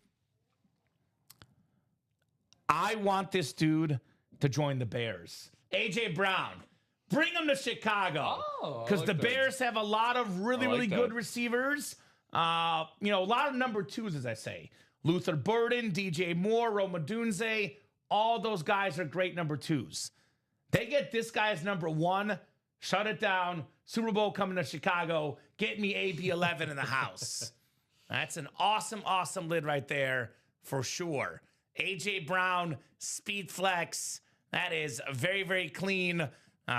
I want this dude to join the Bears. A.J. Brown. Bring him to Chicago. Because the Bears have a lot of really good receivers. A lot of number 2s, as I say. Luther Burden, DJ Moore, Rome Odunze. All those guys are great number 2s. They get this guy as number 1. Shut it down. Super Bowl coming to Chicago. Get me AB11 in the house. That's an awesome lid right there for sure. A.J. Brown, Speed Flex. That is very clean.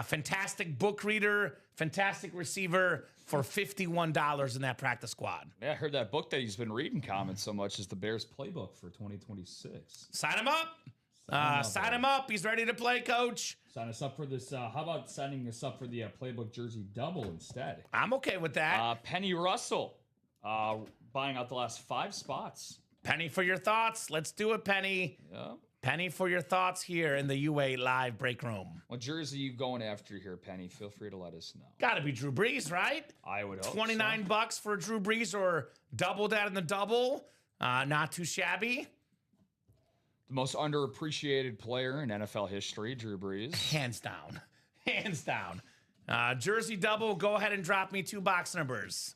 Fantastic book reader. Fantastic receiver for $51 in that practice squad. Yeah, I heard that book that he's been reading Kamen so much is the Bears playbook for 2026. Sign him up. Sign him up. He's ready to play, coach. Sign us up for this. How about signing us up for the playbook jersey double instead? I'm okay with that. Penny Russell buying out the last 5 spots. Penny for your thoughts. Let's do it, Penny. Yeah. Penny for your thoughts here in the UA live break room. What jersey are you going after here, Penny? Feel free to let us know. Got to be Drew Brees, right? I would hope $29 for Drew Brees, or double that in the double. Not too shabby. The most underappreciated player in NFL history, Drew Brees. Hands down. Hands down. Jersey double, go ahead and drop me 2 box numbers.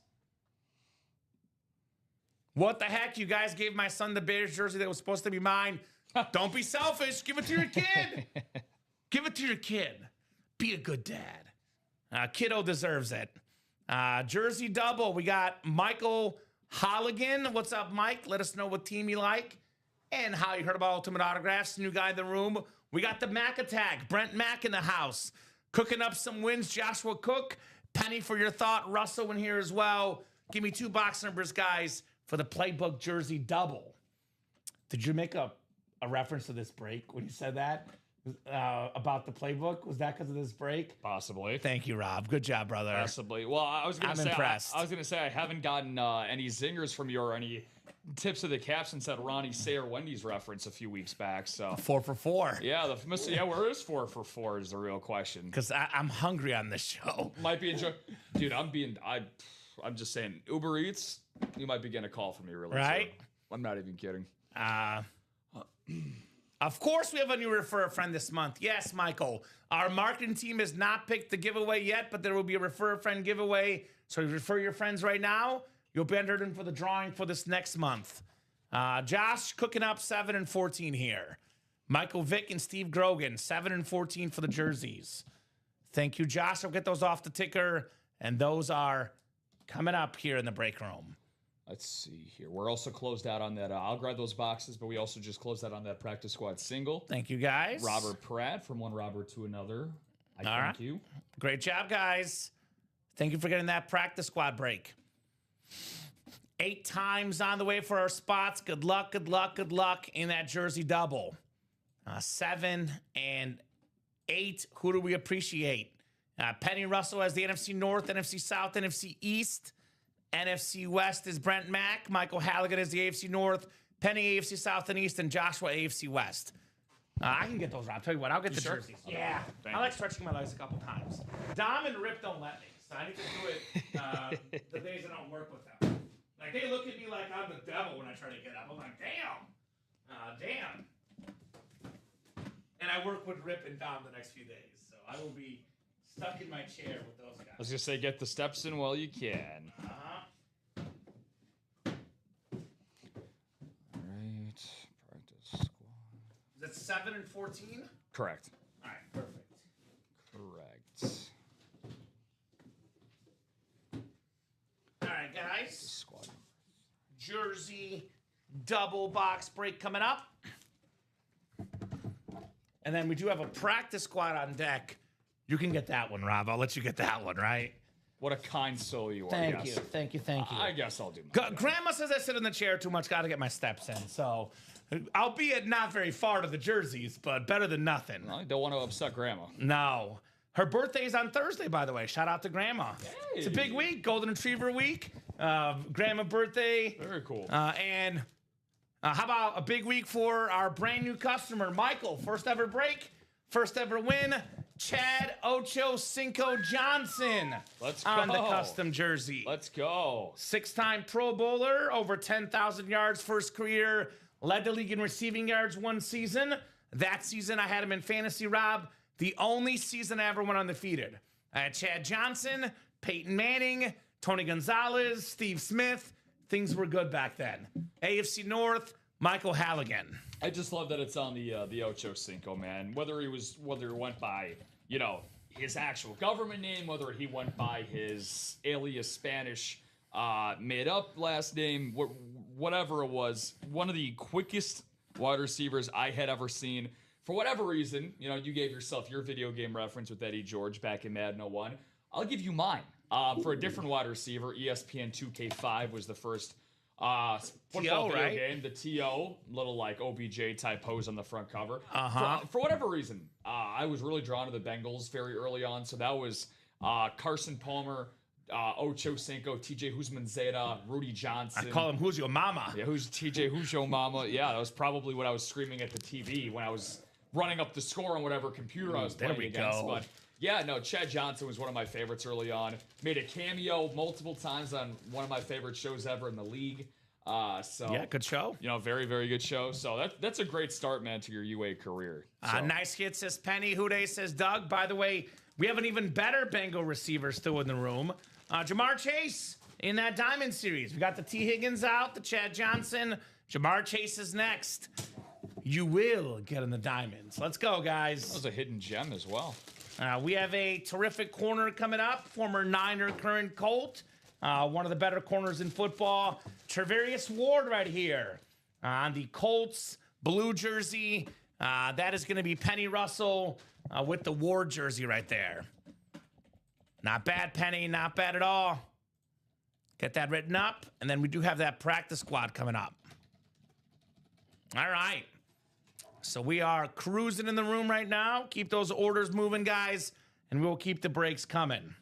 What the heck? You guys gave my son the Bears jersey that was supposed to be mine. Don't be selfish. Give it to your kid. Give it to your kid. Be a good dad. Kiddo deserves it. Jersey double. We got Michael Holligan. What's up, Mike? Let us know what team you like and how you heard about Ultimate Autographs. New guy in the room. We got the Mac Attack. Brent Mack in the house. Cooking up some wins. Joshua Cook. Penny for your thought. Russell in here as well. Give me 2 box numbers, guys, for the playbook jersey double. Did you make a reference to this break when you said that about the playbook? Was that because of this break? Possibly. Thank you, Rob. Good job, brother. Possibly. Well, I'm impressed. I was gonna say I haven't gotten any zingers from you or any tips of the cap since that Ronnie Sayer Wendy's reference a few weeks back. So 4 for 4. Yeah, where is 4 for 4 is the real question. Because I'm hungry on this show. Might be dude. I'm just saying, Uber Eats, you might be getting a call from me really soon. I'm not even kidding. Of course, we have a new Refer a Friend this month. Yes, Michael. Our marketing team has not picked the giveaway yet, but there will be a Refer a Friend giveaway. So you refer your friends right now. You'll be entered in for the drawing for this next month. Josh cooking up 7 and 14 here. Michael Vick and Steve Grogan, 7 and 14 for the jerseys. Thank you, Josh. I'll get those off the ticker, and those are coming up here in the break room. Let's see here. We're also closed out on that. I'll grab those boxes, but we also just closed out on that practice squad single. Thank you, guys. Robert Pratt, from one Robert to another. Thank you. Great job, guys. Thank you for getting that practice squad break. 8 times on the way for our spots. Good luck, good luck, good luck in that jersey double. 7 and 8. Who do we appreciate? Penny Russell has the NFC North, NFC South, NFC East. NFC West is Brent Mack. Michael Halligan is the AFC North. Penny AFC South and East, and Joshua AFC West. I can get those, Rob. Tell you what, I'll get the jerseys. Yeah. I like stretching my legs a couple times. Dom and Rip don't let me, so I need to do it the days I don't work with them. Like, they look at me like I'm the devil when I try to get up. I'm like, damn. Damn. And I work with Rip and Dom the next few days, so I will be stuck in my chair with those guys. I was going to say, get the steps in while you can. All right. Practice squad. Is that 7 and 14? Correct. All right, perfect. Correct. All right, guys. Squad. Jersey double box break coming up. And then we do have a practice squad on deck. You can get that one, Rob. I'll let you get that one, right? What a kind soul you are. Thank you. Thank you. I guess I'll do mine. Grandma says I sit in the chair too much. Got to get my steps in. So, albeit not very far to the jerseys, but better than nothing. I don't want to upset Grandma. No. Her birthday's on Thursday, by the way. Shout out to Grandma. Hey. It's a big week. Golden Retriever week. Grandma birthday. Very cool. And how about a big week for our brand new customer, Michael? First ever break, first ever win. Chad Ocho Cinco Johnson. Let's go. On the custom jersey. Let's go. 6-time Pro Bowler, over 10,000 yards for his career. Led the league in receiving yards one season. That season, I had him in fantasy, Rob. The only season I ever went undefeated. I had Chad Johnson, Peyton Manning, Tony Gonzalez, Steve Smith. Things were good back then. AFC North, Michael Halligan. I just love that it's on the Ocho Cinco, man. Whether it went by, his actual government name, whether he went by his alias Spanish made up last name, whatever it was, one of the quickest wide receivers I had ever seen. For whatever reason, you gave yourself your video game reference with Eddie George back in Madden 01. I'll give you mine. For a different wide receiver, ESPN 2K5 was the first football video game. The TO, little like OBJ type pose on the front cover. For whatever reason, I was really drawn to the Bengals very early on. So that was Carson Palmer, Ocho Cinco, TJ Houshmandzadeh, Rudy Johnson. I call him Who's Your Mama. Yeah, who's TJ Who's Your Mama? Yeah, that was probably what I was screaming at the TV when I was running up the score on whatever computer I was playing against. But yeah, no, Chad Johnson was one of my favorites early on. Made a cameo multiple times on one of my favorite shows ever in the league. Yeah, good show. Very, very good show. So that's a great start, man, to your UA career. So. Nice hit, says Penny. Houday says Doug. By the way, we have an even better Bengal receiver still in the room. Jamar Chase in that Diamond Series. We got the T. Higgins out, the Chad Johnson. Jamar Chase is next. You will get in the Diamonds. Let's go, guys. That was a hidden gem as well. We have a terrific corner coming up. Former Niner, current Colt. One of the better corners in football. Treverius Ward right here on the Colts blue jersey. That is going to be Penny Russell with the Ward jersey right there. Not bad, Penny. Not bad at all. Get that written up. And then we do have that practice squad coming up. All right. So we are cruising in the room right now. Keep those orders moving, guys. And we'll keep the breaks coming.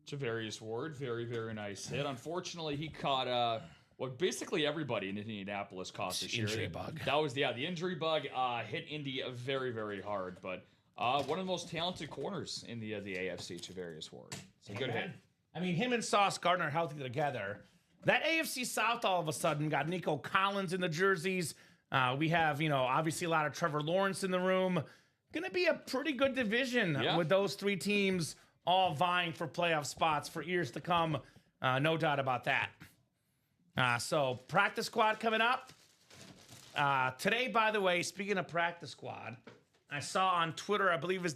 Javarius Ward, very, very nice hit. Unfortunately, he caught what basically everybody in Indianapolis caught this year. Injury bug. That was the injury bug. Hit Indy very, very hard. But one of the most talented corners in the AFC, Javarius Ward. So good hit. I mean, him and Sauce Gardner healthy together. That AFC South all of a sudden got Nico Collins in the jerseys. We have, obviously a lot of Trevor Lawrence in the room. Going to be a pretty good division with those three teams all vying for playoff spots for years to come. No doubt about that. So practice squad coming up. Today, by the way, speaking of practice squad, I saw on Twitter, I believe is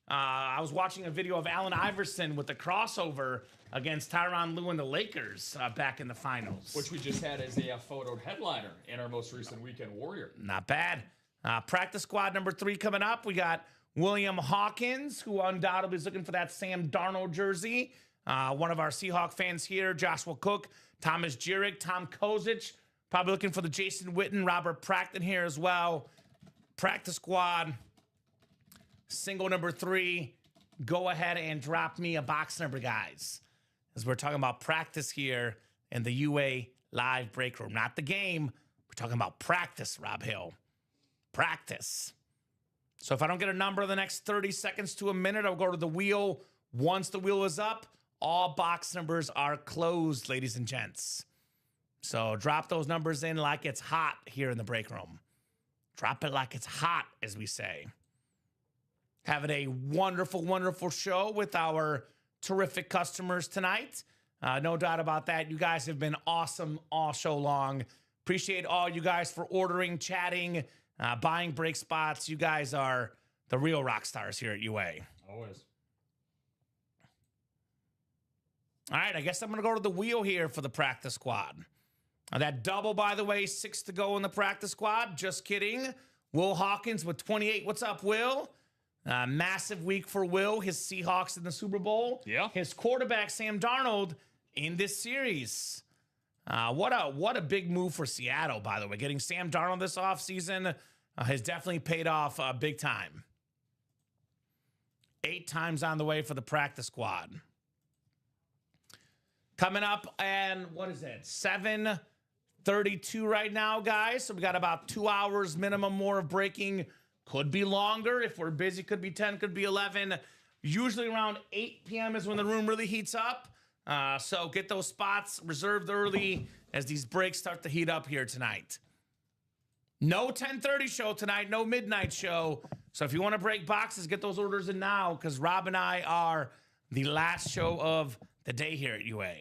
I was watching a video of Allen Iverson with the crossover against Tyronn Lue and the Lakers back in the finals. Which we just had as a photoed headliner in our most recent Weekend Warrior. Not bad. Practice squad number 3 coming up. We got William Hawkins, who undoubtedly is looking for that Sam Darnold jersey. One of our Seahawk fans here, Joshua Cook, Thomas Jurek, Tom Kozic, probably looking for the Jason Witten, Robert Practon here as well. Practice squad, single number 3. Go ahead and drop me a box number, guys, as we're talking about practice here in the UA live break room. Not the game. We're talking about practice, Rob Hill. Practice. So if I don't get a number in the next 30 seconds to a minute, I'll go to the wheel. Once the wheel is up, all box numbers are closed, ladies and gents. So drop those numbers in like it's hot here in the break room. Drop it like it's hot, as we say. Having a wonderful, wonderful show with our terrific customers tonight. No doubt about that. You guys have been awesome all show long. Appreciate all you guys for ordering, chatting, buying break spots. You guys are the real rock stars here at UA. Always. All right, I guess I'm going to go to the wheel here for the practice squad. That double, by the way, 6 to go in the practice squad. Just kidding. Will Hawkins with 28. What's up, Will? Massive week for Will. His Seahawks in the Super Bowl. Yeah. His quarterback, Sam Darnold, in this series. What a big move for Seattle, by the way. Getting Sam Darnold this offseason has definitely paid off big time. 8 times on the way for the practice squad. Coming up, and what is it? 7:32 right now, guys. So we got about 2 hours minimum more of breaking. Could be longer. If we're busy, could be 10, could be 11. Usually around 8 p.m. is when the room really heats up. So get those spots reserved early as these breaks start to heat up here tonight. No 10:30 show tonight, no midnight show. So if you want to break boxes, get those orders in now, because Rob and I are the last show of the day here at UA.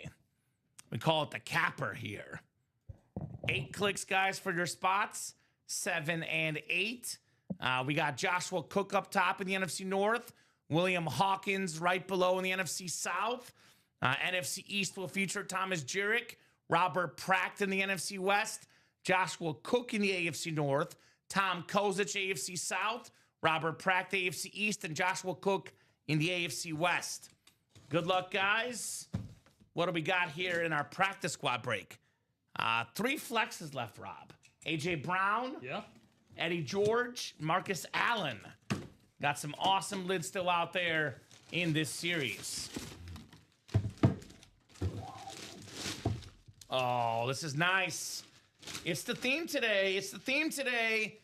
We call it the capper here. 8 clicks, guys, for your spots. 7 and 8. We got Joshua Cook up top in the NFC North. William Hawkins right below in the NFC South. NFC East will feature Thomas Jurek, Robert Pracht in the NFC West, Joshua Cook in the AFC North, Tom Kozic, AFC South, Robert Pracht, AFC East, and Joshua Cook in the AFC West. Good luck, guys. What do we got here in our practice squad break? 3 flexes left, Rob. A.J. Brown, Yeah. Eddie George, Marcus Allen. Got some awesome lids still out there in this series. Oh, this is nice. It's the theme today. It's the theme today.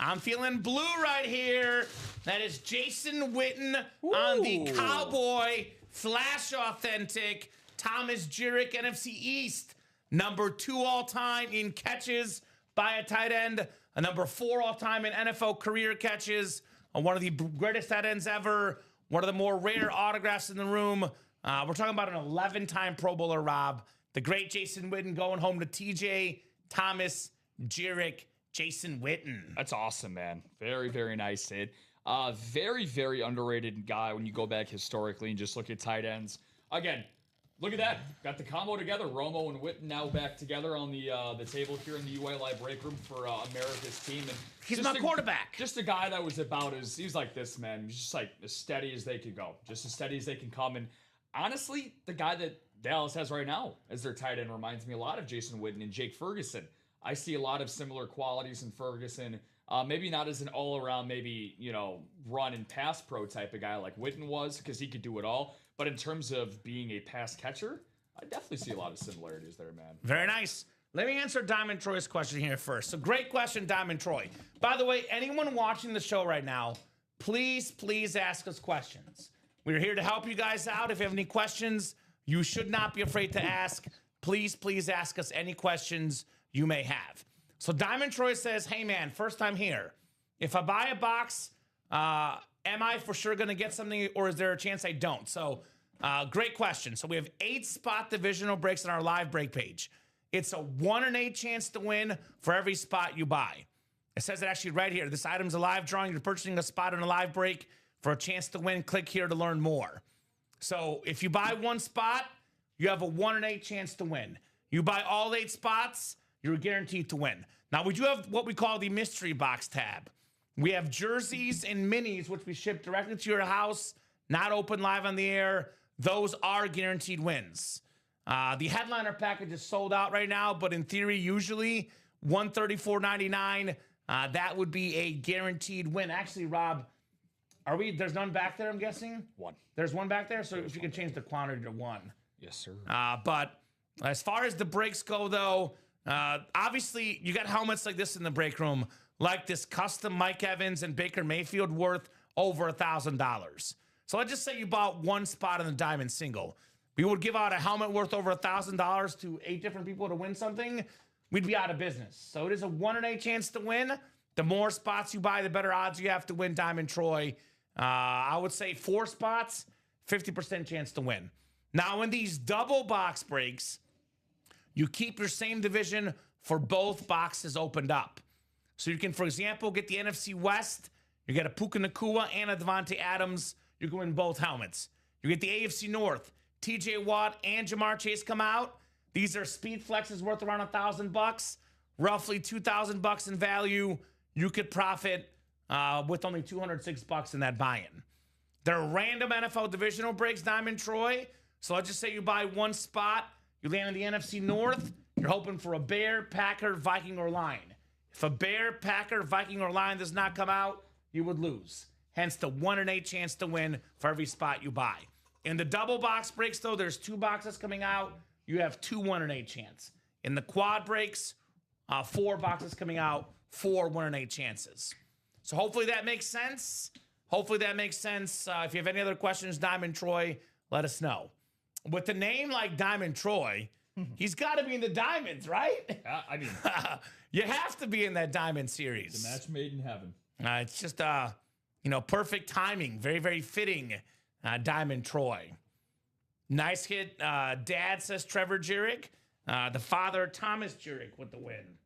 I'm feeling blue right here. That is Jason Witten on the Cowboy Flash Authentic Thomas Jurek NFC East. Number 2 all-time in catches by a tight end. A number 4 all-time in NFL career catches. One of the greatest tight ends ever. One of the more rare autographs in the room. We're talking about an 11-time Pro Bowler, Rob. The great Jason Witten going home to TJ Thomas Jurek. Jason Witten. That's awesome, man. Very, very nice, Sid. Very, very underrated guy when you go back historically and just look at tight ends. Again, look at that. Got the combo together. Romo and Witten now back together on the table here in the UA Live break room for America's team. And He's my quarterback. Just a guy that was about he's like this, man. He's just like as steady as they could go. Just as steady as they can come. And honestly, the guy that Dallas has right now as their tight end reminds me a lot of Jason Witten and Jake Ferguson. I see a lot of similar qualities in Ferguson. Maybe not as an all-around, maybe, run and pass pro type of guy like Witten was, because he could do it all. But in terms of being a pass catcher, I definitely see a lot of similarities there, man. Very nice. Let me answer Diamond Troy's question here first. So great question, Diamond Troy. By the way, anyone watching the show right now, please ask us questions. We're here to help you guys out. If you have any questions, you should not be afraid to ask. Please ask us any questions you may have. So Diamond Troy says, hey man, first time here. If I buy a box, am I for sure going to get something, or is there a chance I don't? So great question. So we have 8 spot divisional breaks on our live break page. It's a 1 in 8 chance to win for every spot you buy. It says it actually right here. This item's a live drawing. You're purchasing a spot in a live break for a chance to win. Click here to learn more. So if you buy one spot, you have a 1 in 8 chance to win. You buy all 8 spots, you're guaranteed to win. Now, we do have what we call the mystery box tab. We have jerseys and minis, which we ship directly to your house, not open live on the air. Those are guaranteed wins. The headliner package is sold out right now, but in theory, usually $134.99. That would be a guaranteed win. Actually, Rob, there's none back there, I'm guessing? One. There's one back there? So if you can change the quantity to 1. Yes, sir. But as far as the breaks go, though, obviously you got helmets like this in the break room, like this custom Mike Evans and Baker Mayfield worth over $1,000. So let's just say you bought one spot in the diamond single. We would give out a helmet worth over $1,000 to 8 different people to win something. We'd be out of business. So it is a 1 in 8 chance to win. The more spots you buy, the better odds you have to win Diamond Troy. I would say 4 spots, 50% chance to win. Now, in these double box breaks, you keep your same division for both boxes opened up. So you can, for example, get the NFC West. You get a Puka Nacua and a Devontae Adams. You can win both helmets. You get the AFC North. TJ Watt and Jamar Chase come out. These are speed flexes worth around $1,000, roughly $2,000 in value. You could profit with only $206 in that buy-in. They're random NFL divisional breaks, Diamond Troy. So let's just say you buy one spot, you land in the NFC North, you're hoping for a Bear, Packer, Viking, or Lion. If a Bear, Packer, Viking, or Lion does not come out, you would lose. Hence the 1 in 8 chance to win for every spot you buy. In the double box breaks, though, there's 2 boxes coming out. You have 2 1 in 8 chance. In the quad breaks, 4 boxes coming out, 4 1 in 8 chances. So hopefully that makes sense. Hopefully that makes sense. If you have any other questions, Diamond Troy, let us know. With a name like Diamond Troy, he's got to be in the Diamonds, right? I mean, you have to be in that Diamond series. the match made in heaven. It's just, perfect timing. Very, very fitting, Diamond Troy. Nice hit. Dad, says Trevor Jurek. The father, Thomas Jurek, with the win.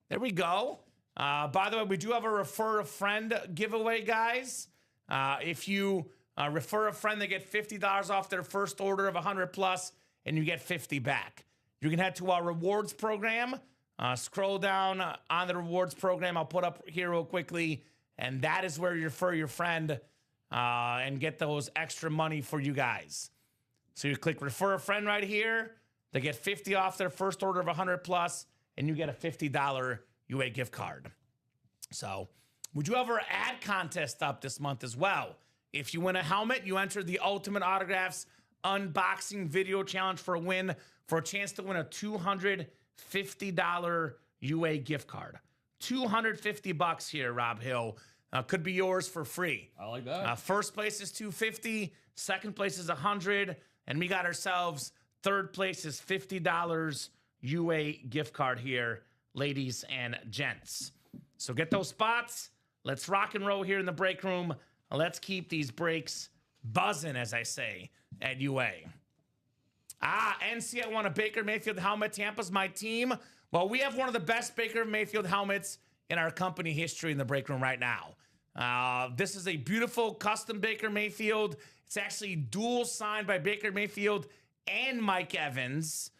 There we go. By the way, we do have a refer a friend giveaway, guys. If you refer a friend, they get $50 off their first order of 100 plus, and you get 50 back. You can head to our rewards program. Scroll down on the rewards program. I'll put up here real quickly, and that is where you refer your friend and get those extra money for you guys. So you click refer a friend right here. They get 50 off their first order of 100 plus, and you get a $50 UA gift card. So we do have our ad contest up this month as well. If you win a helmet, you enter the Ultimate Autographs Unboxing Video Challenge for a win, for a chance to win a $250 UA gift card. $250 here, Rob Hill. Could be yours for free. I like that. First place is $250, second place is $100, and we got ourselves third place is $50 UA gift card here, ladies and gents. So get those spots. Let's rock and roll here in the break room. Let's keep these breaks buzzing, as I say, at UA. NC, I want a Baker Mayfield helmet. Tampa's my team. Well, we have one of the best Baker Mayfield helmets in our company history in the break room right now. This is a beautiful custom Baker Mayfield. It's actually dual signed by Baker Mayfield and Mike Evans.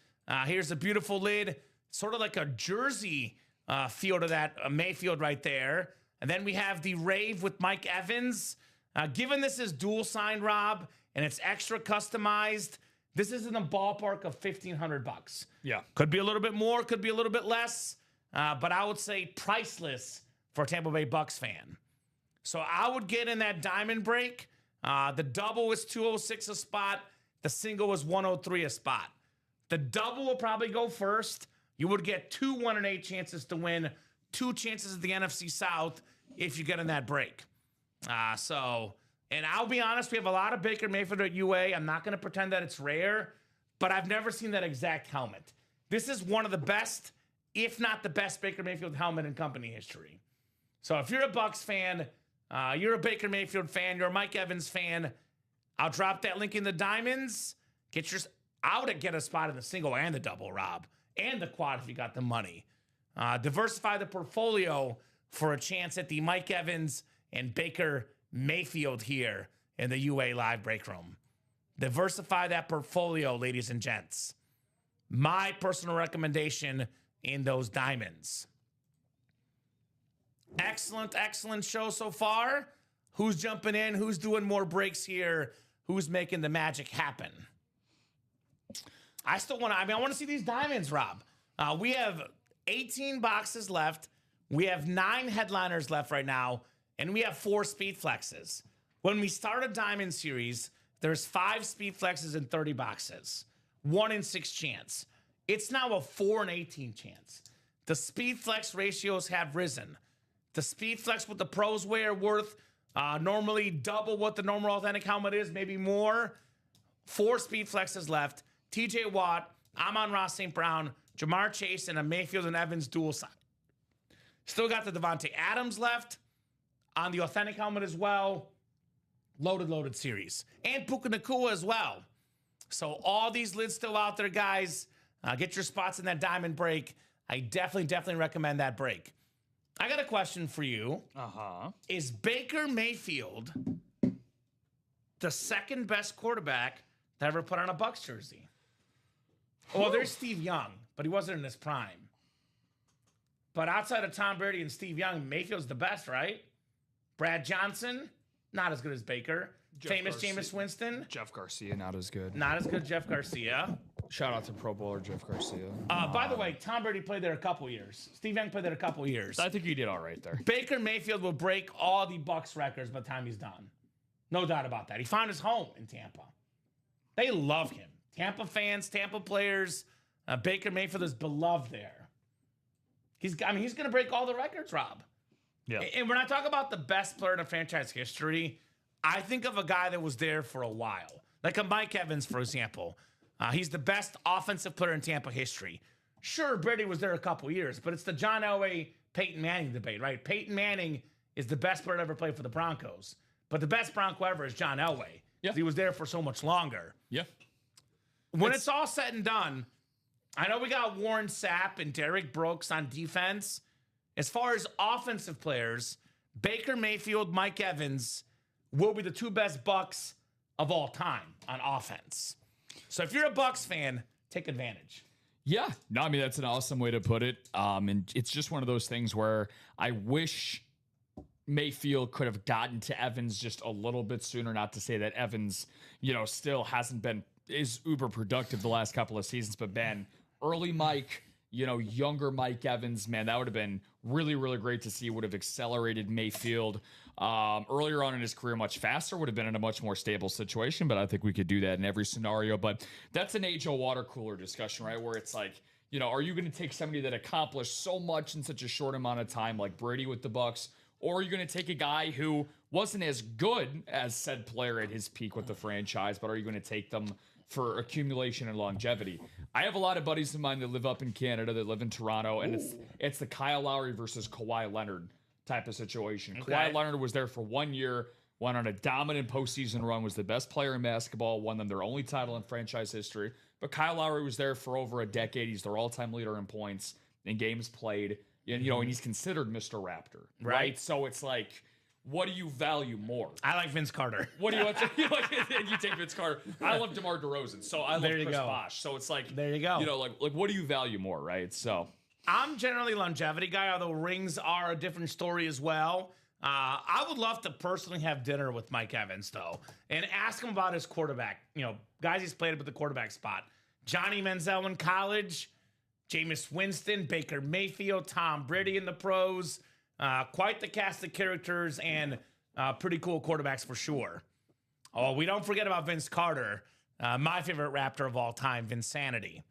Here's a beautiful lid, sort of like a jersey feel to that Mayfield right there. And then we have the Rave with Mike Evans. Given this is dual signed, Rob, and it's extra customized, this is in the ballpark of $1,500. Yeah. Could be a little bit more, could be a little bit less, but I would say priceless for a Tampa Bay Bucks fan. So I would get in that diamond break. The double is $206 a spot. The single is $103 a spot. The double will probably go first. You would get 2 1 in 8 chances to win, 2 chances at the NFC South if you get in that break. And I'll be honest, we have a lot of Baker Mayfield at UA. I'm not going to pretend that it's rare, but I've never seen that exact helmet. This is one of the best, if not the best, Baker Mayfield helmet in company history. So if you're a Bucks fan, you're a Baker Mayfield fan, you're a Mike Evans fan, I'll drop that link in the diamonds. Get a spot in the single and the double, Rob. and the quad if you got the money. Diversify the portfolio for a chance at the Mike Evans and Baker Mayfield here in the UA Live Break Room. Diversify that portfolio, ladies and gents. My personal recommendation in those diamonds. Excellent, excellent show so far. Who's jumping in? Who's doing more breaks here? Who's making the magic happen? I want to see these diamonds, Rob. We have 18 boxes left. We have 9 headliners left right now, and we have 4 speed flexes. When we start a diamond series, there's 5 speed flexes and 30 boxes. 1 in 6 chance. It's now a 4 in 18 chance. The speed flex ratios have risen. The speed flex with the pros wear worth normally double what the normal authentic helmet is, maybe more. 4 speed flexes left. TJ Watt, Amon-Ra St. Brown, Jamar Chase, and a Mayfield and Evans dual side. Still got the Devontae Adams left on the authentic helmet as well. Loaded series. And Puka Nacua as well. So all these lids still out there, guys. Get your spots in that diamond break. I definitely recommend that break. I got a question for you. Is Baker Mayfield the second best quarterback to ever put on a Bucs jersey? Well, there's Steve Young, but he wasn't in his prime. But outside of Tom Brady and Steve Young, Mayfield's the best, right? Brad Johnson, not as good as Baker. Famous Jameis Winston. Jeff Garcia, not as good. Not as good as Jeff Garcia. Shout out to Pro Bowler Jeff Garcia. By the way, Tom Brady played there a couple years. Steve Young played there a couple years. I think he did all right there. Baker Mayfield will break all the Bucs records by the time he's done. No doubt about that. He found his home in Tampa. They love him. Tampa fans, Tampa players, Baker Mayfield is beloved there. He's going to break all the records, Rob. Yeah. And when I talk about the best player in a franchise history, I think of a guy that was there for a while. Like a Mike Evans, for example. He's the best offensive player in Tampa history. Sure, Brady was there a couple years, but it's the John Elway, Peyton Manning debate, right? Peyton Manning is the best player to ever play for the Broncos. But the best Bronco ever is John Elway. Yeah. He was there for so much longer. Yeah. When it's all said and done, I know we got Warren Sapp and Derek Brooks on defense. As far as offensive players, Baker Mayfield, Mike Evans will be the 2 best Bucs of all time on offense. So if you're a Bucs fan, take advantage. Yeah. No, I mean, that's an awesome way to put it. And it's just one of those things where I wish Mayfield could have gotten to Evans just a little bit sooner. Not to say that Evans, still is uber productive the last couple of seasons, but man, early Mike, younger Mike Evans, man, that would have been really, really great to see. Would have accelerated Mayfield earlier on in his career much faster, would have been in a much more stable situation, but I think we could do that in every scenario. But that's an age-old water cooler discussion, right? Where it's like, are you going to take somebody that accomplished so much in such a short amount of time, like Brady with the Bucs, or are you going to take a guy who wasn't as good as said player at his peak with the franchise, but are you going to take them for accumulation and longevity? I have a lot of buddies of mine that live up in Canada, that live in Toronto, and it's the Kyle Lowry versus Kawhi Leonard type of situation. Okay. Kawhi Leonard was there for 1 year, went on a dominant postseason run, was the best player in basketball, won them their only title in franchise history. But Kyle Lowry was there for over a decade. He's their all-time leader in points, in games played, and he's considered Mr. Raptor, right? So it's like, what do you value more? I like Vince Carter. What do you want to you take Vince Carter. I love DeMar DeRozan. So I love Chris Bosh. So it's like, there you go. Like what do you value more, right? So I'm generally a longevity guy, although rings are a different story as well. I would love to personally have dinner with Mike Evans, though, and ask him about his quarterback. Guys he's played with the quarterback spot. Johnny Manziel in college, Jameis Winston, Baker Mayfield, Tom Brady in the pros. Quite the cast of characters and pretty cool quarterbacks for sure. Oh, we don't forget about Vince Carter, my favorite Raptor of all time, Vinsanity.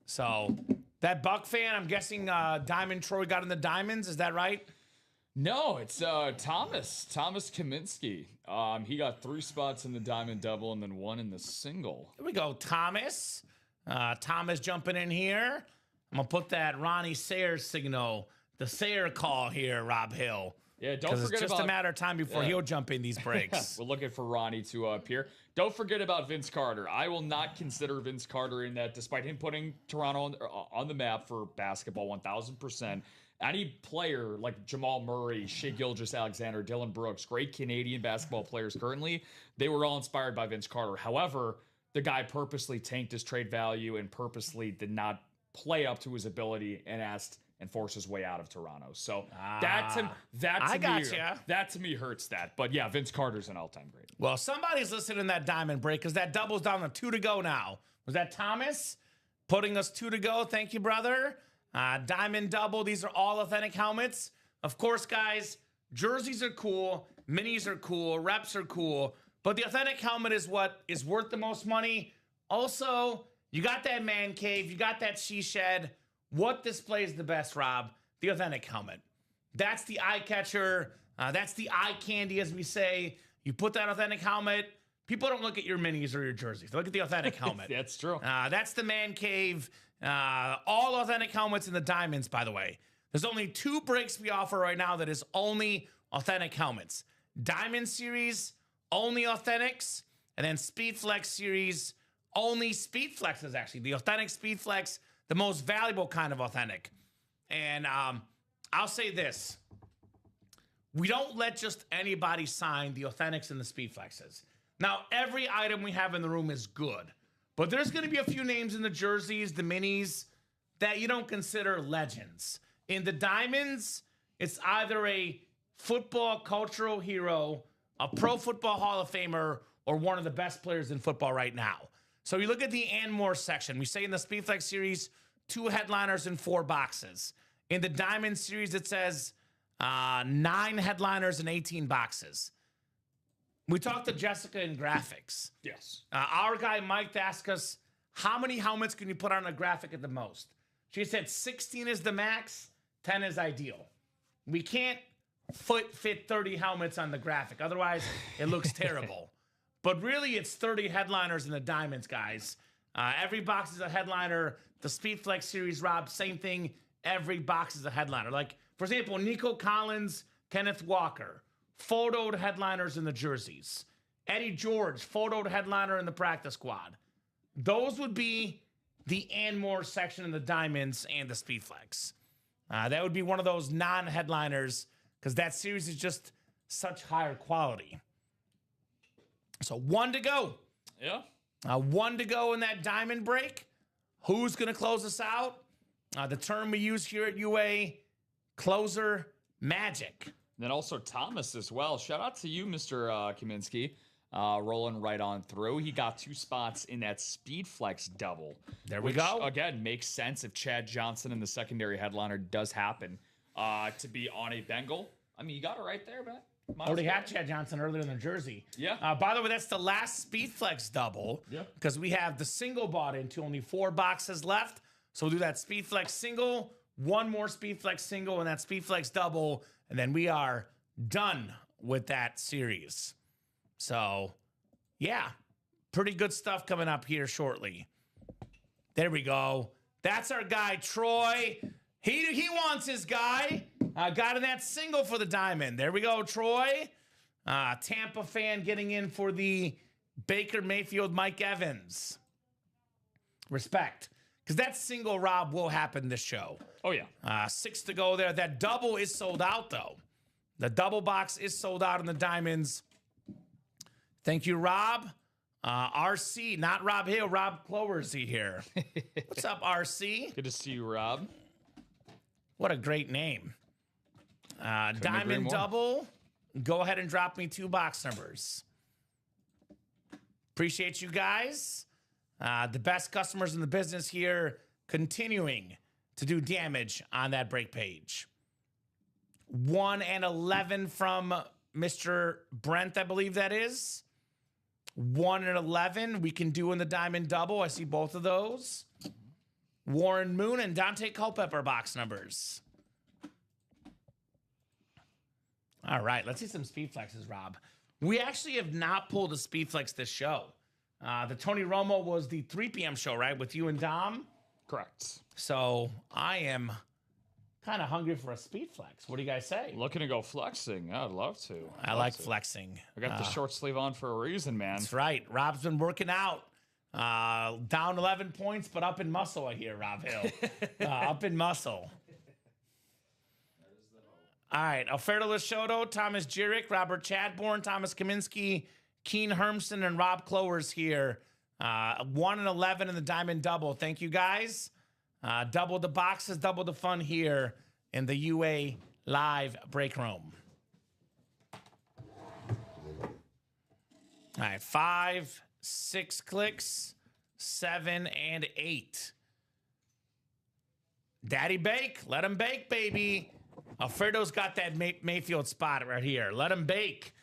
So that Buck fan, I'm guessing Diamond Troy got in the diamonds. Is that right? No, it's Thomas Kaminsky. He got 3 spots in the diamond double and then 1 in the single. Here we go, Thomas. Thomas jumping in here. I'm going to put that Ronnie Sayers signal, the Sayer call here, Rob Hill. Yeah, don't forget it's just a matter of time before he'll jump in these breaks. We're looking for Ronnie to appear. Don't forget about Vince Carter. I will not consider Vince Carter in that, despite him putting Toronto on the map for basketball, 1,000%. Any player like Jamal Murray, Shai Gilgeous-Alexander, Dylan Brooks, great Canadian basketball players currently, they were all inspired by Vince Carter. However, the guy purposely tanked his trade value and purposely did not play up to his ability and forced his way out of Toronto. So that to me hurts that. But yeah, Vince Carter's an all-time great. Well, somebody's listening in that diamond break because that double's down to 2 to go now. Was that Thomas putting us 2 to go? Thank you, brother. Diamond double. These are all authentic helmets. Of course, guys, jerseys are cool. Minis are cool. Reps are cool. But the authentic helmet is what is worth the most money. Also, you got that man cave. You got that she shed. What displays the best, Rob? The authentic helmet. That's the eye catcher. That's the eye candy, as we say. You put that authentic helmet. People don't look at your minis or your jerseys. They look at the authentic helmet. That's true. That's the man cave. All authentic helmets in the diamonds, by the way. There's only 2 breaks we offer right now that is only authentic helmets. Diamond series, only authentics. And then Speed Flex series, only Speed Flexes, actually. The authentic Speed Flex, the most valuable kind of authentic. And I'll say this. We don't let just anybody sign the authentics and the Speed Flexes. Now, every item we have in the room is good. But there's going to be a few names in the jerseys, the minis, that you don't consider legends. In the diamonds, it's either a football cultural hero, a pro football Hall of Famer, or one of the best players in football right now. So you look at the and more section. We say in the Speedflex series, 2 headliners and 4 boxes. In the Diamond series, it says 9 headliners and 18 boxes. We talked to Jessica in graphics. Yes. Our guy Mike asked us, how many helmets can you put on a graphic at the most? She said 16 is the max, 10 is ideal. We can't fit 30 helmets on the graphic. Otherwise, it looks terrible. But really, it's 30 headliners in the diamonds, guys. Every box is a headliner. The Speedflex series, Rob, same thing. Every box is a headliner. Like, for example, Nico Collins, Kenneth Walker, photoed headliners in the jerseys. Eddie George, photoed headliner in the practice squad. Those would be the and more section in the diamonds and the Speedflex. That would be one of those non-headliners because that series is just such higher quality. So 1 to go. Yeah. 1 to go in that diamond break. Who's going to close us out? The term we use here at UA, closer magic. Then also Thomas as well. Shout out to you, Mr. Kaminsky. Rolling right on through. He got 2 spots in that Speedflex double. There we go. Again, makes sense if Chad Johnson in the secondary headliner does happen to be on a Bengal. I mean, you got it right there, man. Already had Chad Johnson earlier in the jersey. Yeah. By the way, that's the last Speedflex double. Yeah. Because we have the single bought into only 4 boxes left. So we'll do that Speedflex single, 1 more Speedflex single, and that Speedflex double. And then we are done with that series. So, yeah, pretty good stuff coming up here shortly. There we go. That's our guy, Troy. He wants his guy. Got in that single for the diamond. There we go, Troy. Tampa fan getting in for the Baker Mayfield, Mike Evans. Respect. Because that single, Rob, will happen this show. Oh, yeah. 6 to go there. That double is sold out, though. The double box is sold out in the diamonds. Thank you, Rob. RC, not Rob Hill, Rob Clowersy here. What's up, RC? Good to see you, Rob. What a great name. Diamond double. Go ahead and drop me 2 box numbers. Appreciate you guys. The best customers in the business here continuing to do damage on that break page. 1 and 11 from Mr. Brent, I believe that is. 1 and 11 we can do in the diamond double. I see both of those. Warren Moon and Dante Culpepper box numbers. All right, let's see some speed flexes, Rob. We actually have not pulled a speed flex this show. The Tony Romo was the 3 p.m. show, right, with you and Dom? Correct. So I am kind of hungry for a speed flex. What do you guys say? Looking to go flexing. I'd love to. I like flexing. I got the short sleeve on for a reason, man. That's right. Rob's been working out. Down 11 points, but up in muscle, I hear, Rob Hill. Up in muscle. All right, Alfredo Lashoto, Thomas Jurek, Robert Chadbourne, Thomas Kaminsky, Keen Hermson, and Rob Clowers here. 1 and 11 in the Diamond Double. Thank you, guys. Double the boxes, double the fun here in the UA Live Break Room. All right, 5, 6 clicks, 7, and 8. Daddy bake, let him bake, baby. Alfredo's got that Mayfield spot right here. Let him bake.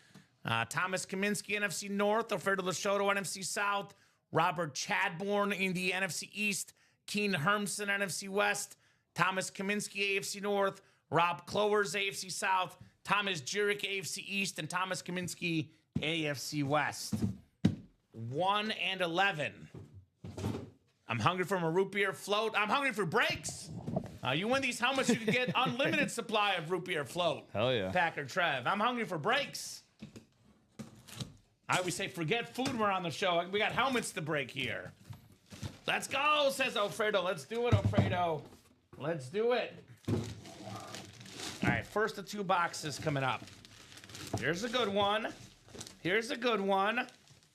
Thomas Kaminsky, NFC North. Alfredo Lashoto, NFC South. Robert Chadbourne in the NFC East. Keen Hermson, NFC West. Thomas Kaminsky, AFC North. Rob Clowers, AFC South. Thomas Jurek, AFC East. And Thomas Kaminsky, AFC West. 1 and 11. I'm hungry for a root beer float. I'm hungry for breaks. You win these helmets, you can get unlimited supply of root beer float. Hell yeah. Packer Trev. I'm hungry for breaks. I always say, forget food when we're on the show. We got helmets to break here. Let's go, says Alfredo. Let's do it, Alfredo. Let's do it. All right, first of 2 boxes coming up. Here's a good one. Here's a good one.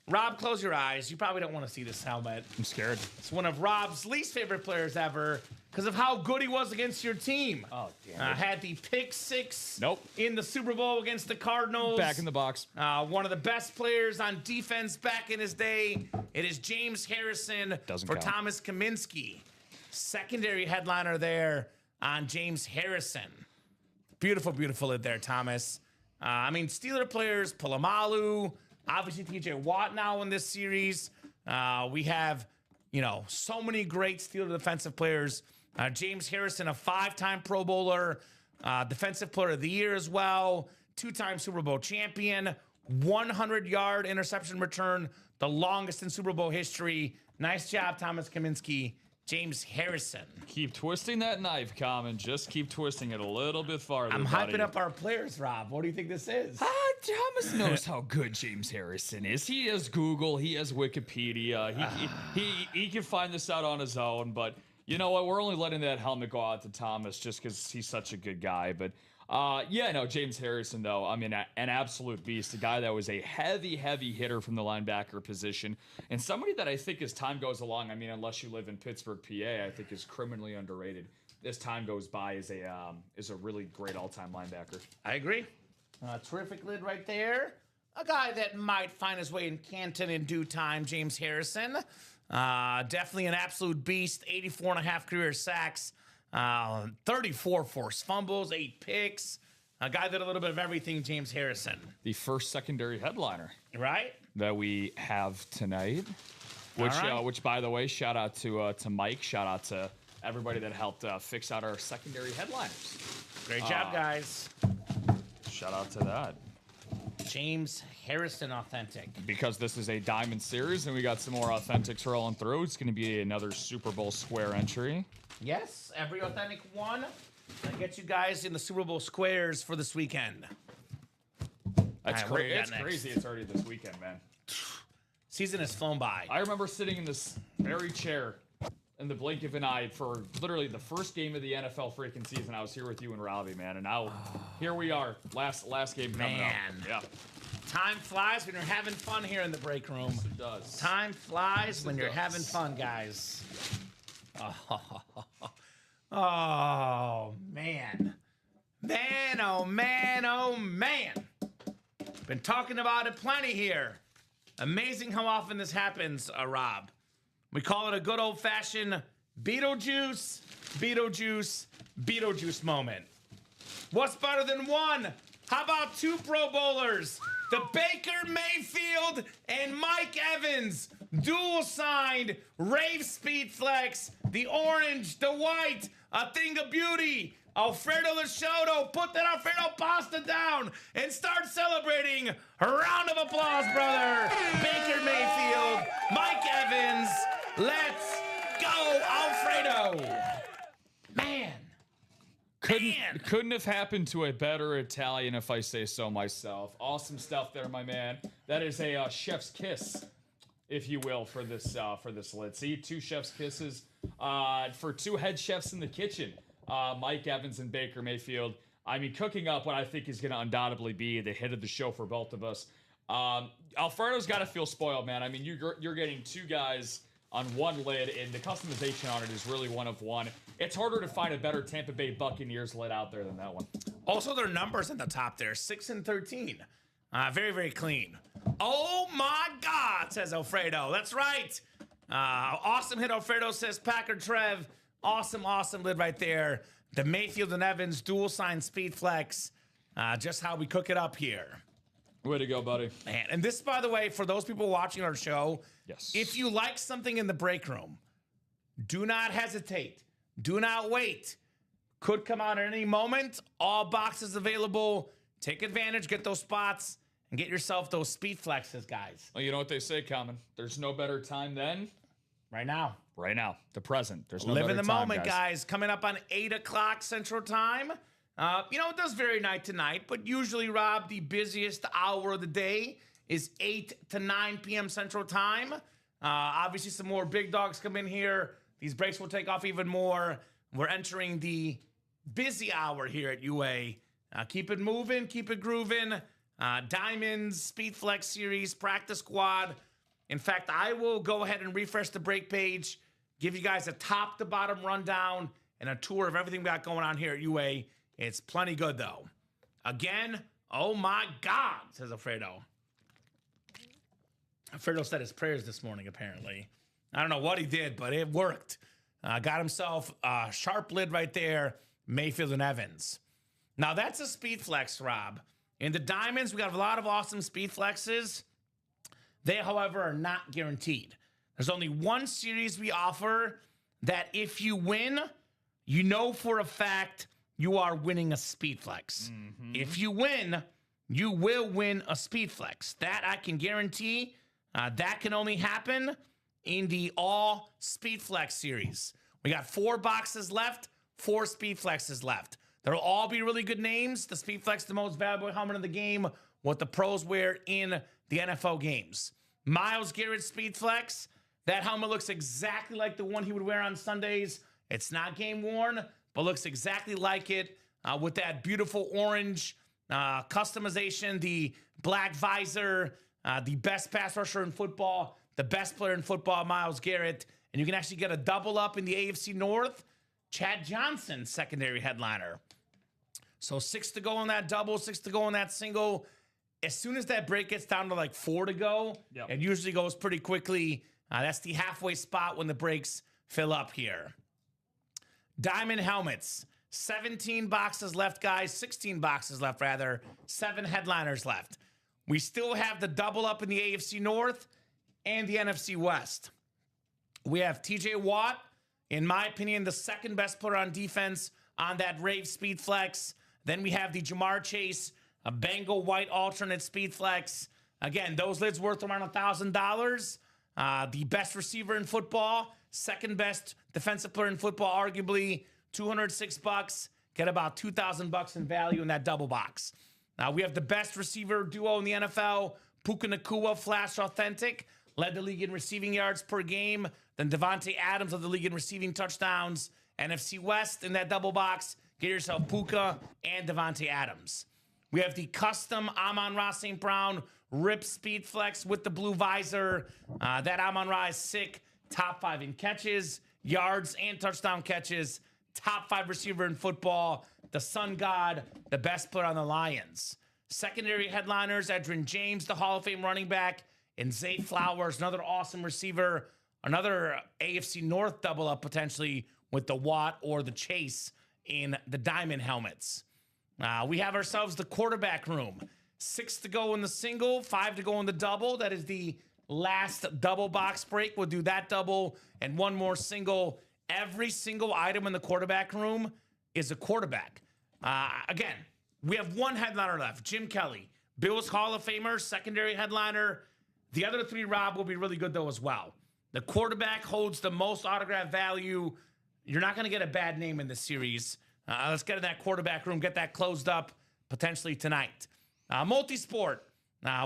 Rob, close your eyes. You probably don't want to see this helmet. I'm scared. It's one of Rob's least favorite players ever because of how good he was against your team. Oh, damn it. Had the pick 6 Nope. in the Super Bowl against the Cardinals. Back in the box. One of the best players on defense back in his day. It is James Harrison Doesn't for count. Thomas Kaminsky. Secondary headliner there on James Harrison. Beautiful, beautiful lid there, Thomas. Steeler players, Polamalu, obviously TJ Watt now in this series. We have, so many great Steeler defensive players. James Harrison, a 5-time Pro Bowler, Defensive Player of the Year as well, 2-time Super Bowl champion, 100-yard interception return, the longest in Super Bowl history. Nice job, Thomas Kaminsky. James Harrison. Keep twisting that knife, Kamen. Just keep twisting it a little bit farther. I'm buddy. hyping up our players, Rob. What do you think this is? Thomas knows how good James Harrison is. He has Google. He has Wikipedia. He can find this out on his own. But you know what? We're only letting that helmet go out to Thomas just because he's such a good guy. But James Harrison, though, an absolute beast. A guy that was a heavy hitter from the linebacker position. And somebody that I think as time goes along, unless you live in Pittsburgh, PA, I think is criminally underrated. As time goes by, is a really great all-time linebacker. I agree. Terrific lid right there. A guy that might find his way in Canton in due time, James Harrison. Definitely an absolute beast. 84.5 career sacks. 34 forced fumbles, 8 picks. A guy that did a little bit of everything, James Harrison. The first secondary headliner. Right? That we have tonight. Which, by the way, shout out to Mike. Shout out to everybody that helped fix out our secondary headliners. Great job, guys. Shout out to that. James Harrison authentic. Because this is a Diamond Series and we got some more authentics rolling through, it's going to be another Super Bowl square entry. Yes, every authentic one. That gets you guys in the Super Bowl squares for this weekend. That's All right, crazy. It's crazy. It's already this weekend, man. Season has flown by. I remember sitting in this very chair in the blink of an eye for literally the first game of the NFL freaking season. I was here with you and Robbie, man, and now here we are. Last game coming up. Yeah. Time flies when you're having fun here in the break room. Yes, it does. Time flies when you're having fun, guys. Oh, man. Man, oh, man, oh, man. Been talking about it plenty here. Amazing how often this happens, Rob. We call it a good old-fashioned Beetlejuice moment. What's better than one? How about 2 Pro Bowlers? The Baker Mayfield and Mike Evans, dual signed, Rave Speed Flex, the orange, the white, a thing of beauty. Alfredo Lashoto, put that Alfredo pasta down and start celebrating. A round of applause, brother. Baker Mayfield, Mike Evans. Let's go, Alfredo. Man. Couldn't have happened to a better Italian if I say so myself. Awesome stuff there, my man. That is a chef's kiss. if you will, for this lid. See, 2 chef's kisses for 2 head chefs in the kitchen, Mike Evans and Baker Mayfield. I mean, cooking up what I think is going to undoubtedly be the hit of the show for both of us. Alfredo's got to feel spoiled, man. I mean, you're getting 2 guys on 1 lid, and the customization on it is really one of one. It's harder to find a better Tampa Bay Buccaneers lid out there than that one. Also, their numbers at the top there, 6 and 13. Very, very clean. Oh my God, says Alfredo. That's right. Awesome hit, Alfredo, says Packer Trev. Awesome, awesome lid right there. The Mayfield and Evans dual sign speed flex. Just how we cook it up here. Way to go, buddy. Man, and this, by the way, for those people watching our show, yes, if you like something in the break room, do not hesitate. Do not wait. Could come out at any moment. All boxes available. Take advantage, get those spots, and get yourself those speed flexes, guys. Well, you know what they say, Kamen. There's no better time than right now. Right now. The present. There's no Live better in the time, moment, guys. Coming up on 8 o'clock Central Time. It does vary night to night, but usually, Rob, the busiest hour of the day is 8 to 9 p.m. Central Time. Obviously, some more big dogs come in here. These breaks will take off even more. We're entering the busy hour here at UA. Keep it moving, keep it grooving. Diamonds, Speed Flex Series, Practice Squad. In fact, I will go ahead and refresh the break page, give you guys a top to bottom rundown and a tour of everything we got going on here at UA. It's plenty good, though. Again, oh my God, says Alfredo. Alfredo said his prayers this morning, apparently. I don't know what he did, but it worked. Got himself a sharp lid right there, Mayfield and Evans. Now, that's a speed flex, Rob. In the diamonds, we got a lot of awesome speed flexes. They, however, are not guaranteed. There's only one series we offer that if you win, you know for a fact you are winning a speed flex. Mm-hmm. If you win, you will win a speed flex. That I can guarantee. That can only happen in the all speed flex series. We got 4 boxes left, 4 speed flexes left. They'll all be really good names. The speed flex, the most valuable helmet in the game, what the pros wear in the NFL games. Myles Garrett speed flex. That helmet looks exactly like the one he would wear on Sundays. It's not game worn, but looks exactly like it with that beautiful orange customization, the black visor, the best pass rusher in football, the best player in football, Myles Garrett. And you can actually get a double up in the AFC North. Chad Johnson, secondary headliner. So 6 to go on that double, 6 to go on that single. As soon as that break gets down to like 4 to go, It usually goes pretty quickly. That's the halfway spot when the breaks fill up here. Diamond helmets. 17 boxes left, guys. 16 boxes left, rather. 7 headliners left. We still have the double up in the AFC North and the NFC West. We have TJ Watt, in my opinion, the second best player on defense on that Rave Speed Flex. Then we have the Jamar Chase, a Bengal White alternate Speed Flex. Again, those lids worth around $1,000. The best receiver in football, second best defensive player in football, arguably $206. Get about $2,000 in value in that double box. We have the best receiver duo in the NFL, Puka Nacua, Flash Authentic, led the league in receiving yards per game. Then Devontae Adams led the league in receiving touchdowns. NFC West in that double box, get yourself Puka and Devontae Adams. We have the custom Amon-Ra St. Brown Rip Speed Flex with the blue visor. That Amon-Ra is sick. Top 5 in catches, yards, and touchdown catches. Top 5 receiver in football. The Sun God, the best player on the Lions. Secondary headliners, Edgerrin James, the Hall of Fame running back, and Zay Flowers, another awesome receiver. Another AFC North double up potentially with the Watt or the Chase in the diamond helmets. We have ourselves the quarterback room. 6 to go in the single, 5 to go in the double. That is the last double box break. We'll do that double and 1 more single. Every single item in the quarterback room is a quarterback. Again, we have 1 headliner left, Jim Kelly. Bills Hall of Famer, secondary headliner. The other 3, Rob, will be really good, though, as well. The quarterback holds the most autograph value. You're not going to get a bad name in this series. Let's get in that quarterback room, get that closed up potentially tonight. Multisport.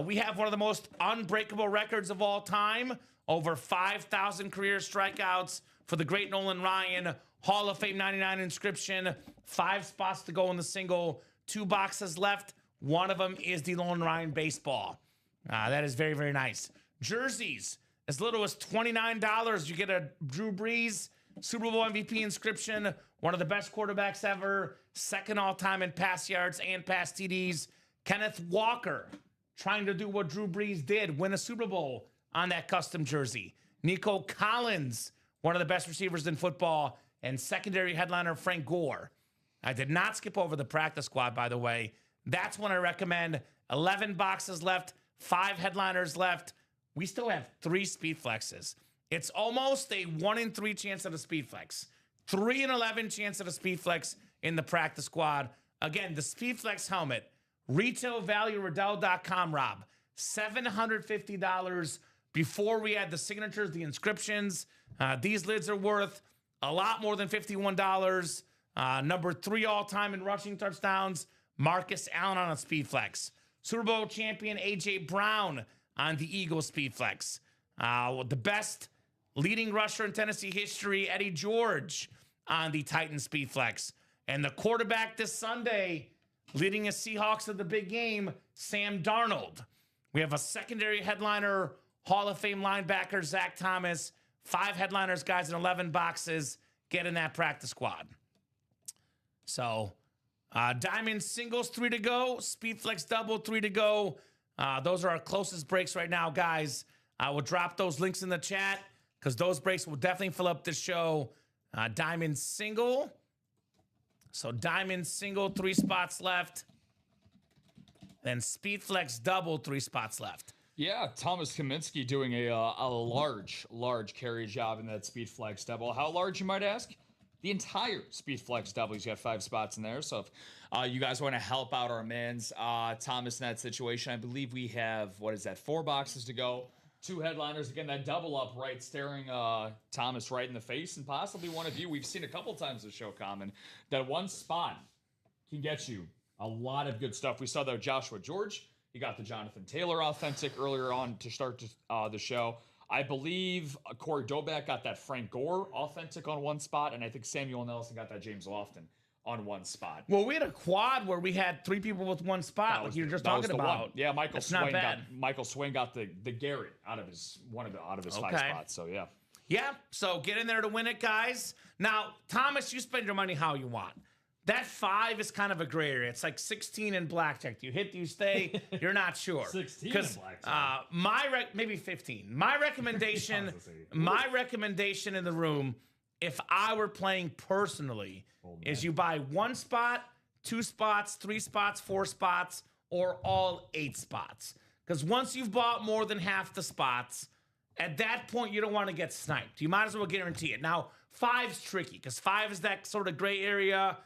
We have one of the most unbreakable records of all time. over 5,000 career strikeouts for the great Nolan Ryan. Hall of Fame 99 inscription. 5 spots to go in the single. 2 boxes left. One of them is the Nolan Ryan baseball. That is very, very nice. Jerseys, as little as $29. You get a Drew Brees Super Bowl MVP inscription. One of the best quarterbacks ever. Second all-time in pass yards and pass TDs. Kenneth Walker, trying to do what Drew Brees did, win a Super Bowl on that custom jersey. Nico Collins, one of the best receivers in football, and secondary headliner Frank Gore. I did not skip over the practice squad, by the way. That's one I recommend. 11 boxes left, 5 headliners left. We still have 3 speed flexes. It's almost a 1 in 3 chance at a speed flex. 3 in 11 chance at a speed flex in the practice squad. Again, the speed flex helmet, retail value Riddell.com, Rob. $750 before we add the signatures, the inscriptions. These lids are worth a lot more than $51. Number 3 all-time in rushing touchdowns, Marcus Allen on a speed flex. Super Bowl champion A.J. Brown on the Eagles speed flex. The best leading rusher in Tennessee history, Eddie George on the Titans speed flex. And the quarterback this Sunday, leading his Seahawks to the big game, Sam Darnold. We have a secondary headliner, Hall of Fame linebacker, Zach Thomas. 5 headliners, guys, in 11 boxes. Get in that practice squad. So, Diamond singles, 3 to go. Speed flex double, 3 to go. Those are our closest breaks right now, guys. I will drop those links in the chat because those breaks will definitely fill up the show. Diamond single. So Diamond single, 3 spots left. Then Speed Flex double, 3 spots left. Yeah, Thomas Kaminsky doing a large carry job in that Speed Flex double. How large, you might ask? The entire Speed Flex double. He's got 5 spots in there. So if you guys want to help out our man's Thomas in that situation, I believe we have, 4 boxes to go. 2 headliners. Again, that double up right, staring Thomas right in the face, and possibly one of you. We've seen a couple times this show, Kamen, that one spot can get you a lot of good stuff. We saw that with Joshua George. He got the Jonathan Taylor authentic earlier on to start the show. I believe Corey Doback got that Frank Gore authentic on one spot, and I think Samuel Nelson got that James Lofton on one spot. Well, we had a quad where we had 3 people with one spot, like you were just talking about. One. Yeah, Michael Swain got the Garrett out of his 5 spots. So yeah. Yeah, so get in there to win it, guys. Now, Thomas, you spend your money how you want. That 5 is kind of a gray area. It's like 16 in blackjack. Do you hit, do you stay? You're not sure. 16 in blackjack. Maybe 15. My recommendation in the room, if I were playing personally, is you buy 1 spot, 2 spots, 3 spots, 4 spots, or all 8 spots. Because once you've bought more than half the spots, at that point, you don't want to get sniped. You might as well guarantee it. Now, 5's tricky because 5 is that sort of gray area.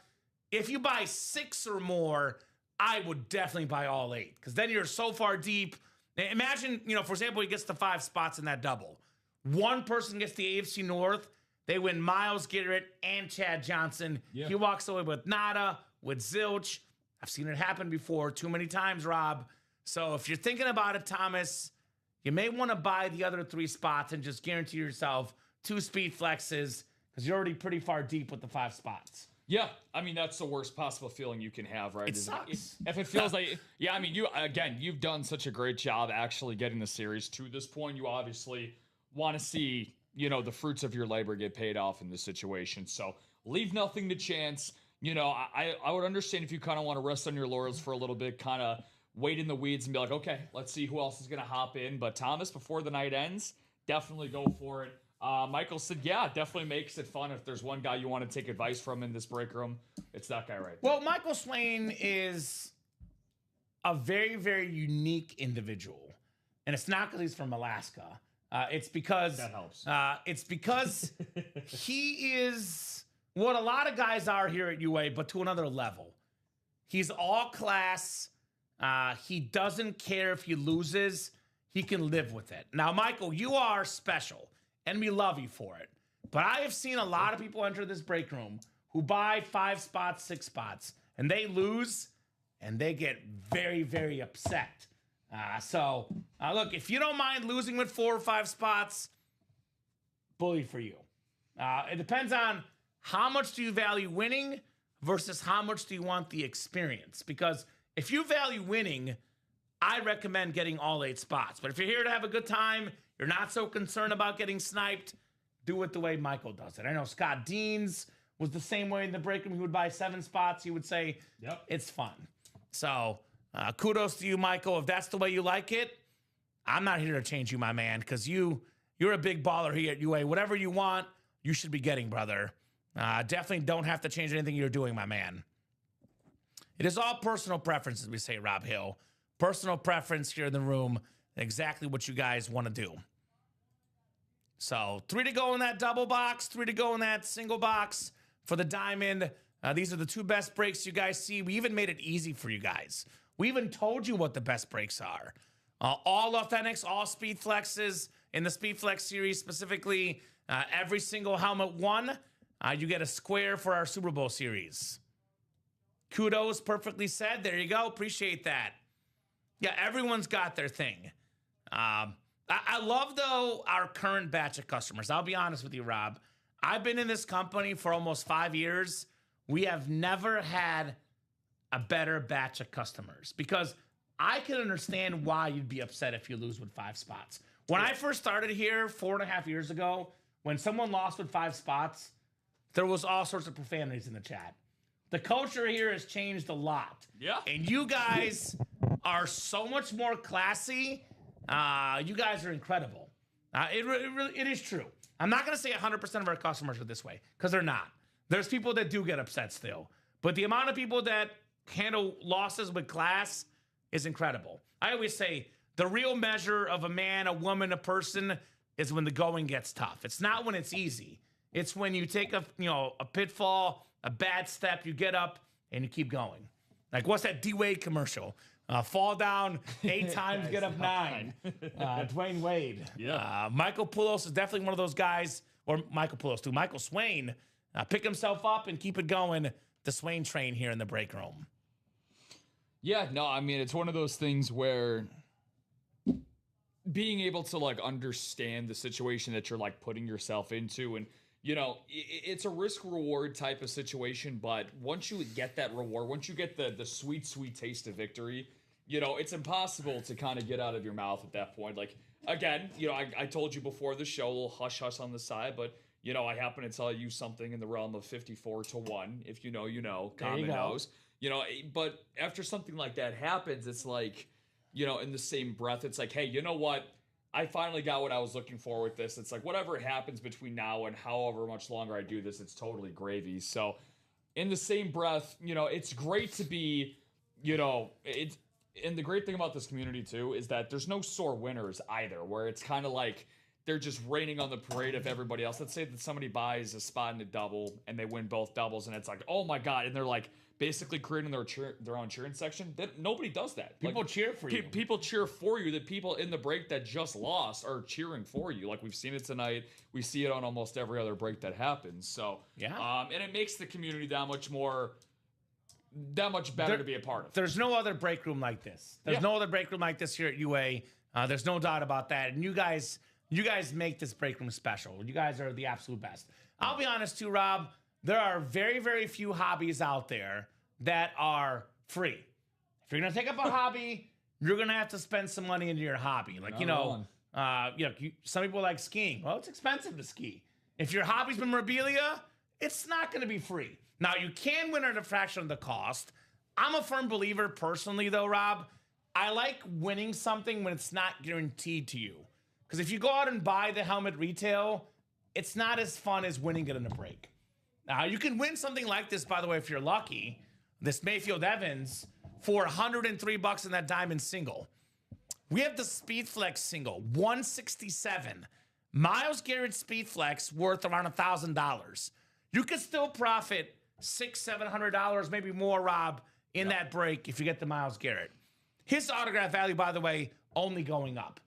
If you buy 6 or more, I would definitely buy all 8 because then you're so far deep. Imagine, for example, he gets the 5 spots in that double. One person gets the AFC North. They win Myles Garrett and Chad Johnson. Yeah. He walks away with nada, with zilch. I've seen it happen before too many times, Rob. So if you're thinking about it, Thomas, you may want to buy the other 3 spots and just guarantee yourself 2 speed flexes because you're already pretty far deep with the 5 spots. Yeah, I mean, that's the worst possible feeling you can have, right? It sucks. If it feels like, yeah, I mean, you've done such a great job actually getting the series to this point. You obviously want to see, the fruits of your labor get paid off in this situation. So leave nothing to chance. I would understand if you kind of want to rest on your laurels for a little bit, kind of wait in the weeds and be like, okay, let's see who else is going to hop in. But Thomas, before the night ends, definitely go for it. Michael said, yeah, definitely makes it fun. If there's one guy you want to take advice from in this break room, it's that guy right there. Well, Michael Swain is a very, very unique individual. And it's not because he's from Alaska. It's because... That helps. It's because he is what a lot of guys are here at UA, but to another level. He's all class. He doesn't care if he loses. He can live with it. Now, Michael, you are special. And we love you for it. But I have seen a lot of people enter this break room who buy 5 spots, 6 spots, and they lose, and they get very, very upset. Look, if you don't mind losing with 4 or 5 spots, bully for you. It depends on how much do you value winning versus how much do you want the experience. Because if you value winning, I recommend getting all 8 spots. But if you're here to have a good time, you're not so concerned about getting sniped, do it the way Michael does it. I know Scott Deans was the same way in the break room. He would buy 7 spots. He would say, Yep. It's fun. So kudos to you, Michael. If that's the way you like it, I'm not here to change you, my man, because you're a big baller here at UA. Whatever you want, you should be getting, brother. Definitely don't have to change anything you're doing, my man. It is all personal preference, as we say, Rob Hill. Personal preference here in the room, exactly what you guys want to do. So 3 to go in that double box, 3 to go in that single box for the diamond. These are the 2 best breaks you guys see. We even made it easy for you guys. We even told you what the best breaks are. All authentics, all speed flexes in the speed flex series, specifically every single helmet won. You get a square for our Super Bowl series. Kudos, perfectly said. There you go. Appreciate that. Yeah, everyone's got their thing. I love, though, our current batch of customers. I'll be honest with you, Rob. I've been in this company for almost 5 years. We have never had a better batch of customers because I can understand why you'd be upset if you lose with 5 spots. When I first started here 4.5 years ago, when someone lost with 5 spots, there was all sorts of profanities in the chat. The culture here has changed a lot. Yeah. And you guys are so much more classy. You guys are incredible. It is true. I'm not going to say 100% of our customers are this way because they're not. There's people that do get upset still. But the amount of people that handle losses with class is incredible. I always say the real measure of a man, a woman, a person is when the going gets tough. It's not when it's easy. It's when you take a pitfall, a bad step, you get up and you keep going. Like what's that D-Wade commercial? Fall down 8 times, get up 9. Dwayne Wade. Yeah. Michael Poulos is definitely one of those guys, or Michael Poulos too. Michael Swain, pick himself up and keep it going. The Swain train here in the break room. Yeah, no, I mean, it's one of those things where being able to like understand the situation that you're like putting yourself into, and it's a risk reward type of situation, but once you get that reward, once you get the sweet taste of victory, it's impossible to kind of get out of your mouth at that point. Like, again, I told you before the show, a little hush on the side, but I happen to tell you something in the realm of 54-1. If you know, Kamen knows. But after something like that happens, it's like, in the same breath, it's like, hey, you know what? I finally got what I was looking for with this. It's like whatever happens between now and however much longer I do this, it's totally gravy. So in the same breath, it's great to be, and the great thing about this community too is that there's no sore winners either, where it's kind of like they're just raining on the parade of everybody else. Let's say that somebody buys a spot in a double and they win both doubles, and it's like, oh my God. And they're like basically creating their own cheering section. Nobody does that. People cheer for you. People cheer for you. The people in the break that just lost are cheering for you. Like we've seen it tonight. We see it on almost every other break that happens. So yeah. And it makes the community that much better to be a part of. There's no other break room like this. There's no other break room like this here at UA. There's no doubt about that. And you guys make this break room special. You guys are the absolute best. I'll be honest too, Rob. There are very, very few hobbies out there that are free. If you're gonna take up a hobby, you're gonna have to spend some money into your hobby. Like some people like skiing. Well, it's expensive to ski. If your hobby's memorabilia, it's not gonna be free. Now you can win at a fraction of the cost. I'm a firm believer, personally, though, Rob. I like winning something when it's not guaranteed to you. Because if you go out and buy the helmet retail, it's not as fun as winning it in a break. Now, you can win something like this, by the way, if you're lucky. This Mayfield Evans for $103 in that diamond single. We have the Speedflex single, $167. Miles Garrett Speedflex worth around $1,000. You could still profit $600-700, maybe more, Rob, in that break if you get the Miles Garrett. His autograph value, by the way, only going up.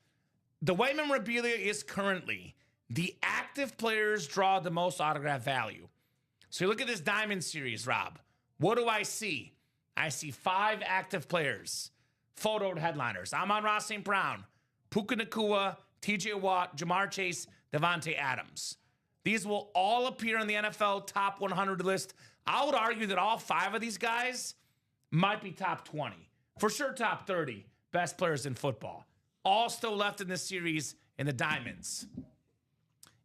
The way memorabilia is currently, the active players draw the most autograph value. So you look at this Diamond Series, Rob. What do I see? I see 5 active players. photoed headliners. Amon-Ra St. Brown, Puka Nacua, TJ Watt, Jamar Chase, Devontae Adams. These will all appear on the NFL top 100 list. I would argue that all 5 of these guys might be top 20. For sure, top 30 best players in football. All still left in this series in the Diamonds.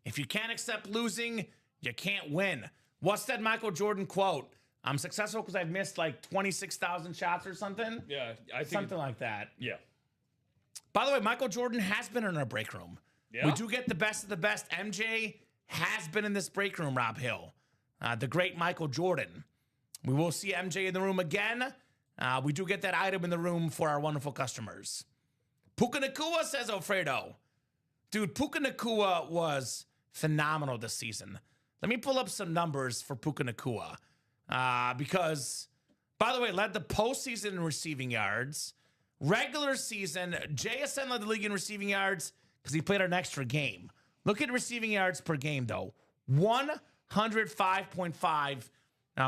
If you can't accept losing, you can't win. What's that Michael Jordan quote? I'm successful because I've missed like 26,000 shots or something. Yeah, I think something like that. Yeah. By the way, Michael Jordan has been in our break room. Yeah. We do get the best of the best. MJ has been in this break room, Rob Hill. The great Michael Jordan. We will see MJ in the room again. We do get that item in the room for our wonderful customers. Puka Nacua, says Alfredo. Dude, Puka Nacua was phenomenal this season. Let me pull up some numbers for Puka Nacua. Because, by the way, led the postseason in receiving yards. Regular season, JSN led the league in receiving yards because he played an extra game. Look at receiving yards per game, though. 105.5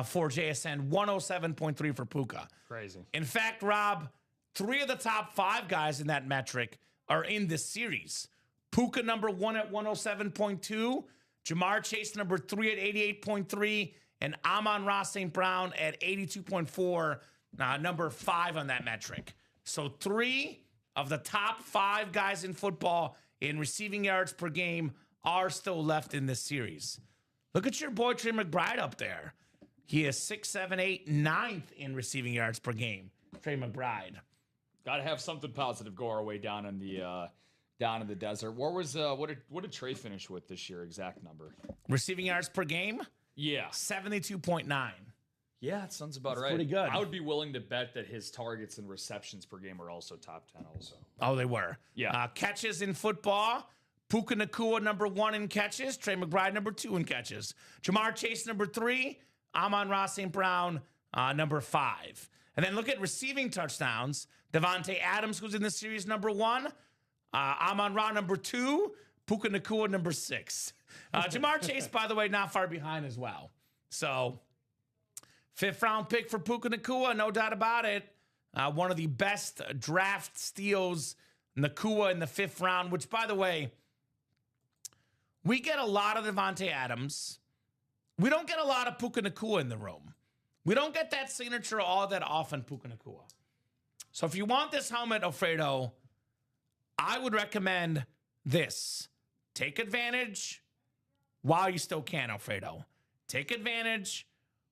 for JSN, 107.3 for Puka. Crazy. In fact, Rob, 3 of the top 5 guys in that metric are in this series. Puka number 1 at 107.2, Jamar Chase number 3 at 88.3, and Amon-Ra St. Brown at 82.4, number 5 on that metric. So 3 of the top 5 guys in football in receiving yards per game are still left in this series. Look at your boy Trey McBride up there. He is 6, 7, 8, 9th in receiving yards per game. Trey McBride. Got to have something positive go our way down in the desert. What did Trey finish with this year? Exact number. Receiving yards per game? Yeah. 72.9. Yeah, that sounds about right. Pretty good. I would be willing to bet that his targets and receptions per game are also top 10 also. Oh, they were. Yeah. Catches in football. Puka Nacua, number 1 in catches. Trey McBride, number 2 in catches. Jamar Chase, number 3. Amon-Ra St. Brown, number 5. And then look at receiving touchdowns. Devontae Adams, who's in the series, number 1. Amon-Ra, number 2. Puka Nacua, number 6. Jamar Chase, by the way, not far behind as well. So, 5th round pick for Puka Nacua, no doubt about it. One of the best draft steals, Nacua in the 5th round, which, by the way, we get a lot of Devontae Adams. We don't get a lot of Puka Nacua in the room. We don't get that signature all that often, Puka Nacua. So if you want this helmet, Alfredo, I would recommend this. Take advantage while you still can, Alfredo. Take advantage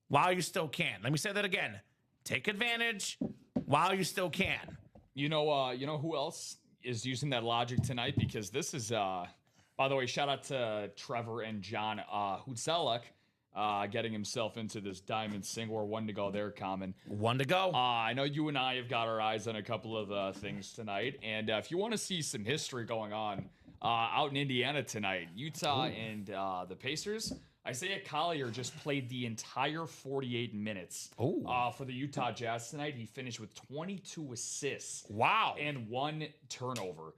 while you still can. Let me say that again. Take advantage while you still can. You know who else is using that logic tonight? Because this is, by the way, shout out to Trevor and John Hutzelek, getting himself into this diamond single. Or 1 to go there, Kamen. 1 to go. I know you and I have got our eyes on a couple of things tonight. And if you want to see some history going on out in Indiana tonight, Utah and the Pacers, Isaiah Collier just played the entire 48 minutes for the Utah Jazz tonight. He finished with 22 assists. Wow. And 1 turnover,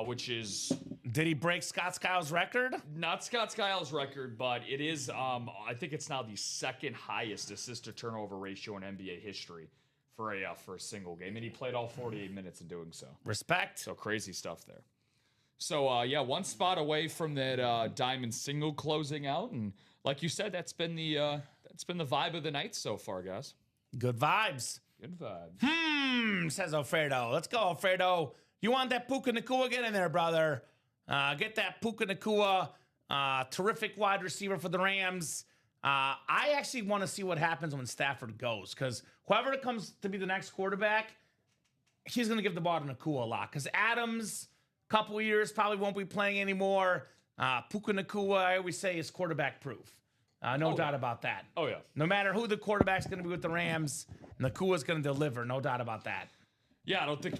which is... Did he break Scott Skiles' record? Not Scott Skiles' record, but it is, I think it's now the 2nd highest assist-to-turnover ratio in NBA history for a single game. And he played all 48 minutes in doing so. Respect. So crazy stuff there. So, 1 spot away from that diamond single closing out. And like you said, that's been the vibe of the night so far, guys. Good vibes. Good vibes. Says Alfredo. Let's go, Alfredo. You want that Puka Nacua? Get in there, brother. Get that Puka Nacua. Terrific wide receiver for the Rams. I actually want to see what happens when Stafford goes, because whoever comes to be the next quarterback, he's going to give the ball to Nacua a lot. Because Adams, couple of years, probably won't be playing anymore. Puka Nacua, I always say, is quarterback proof. No doubt about that. Oh, yeah. No matter who the quarterback's going to be with the Rams, Nakua's going to deliver. No doubt about that. Yeah, I don't think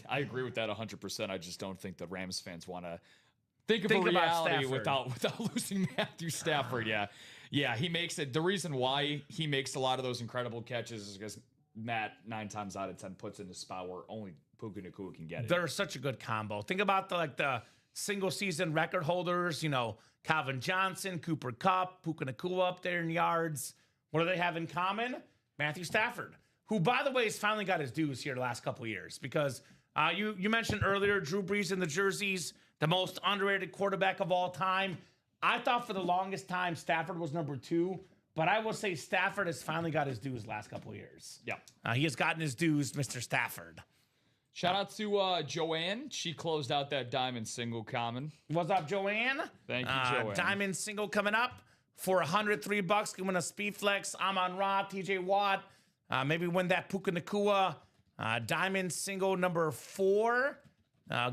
I agree with that 100%. I just don't think the Rams fans want to think of a reality without losing Matthew Stafford. Yeah, he makes it. The reason why he makes a lot of those incredible catches is because Matt 9 times out of 10 puts in the spot where only Puka Nacua can get it. They're such a good combo. Think about the single season record holders. Calvin Johnson, Cooper Kupp, Puka Nacua up there in yards. What do they have in common? Matthew Stafford. who, by the way, has finally got his dues here the last couple of years because you mentioned earlier Drew Brees in the jerseys, the most underrated quarterback of all time. I thought for the longest time Stafford was number 2, but I will say Stafford has finally got his dues the last couple of years. Yeah. He has gotten his dues, Mr. Stafford. Shout out to Joanne. She closed out that diamond single, Common. What's up, Joanne? Thank you, Joanne. Diamond single coming up for $103. Can win a Speed Flex. Amon Ra, TJ Watt. Maybe win that Puka Nakua. Diamond single number 4.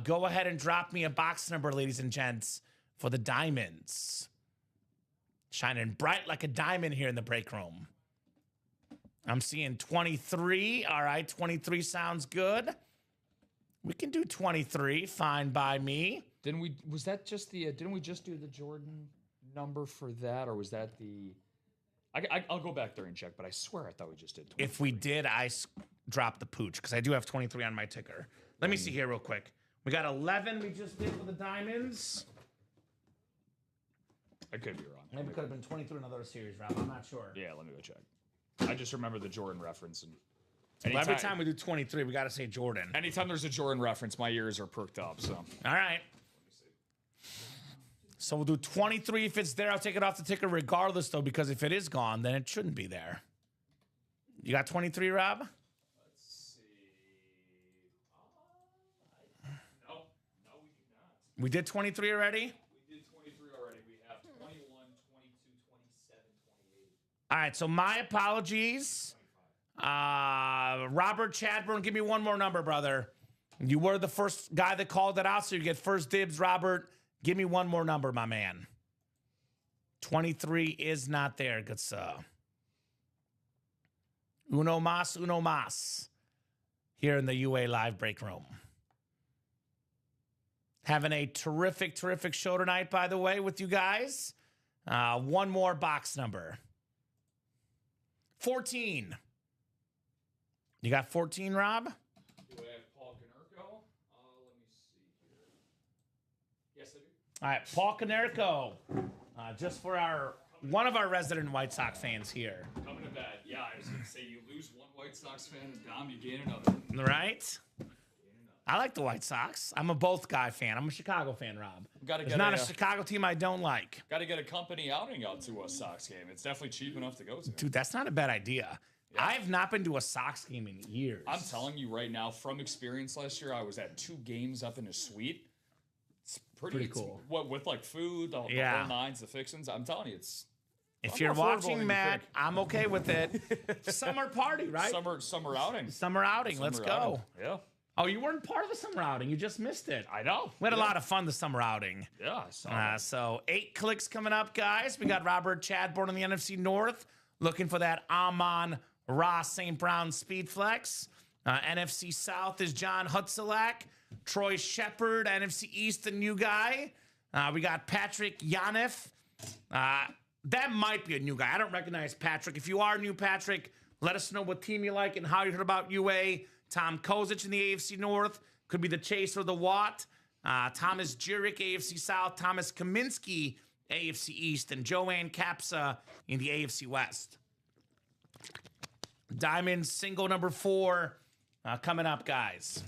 Go ahead and drop me a box number, ladies and gents, for the diamonds. Shining bright like a diamond here in the break room. I'm seeing 23. All right, 23 sounds good. We can do 23. Fine by me. Didn't we just do the Jordan number for that, or was that the... I'll go back there and check, but I swear I thought we just did 23. If we did, I dropped the pooch because I do have 23 on my ticker. Let me see here real quick. We got 11 we just did for the diamonds. I could be wrong. Maybe it could have been 23 in another series round. I'm not sure. Yeah, let me go check. I just remember the Jordan reference. And Well, every time we do 23, we got to say Jordan. anytime there's a Jordan reference, my ears are perked up. So All right. So we'll do 23 if it's there. I'll take it off the ticker regardless, though, because if it is gone, then it shouldn't be there. You got 23, Rob? let's see. No, we did not. We did 23 already? We did 23 already. We have 21, 22, 27, 28. All right, so my apologies. Robert Chadburn, give me one more number, brother. You were the first guy that called it out, so you get first dibs, Robert. Give me one more number, my man. 23 is not there, good sir. Uno mas. Here in the UA Live Break Room. Having a terrific, terrific show tonight, by the way, with you guys. One more box number. 14. You got 14, Rob? Do I have Paul Konerko? Let me see here. Yes, I do. All right, Paul Konerko. Just for one of our resident White Sox fans here. Coming to bed. Yeah, I was going to say, you lose one White Sox fan, and Dom, you gain another. Right? I like the White Sox. I'm a both guy fan. I'm a Chicago fan, Rob. There's not a Chicago team I don't like. Got to get a company outing out to a Sox game. It's definitely cheap enough to go to. Dude, that's not a bad idea. Yeah. I have not been to a Sox game in years. I'm telling you right now, from experience last year, I was at 2 games up in a suite. It's pretty cool. What with like food, the whole nines, the fixins. I'm telling you, it's. If you're watching, Matt, I'm okay with it. Summer party, right? Summer outing. Summer outing. Let's go. Yeah. Oh, you weren't part of the summer outing. You just missed it. I know. We had a lot of fun the summer outing. Yeah. So 8 clicks coming up, guys. We got Robert Chadbourne in the NFC North looking for that Amon Ra St. Brown Speed Flex. NFC South is John Hutzelak. Troy Shepard, NFC East, the new guy. We got Patrick Yanef. That might be a new guy. I don't recognize Patrick. If you are new, Patrick, let us know what team you like and how you heard about UA. Tom Kozic in the AFC North. Could be the Chase or the Watt. Thomas Jurek, AFC South. Thomas Kaminsky, AFC East. And Joanne Capsa in the AFC West. Diamond single number 4 coming up, guys.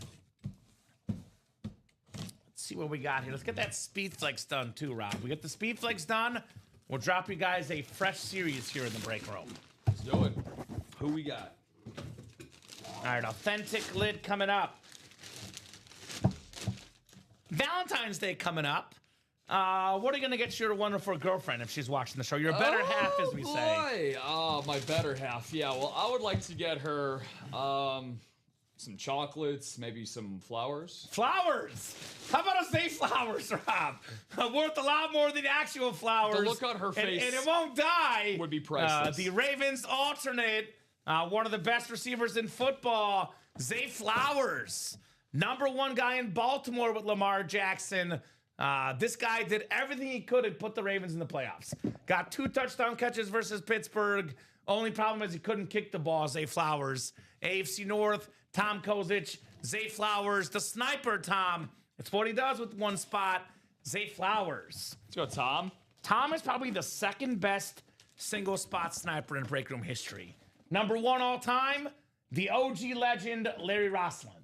Let's see what we got here. Let's get that Speed Flex done too, Rob. We get the Speed Flex done. We'll drop you guys a fresh series here in the break room. Let's do it. Who we got? All right, authentic lid coming up. Valentine's Day coming up. What are you going to get your wonderful girlfriend if she's watching the show? Your better half, as we say. Oh, my better half. Yeah, well, I would like to get her some chocolates, maybe some flowers. Flowers? How about us say flowers, Rob? Worth a lot more than actual flowers. The look on her face and it won't die. Would be priceless. The Ravens alternate, one of the best receivers in football, Zay Flowers. Number 1 guy in Baltimore with Lamar Jackson. This guy did everything he could and put the Ravens in the playoffs. Got 2 touchdown catches versus Pittsburgh. Only problem is he couldn't kick the ball, Zay Flowers. AFC North, Tom Kozic, Zay Flowers, the sniper, Tom. It's what he does with one spot. Zay Flowers. Let's go, Tom. Tom is probably the 2nd best single spot sniper in break room history. Number 1 all time, the OG legend, Larry Rossland.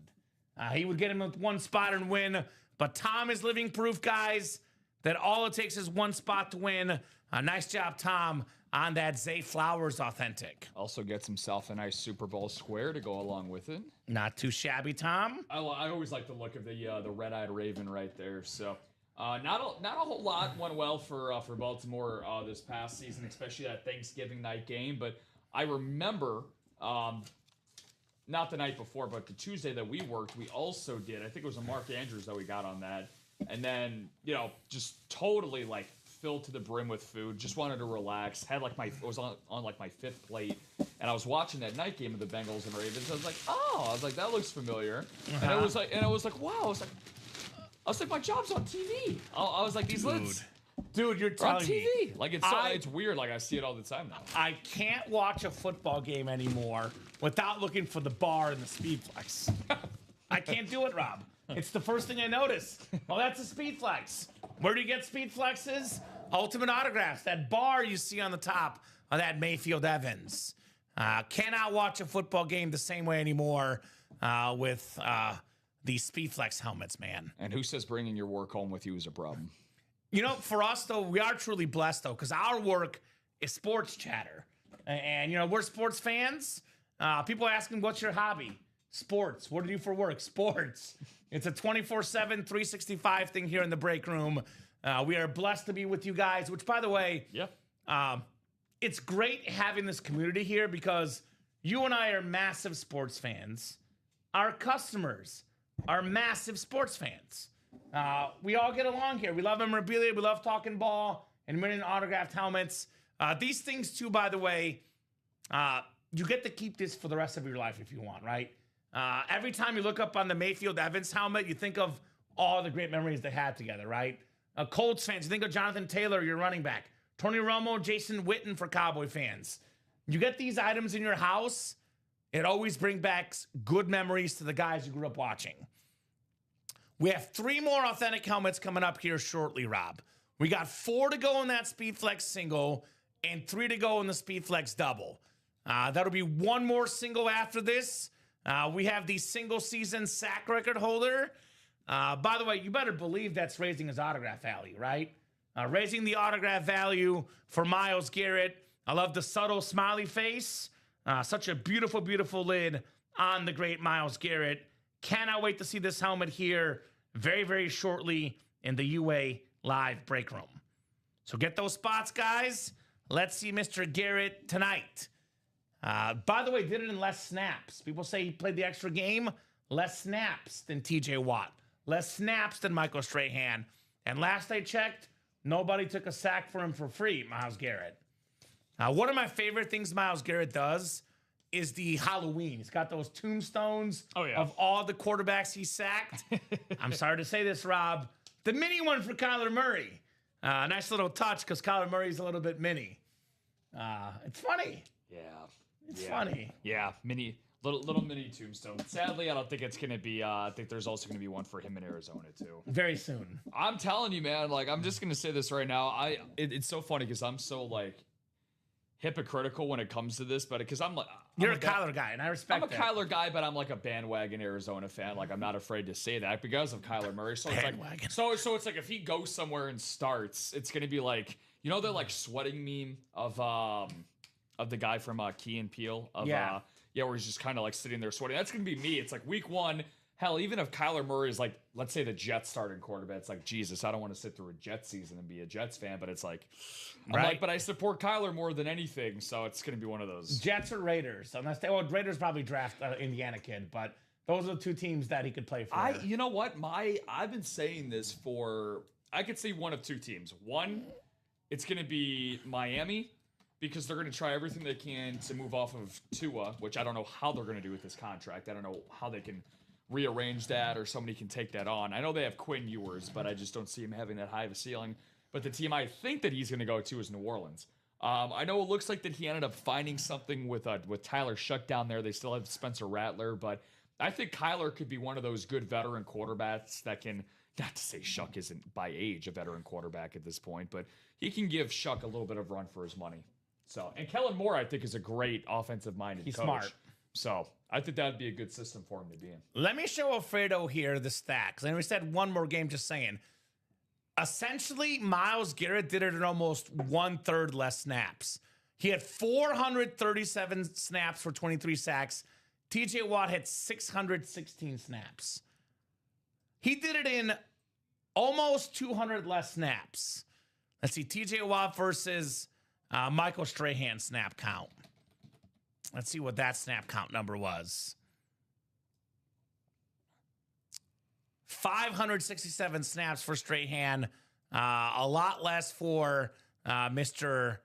He would get him with one spot and win. But Tom is living proof, guys, that all it takes is one spot to win. Nice job, Tom, on that Zay Flowers authentic. Also gets himself a nice Super Bowl square to go along with it. Not too shabby, Tom. I always like the look of the red-eyed raven right there. So not a whole lot went well for Baltimore this past season, especially that Thanksgiving night game. But I remember, not the night before, but the Tuesday that we worked, we also did. I think it was a Mark Andrews that we got on that, and then just totally like filled to the brim with food. Just wanted to relax. Had like was on like my 5th plate, and I was watching that night game of the Bengals and Ravens. I was like, that looks familiar, and I was like, wow. I was like, my job's on TV. I was like, these lids. Dude, you're telling me. On TV. Me. Like, it's weird. Like, I see it all the time now. I can't watch a football game anymore without looking for the bar and the speed flex. I can't do it, Rob. It's the first thing I notice. Oh, that's a speed flex. Where do you get speed flexes? Ultimate Autographs. That bar you see on the top of that Mayfield Evans. Cannot watch a football game the same way anymore with these speed flex helmets, man. And who says bringing your work home with you is a problem? For us, though, we are truly blessed, though, because our work is sports chatter. And we're sports fans. People are asking, what's your hobby? Sports. What do you do for work? Sports. It's a 24/7, 365 thing here in the break room. We are blessed to be with you guys, which, by the way, it's great having this community here because you and I are massive sports fans. Our customers are massive sports fans. We all get along here. We love memorabilia. We love talking ball and winning autographed helmets. These things, too, by the way, you get to keep this for the rest of your life if you want, right? Every time you look up on the Mayfield Evans helmet, you think of all the great memories they had together, right? Colts fans, you think of Jonathan Taylor, your running back. Tony Romo, Jason Witten for Cowboy fans. You get these items in your house, it always brings back good memories to the guys you grew up watching. We have 3 more authentic helmets coming up here shortly, Rob. We got 4 to go in that Speedflex single and 3 to go in the Speedflex double. That'll be 1 more single after this. We have the single season sack record holder. By the way, you better believe that's raising his autograph value, right? Raising the autograph value for Myles Garrett. I love the subtle smiley face. Such a beautiful, beautiful lid on the great Myles Garrett. Cannot wait to see this helmet here very, very shortly in the UA live break room. So get those spots, guys. Let's see Mr. Garrett tonight. By the way, did it in less snaps. People say he played the extra game. Less snaps than TJ Watt. Less snaps than Michael Strahan. And last I checked, nobody took a sack for him for free, Myles Garrett. One of my favorite things Myles Garrett does is the Halloween. He's got those tombstones of all the quarterbacks he sacked. I'm sorry to say this, Rob. The mini one for Kyler Murray. Nice little touch because Kyler Murray's a little bit mini. It's funny. Yeah. It's funny. Yeah, little mini tombstone. Sadly, I don't think it's going to be, I think there's also going to be one for him in Arizona, too. Very soon. I'm telling you, man, like, I'm just going to say this right now. It's so funny because I'm so, like, hypocritical when it comes to this, but because I'm like... You're a Kyler guy, and I respect that. I'm a Kyler guy, but I'm like a bandwagon Arizona fan. Like, I'm not afraid to say that because of Kyler Murray. So bandwagon. It's like, so it's like if he goes somewhere and starts, it's going to be like, that like sweating meme of the guy from Key and Peele where he's just kind of like sitting there sweating. That's gonna be me. It's like week 1. Hell, even if Kyler Murray is like, let's say the Jets starting quarterback, it's like, Jesus, I don't want to sit through a Jets season and be a Jets fan, but it's like, but I support Kyler more than anything, so it's gonna be one of those. Jets or Raiders? Unless Raiders probably draft Indiana kid, but those are the 2 teams that he could play for. You know what? I've been saying this I could see one of 2 teams. One, it's gonna be Miami, because they're going to try everything they can to move off of Tua, which I don't know how they're going to do with this contract. I don't know how they can rearrange that or somebody can take that on. I know they have Quinn Ewers, but I just don't see him having that high of a ceiling. But the team I think that he's going to go to is New Orleans. I know it looks like that he ended up finding something with Tyler Shuck down there. They still have Spencer Rattler, but I think Kyler could be one of those good veteran quarterbacks that can, not to say Shuck isn't by age a veteran quarterback at this point, but he can give Shuck a little bit of run for his money. So, and Kellen Moore, I think, is a great offensive-minded coach. He's smart. So I think that'd be a good system for him to be in. Let me show Alfredo here the stats. And we said one more game, just saying. Essentially, Myles Garrett did it in almost 1/3 less snaps. He had 437 snaps for 23 sacks. TJ Watt had 616 snaps. He did it in almost 200 less snaps. Let's see, TJ Watt versus Michael Strahan snap count. Let's see what that snap count number was. 567 snaps for Strahan. A lot less for Mr.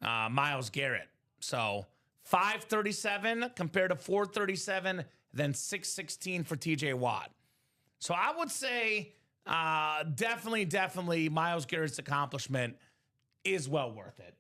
Myles Garrett. So 537 compared to 437, then 616 for TJ Watt. So I would say definitely Myles Garrett's accomplishment is well worth it.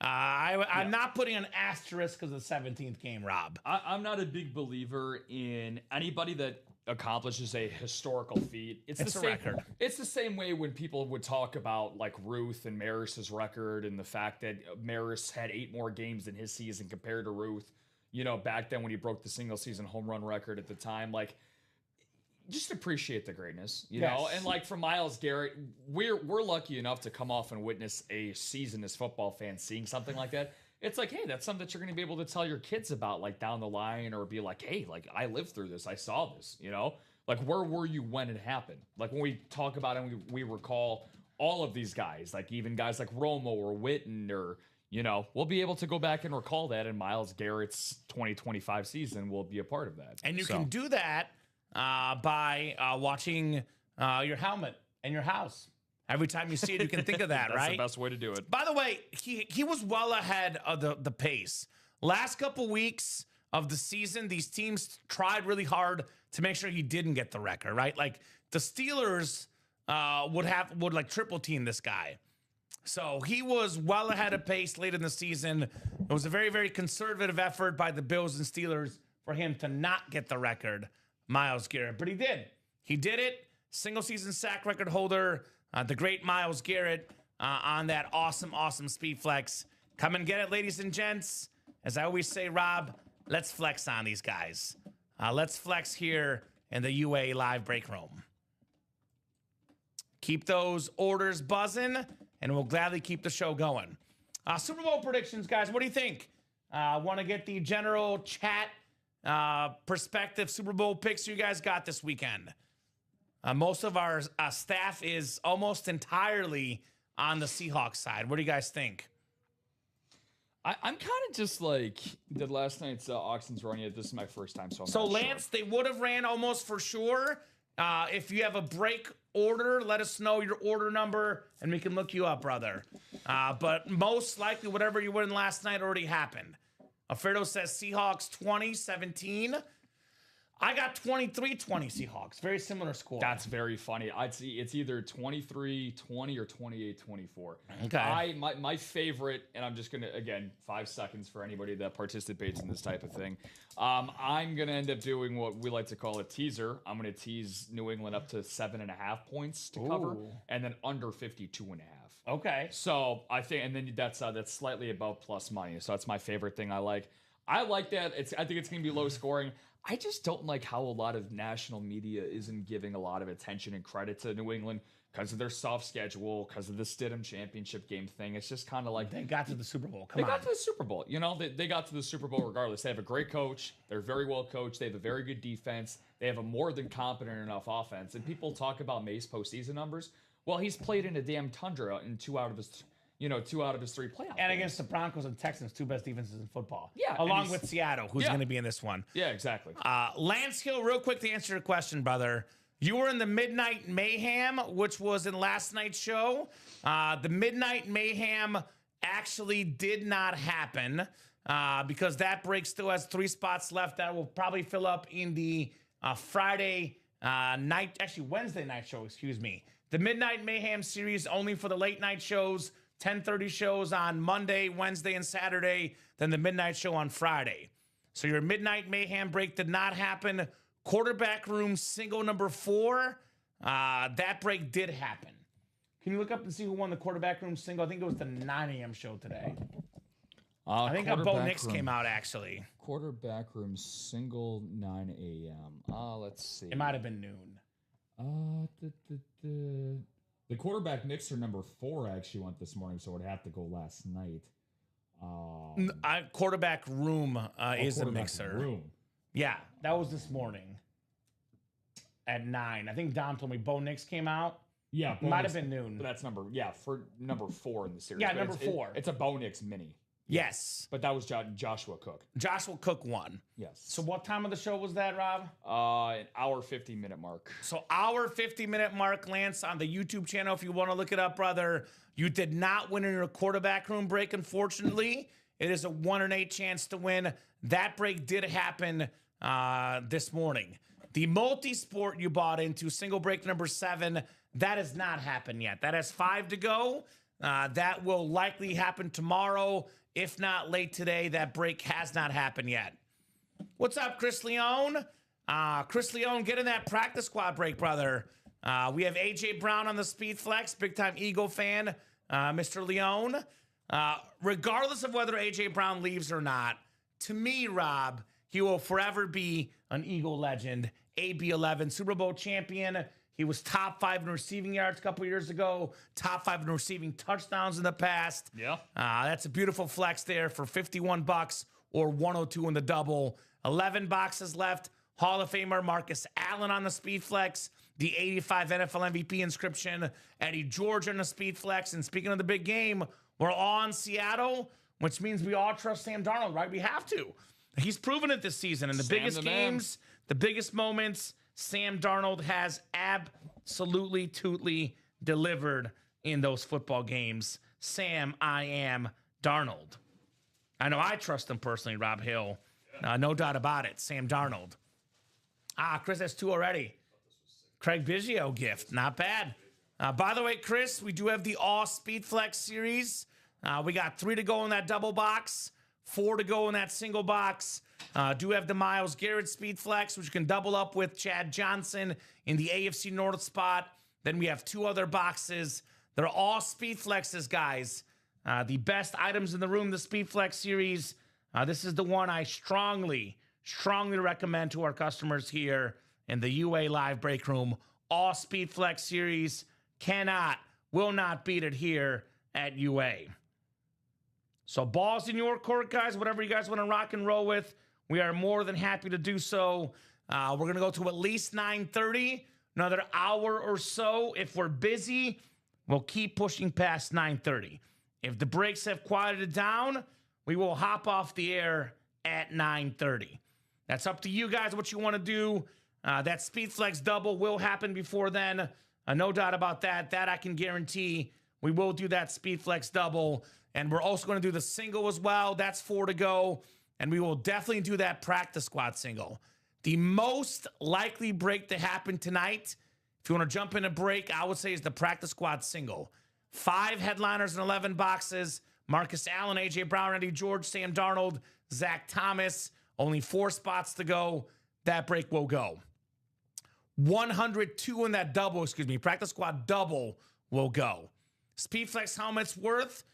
I'm not putting an asterisk because of the 17th game, Rob. I'm not a big believer in anybody that accomplishes a historical feat. It's the same record. It's the same way when people would talk about like Ruth and Maris's record and the fact that Maris had 8 more games in his season compared to Ruth. You know, back then when he broke the single season home run record at the time, like, just appreciate the greatness, you know? And like for Myles Garrett, we're lucky enough to come off and witness a season as football fans seeing something like that. It's like, hey, that's something that you're going to be able to tell your kids about like down the line, or be like, hey, like I lived through this. I saw this, you know? Like, where were you when it happened? Like when we talk about it and we recall all of these guys, like even guys like Romo or Witten, or, you know, we'll be able to go back and recall that, and Myles Garrett's 2025 season will be a part of that. And you can do that by watching your helmet in your house. Every time you see it, you can think of that, That's right? the best way to do it. By the way, he was well ahead of the pace. Last couple weeks of the season, these teams tried really hard to make sure he didn't get the record, right? Like the Steelers would like triple team this guy. So he was well ahead of pace late in the season. It was a very, very conservative effort by the Bills and Steelers for him to not get the record, Myles Garrett. But he did. He did it. Single season sack record holder, the great Myles Garrett on that awesome speed flex. Come and get it, ladies and gents. As I always say, Rob, let's flex on these guys. Let's flex here in the UA live break room. Keep those orders buzzing, and we'll gladly keep the show going. Super Bowl predictions, guys. What do you think? Want to get the general chat perspective Super Bowl picks you guys got this weekend? Most of our staff is almost entirely on the Seahawks side. What do you guys think? I'm kind of just like, did last night's auctions run yet? This is my first time, so I'm So not Lance, sure. they would have ran almost for sure. If you have a break order, let us know your order number, and we can look you up, brother. But most likely, whatever you win last night already happened. Alfredo says Seahawks 20-17. I got 23-20 Seahawks. Very similar score. That's very funny. I'd see it's either 23-20 or 28-24. Okay. My favorite, and I'm just gonna, again, 5 seconds for anybody that participates in this type of thing. I'm gonna end up doing what we like to call a teaser. I'm gonna tease New England up to 7.5 points to cover, and then under 52.5. Okay. So I think, and then that's slightly above plus money. So that's my favorite thing. I like that. I think it's gonna be low scoring. I just don't like how a lot of national media isn't giving a lot of attention and credit to New England because of their soft schedule, because of the Stidham championship game thing. It's just kind of like they got to the Super Bowl. They got to the Super Bowl. You know, they got to the Super Bowl regardless. They have a great coach. They're very well coached. They have a very good defense. They have a more than competent enough offense. And people talk about Mace postseason numbers. Well, he's played in a damn tundra in 2 out of his 3 playoff And games. against the Broncos and Texans, 2 best defenses in football. Yeah, Along with Seattle, who's going to be in this one. Yeah, exactly. Lance Hill, real quick to answer your question, brother. You were in the Midnight Mayhem, which was in last night's show. The Midnight Mayhem actually did not happen because that break still has 3 spots left that will probably fill up in the Friday night, actually Wednesday night show, excuse me. The Midnight Mayhem series only for the late night shows. 10:30 shows on Monday, Wednesday, and Saturday, then the midnight show on Friday. So your Midnight Mayhem break did not happen. Quarterback room single number 4, that break did happen. Can you look up and see who won the quarterback room single? I think it was the 9 a.m. show today. I think Bo Nix came out, actually. quarterback room single 9 a.m. Let's see. It might have been noon. The quarterback mixer number 4 actually went this morning, so it would have to go last night. Quarterback room is a mixer. Room. Yeah, that was this morning at 9. I think Dom told me Bo Nix came out. Yeah, might have been noon. But that's number 4 in the series. Yeah, but number 4. It's a Bo Nix mini. Yes. But that was Joshua Cook. Joshua Cook won. Yes. So what time of the show was that, Rob? An hour 50-minute mark. So hour 50-minute mark, Lance, on the YouTube channel. If you want to look it up, brother, you did not win in your quarterback room break, unfortunately. It is a 1 in 8 chance to win. That break did happen this morning. The multi-sport you bought into, single break number 7, that has not happened yet. That has 5 to go. That will likely happen tomorrow, if not late today. That break has not happened yet. What's up, Chris Leone? Chris Leone, get in that practice squad break, brother. We have AJ Brown on the Speed Flex, big-time Eagle fan, Mr. Leone. Regardless of whether AJ Brown leaves or not, to me, Rob, he will forever be an Eagle legend. AB11 Super Bowl champion. He was top 5 in receiving yards a couple years ago, top 5 in receiving touchdowns in the past. Yeah. That's a beautiful flex there for $51 or 102 in the double. 11 boxes left. Hall of Famer Marcus Allen on the Speed Flex. The 85 NFL MVP inscription. Eddie George on the Speed Flex. And speaking of the big game, we're all in Seattle, which means we all trust Sam Darnold, right? We have to. He's proven it this season. In the biggest games, the biggest moments, Sam Darnold has absolutely tootly delivered in those football games. Sam, I am Darnold. I know I trust him personally, Rob Hill. No doubt about it. Sam Darnold. Chris has 2 already. Craig Biggio gift. Not bad. By the way, Chris, we do have the All Speed Flex series. We got 3 to go in that double box, 4 to go in that single box. Do have the Myles Garrett Speed Flex, which you can double up with Chad Johnson in the AFC North spot. Then we have 2 other boxes. They're all Speed Flexes, guys. The best items in the room, the Speed Flex series. This is the one I strongly recommend to our customers here in the UA Live Break Room. All Speed Flex series. Will not beat it here at UA. So balls in your court, guys. Whatever you guys want to rock and roll with, we are more than happy to do so. We're going to go to at least 9:30, another hour or so. If we're busy, we'll keep pushing past 9:30. If the breaks have quieted down, we will hop off the air at 9:30. That's up to you guys what you want to do. That Speed Flex double will happen before then. No doubt about that. That I can guarantee. We will do that Speed Flex double. And we're also going to do the single as well. That's 4 to go. And we will definitely do that practice squad single. The most likely break to happen tonight, if you want to jump in a break, I would say is the practice squad single. 5 headliners and 11 boxes. Marcus Allen, AJ Brown, Eddie George, Sam Darnold, Zach Thomas. Only 4 spots to go. That break will go. 102 in that double, practice squad double will go. Speed Flex helmets worth,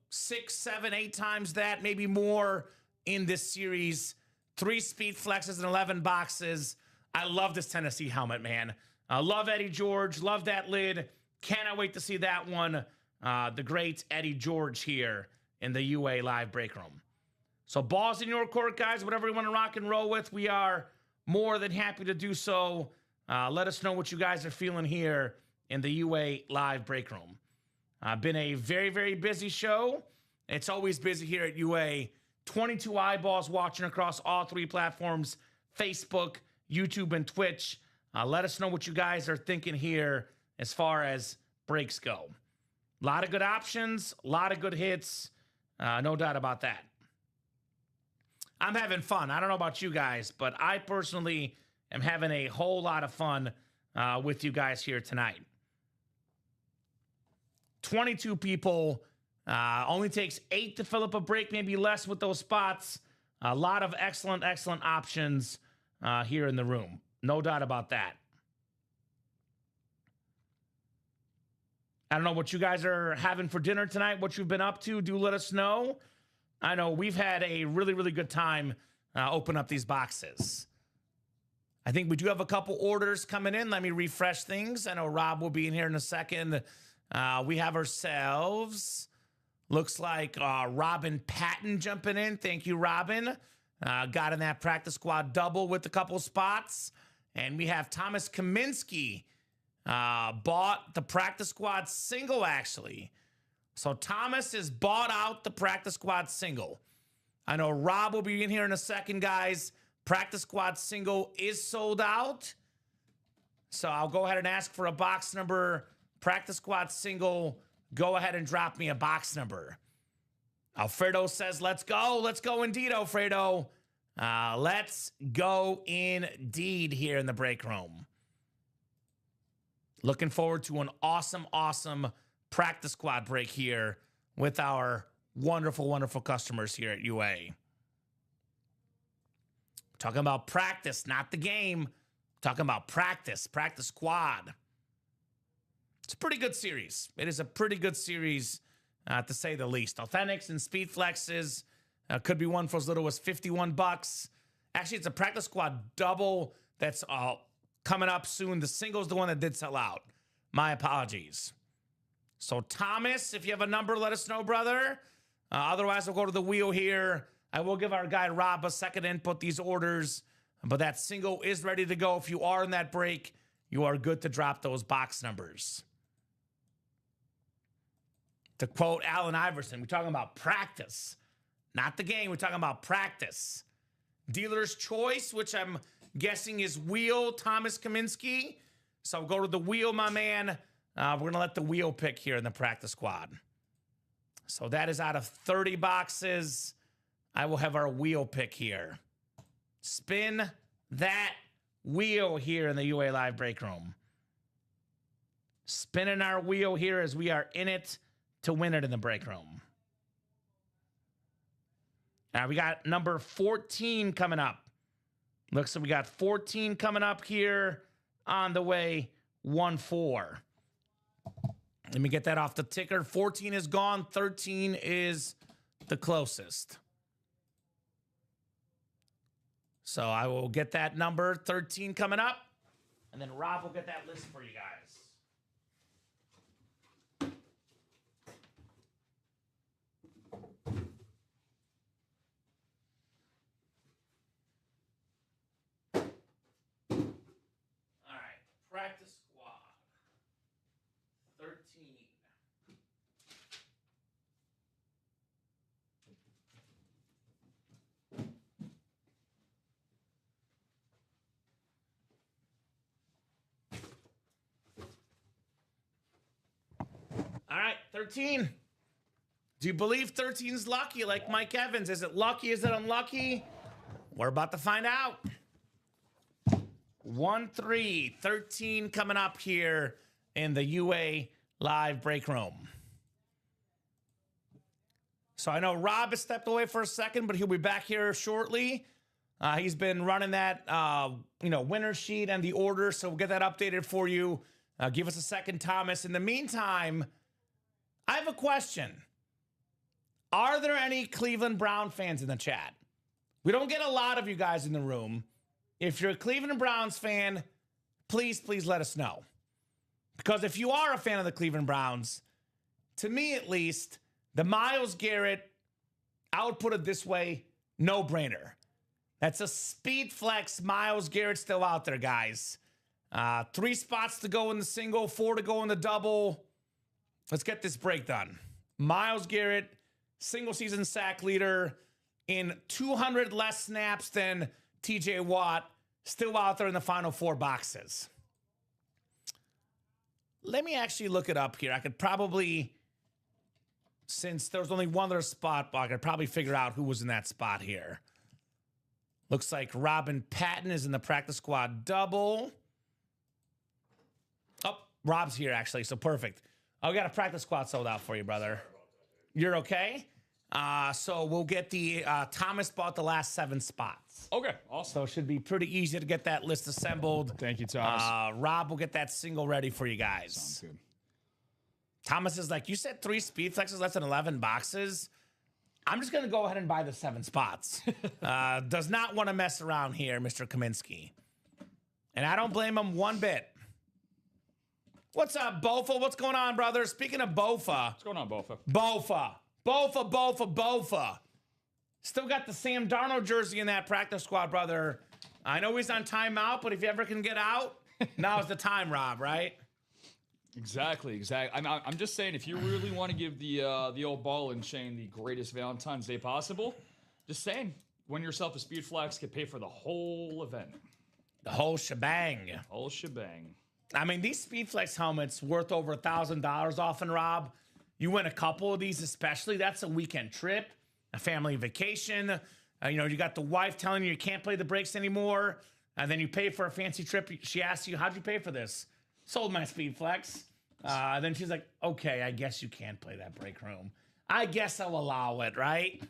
6, 7, 8 times that, maybe more in this series. 3 Speed Flexes and 11 boxes. I love this Tennessee helmet, man. I love Eddie George. Love that lid. Cannot wait to see that one. The great Eddie George here in the UA Live Break Room. So balls in your court, guys. Whatever you want to rock and roll with, we are more than happy to do so. Let us know what you guys are feeling here in the UA Live Break Room. Been a very, very busy show. It's always busy here at UA. 22 eyeballs watching across all 3 platforms, Facebook, YouTube, and Twitch. Let us know what you guys are thinking here as far as breaks go. A lot of good options, a lot of good hits. No doubt about that. I'm having fun. I don't know about you guys, but I personally am having a whole lot of fun with you guys here tonight. 22 people. Only takes 8 to fill up a break, maybe less with those spots. A lot of excellent, excellent options here in the room. No doubt about that. I don't know what you guys are having for dinner tonight, what you've been up to. Do let us know. I know we've had a really, really good time open up these boxes. I think we do have a couple orders coming in. Let me refresh things. I know Rob will be in here in a second. We have ourselves, looks like Robin Patton jumping in. Thank you, Robin. Got in that practice squad double with a couple spots. And we have Thomas Kaminsky bought the practice squad single, actually. So Thomas has bought out the practice squad single. I know Rob will be in here in a second, guys. Practice squad single is sold out. So I'll go ahead and ask for a box number. Practice squad single, go ahead and drop me a box number. Alfredo says, let's go. Let's go indeed, Alfredo. Let's go indeed here in the break room. Looking forward to an awesome, awesome practice squad break here with our wonderful, wonderful customers here at UA. Talking about practice, not the game. Talking about practice squad. It's a pretty good series. It is a pretty good series, to say the least. Authentics and Speed Flexes could be one for as little as $51. Actually, it's a practice squad double that's coming up soon. The single's the one that did sell out. My apologies. So, Thomas, if you have a number, let us know, brother. Otherwise, we'll go to the wheel here. I will give our guy Rob a second to input these orders, but that single is ready to go. If you are in that break, you are good to drop those box numbers. To quote Allen Iverson, we're talking about practice, not the game. We're talking about practice. Dealer's choice, which I'm guessing is wheel Thomas Kaminsky. So go to the wheel, my man. We're going to let the wheel pick here in the practice squad. So that is out of 30 boxes. I will have our wheel pick here. Spin that wheel here in the UA Live break room. Spinning our wheel here as we are in it to win it in the break room. Now we got number 14 coming up. Looks like we got 14 coming up here on the way. 1-4. Let me get that off the ticker. 14 is gone. 13 is the closest. So I will get that number 13 coming up. And then Rob will get that list for you guys. All right. Practice squad. 13. All right, 13. Do you believe 13's lucky like Mike Evans? Is it lucky? Is it unlucky? We're about to find out. 1-3, 13 coming up here in the UA Live break room. So I know Rob has stepped away for a second, but he'll be back here shortly. He's been running that, winner sheet and the order, so we'll get that updated for you. Give us a second, Thomas. In the meantime, I have a question. Are there any Cleveland Brown fans in the chat? We don't get a lot of you guys in the room. If you're a Cleveland Browns fan, please, please let us know. Because if you are a fan of the Cleveland Browns, to me at least, the Myles Garrett, I would put it this way, no-brainer. That's a speed flex. Myles Garrett still out there, guys. 3 spots to go in the single, 4 to go in the double. Let's get this break done. Myles Garrett, single season sack leader in 200 less snaps than TJ Watt, still out there in the final 4 boxes. Let me actually look it up here. I could probably, since there was only one other spot, I could probably figure out who was in that spot here. Looks like Robin Patton is in the practice squad double. Oh, Rob's here actually, so perfect. Oh, we got a practice squad sold out for you, brother. You're okay? So we'll get the Thomas bought the last 7 spots. Okay, awesome. So it should be pretty easy to get that list assembled. Thank you, Thomas. Rob will get that single ready for you guys. Sounds good. Thomas is like, you said 3 speed flexes less than 11 boxes? I'm just going to go ahead and buy the 7 spots. Does not want to mess around here, Mr. Kaminsky. And I don't blame him one bit. What's up, Bofa? What's going on, brother? Speaking of Bofa. What's going on, Bofa? Bofa. Still got the Sam Darnold jersey in that practice squad, brother. I know he's on timeout, but if you ever can get out, now's the time, Rob, right? Exactly. I'm just saying, if you really want to give the old ball and chain the greatest Valentine's Day possible, just saying, win yourself a Speed Flex, could pay for the whole event. The whole shebang. Whole shebang. I mean, these Speed Flex helmets worth over $1,000 often, Rob. You win a couple of these, especially. That's a weekend trip, a family vacation. You got the wife telling you can't play the brakes anymore, and then you pay for a fancy trip. She asks you, "How'd you pay for this?" "Sold my Speed Flex." Then she's like, "Okay, I guess you can't play that break room. I guess I'll allow it, right?"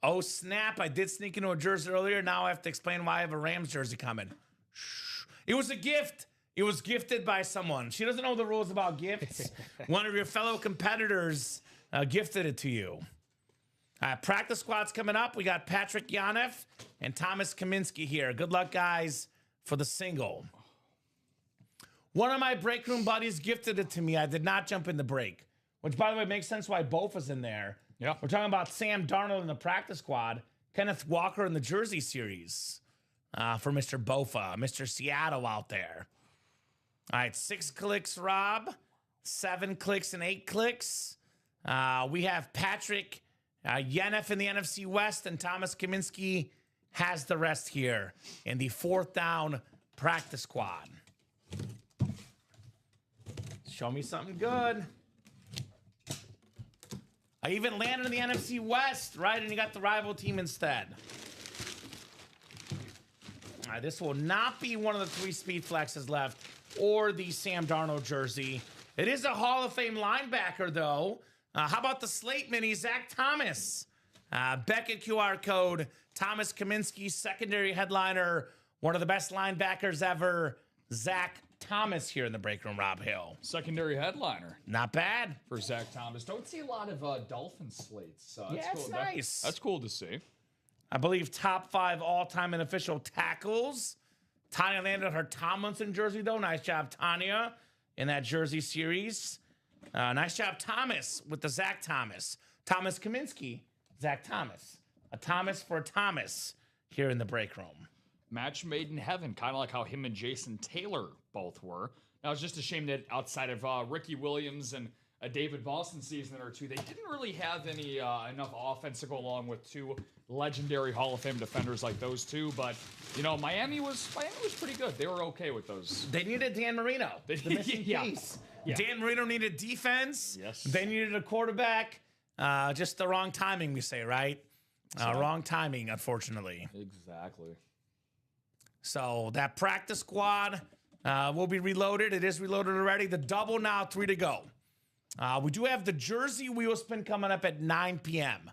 Oh, snap. I did sneak into a jersey earlier. Now I have to explain why I have a Rams jersey coming. Shh. It was a gift. It was gifted by someone. She doesn't know the rules about gifts. One of your fellow competitors gifted it to you. Practice squad's coming up. We got Patrick Yanev and Thomas Kaminsky here. Good luck, guys, for the single. One of my break room buddies gifted it to me. I did not jump in the break, which, by the way, makes sense why Bofa's in there. Yeah. We're talking about Sam Darnold in the practice squad, Kenneth Walker in the jersey series for Mr. Bofa, Mr. Seattle out there. All right, 6 clicks, Rob. 7 clicks and 8 clicks. We have Patrick Yanev in the NFC West, and Thomas Kaminsky has the rest here in the 4th down practice squad. Show me something good. I even landed in the NFC West, right? And you got the rival team instead. All right, this will not be one of the 3 Speed Flexes left or the Sam Darnold jersey. It is a Hall of Fame linebacker, though. How about the Slate Mini, Zach Thomas? Beckett QR code, Thomas Kaminsky, secondary headliner, one of the best linebackers ever, Zach Thomas here in the break room, Rob Hill. Secondary headliner. Not bad. For Zach Thomas. Don't see a lot of Dolphin slates. So Yeah, it's cool. nice. That's cool to see. I believe top 5 all-time and official tackles. Tanya landed her Tomlinson jersey, though. Nice job, Tanya, in that jersey series. Nice job, Thomas, with the Zach Thomas. Thomas Kaminsky, Zach Thomas. A Thomas for a Thomas here in the break room. Match made in heaven, kind of like how him and Jason Taylor both were. Now, it's just a shame that outside of Ricky Williams and a David Boston season or two, they didn't really have any enough offense to go along with 2 legendary Hall of Fame defenders like those two. But, Miami was pretty good. They were okay with those. They needed Dan Marino, the missing piece. Yeah. Dan Marino needed defense. Yes. They needed a quarterback. Just the wrong timing, we say, right? Wrong timing, unfortunately. Exactly. So that practice squad will be reloaded. It is reloaded already. The double now, 3 to go. We do have the jersey wheel spin coming up at 9 p.m.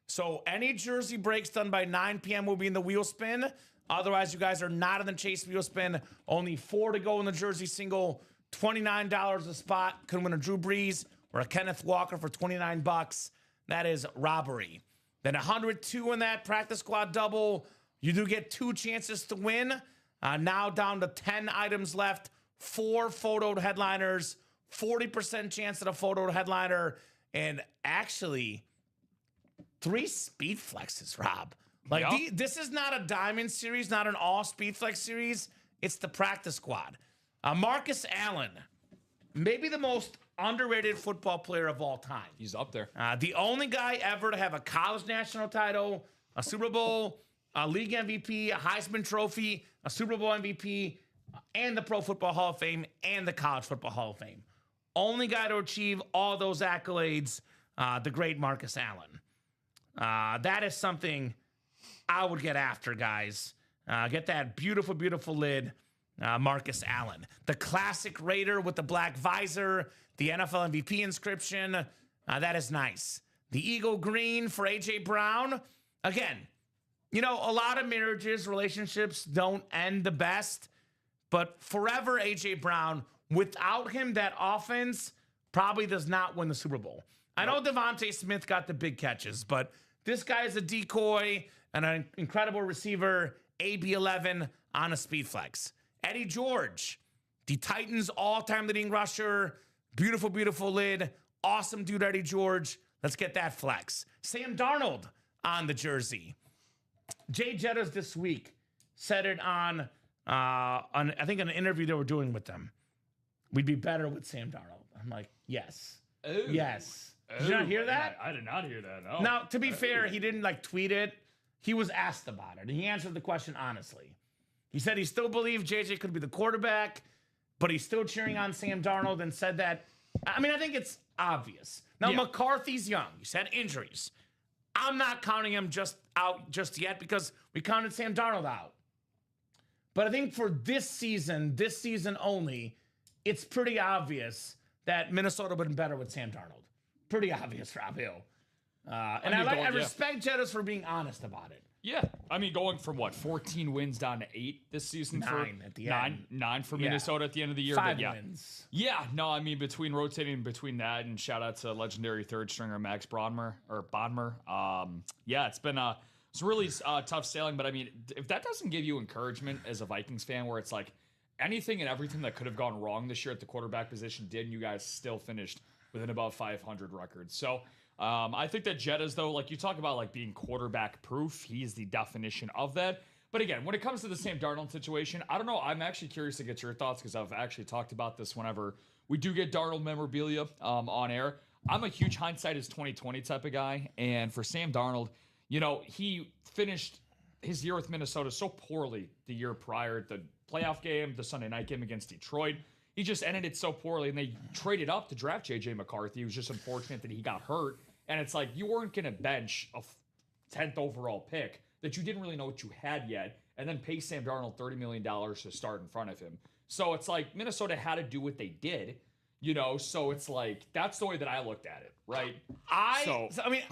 So any jersey breaks done by 9 p.m. will be in the wheel spin. Otherwise, you guys are not in the chase wheel spin. Only 4 to go in the jersey single. $29 a spot. Could win a Drew Brees or a Kenneth Walker for $29. That is robbery. Then 102 in that practice squad double. You do get 2 chances to win. Now down to 10 items left. 4 photoed headliners. 40% chance at a photoed headliner. And actually, 3 Speed Flexes, Rob. This is not a Diamond series, not an all Speed Flex series. It's the practice squad. Marcus Allen, maybe the most underrated football player of all time. He's up there. The only guy ever to have a college national title, a Super Bowl, a league MVP, a Heisman Trophy, a Super Bowl MVP, and the Pro Football Hall of Fame and the College Football Hall of Fame. Only guy to achieve all those accolades, the great Marcus Allen. That is something I would get after, guys. Get that beautiful, beautiful lid, Marcus Allen. The classic Raider with the black visor, the NFL MVP inscription. That is nice. The Eagle Green for A.J. Brown. Again, a lot of marriages, relationships don't end the best. But forever, A.J. Brown, without him, that offense probably does not win the Super Bowl. I know Devontae Smith got the big catches, but this guy is a decoy and an incredible receiver, AB11 on a speed flex. Eddie George, the Titans' all-time leading rusher, beautiful, beautiful lid, awesome dude, Eddie George. Let's get that flex. Sam Darnold on the jersey. Jay Jettas this week said it on I think an interview they were doing with them. We'd be better with Sam Darnold. I'm like, yes. Ooh. Yes. Did you not hear that? I did not hear that, no. Now, to be fair, he didn't like tweet it. He was asked about it, and he answered the question honestly. He said he still believed JJ could be the quarterback, but he's still cheering on Sam Darnold and said that. I mean, I think it's obvious. Now, McCarthy's young. He's had injuries. I'm not counting him out just yet because we counted Sam Darnold out. But I think for this season only, it's pretty obvious that Minnesota would have been better with Sam Darnold. Pretty obvious, Rob Hill. I respect Jettas for being honest about it. Yeah. I mean, going from 14 wins down to 8 this season? 9 at the end. 9 for Minnesota at the end of the year. 5 wins. Yeah. No, I mean, between rotating between that and shout out to legendary third stringer Max Bonmer. Yeah, it's really tough sailing. But I mean, if that doesn't give you encouragement as a Vikings fan, where it's like anything and everything that could have gone wrong this year at the quarterback position did, and you guys still finished within about 500 records. So I think that Jettas, though, like you talk about like being quarterback proof, he's the definition of that. But again, when it comes to the Sam Darnold situation, I don't know. I'm actually curious to get your thoughts because I've actually talked about this whenever we do get Darnold memorabilia on air. I'm a huge hindsight is 2020 type of guy. And for Sam Darnold, you know, he finished his year with Minnesota so poorly the year prior, the playoff game, the Sunday night game against Detroit. He just ended it so poorly, and they traded up to draft J.J. McCarthy. It was just unfortunate that he got hurt. And it's like you weren't going to bench a 10th overall pick that you didn't really know what you had yet and then pay Sam Darnold $30 million to start in front of him. So it's like Minnesota had to do what they did, you know? So it's like that's the way that I looked at it, right? I mean,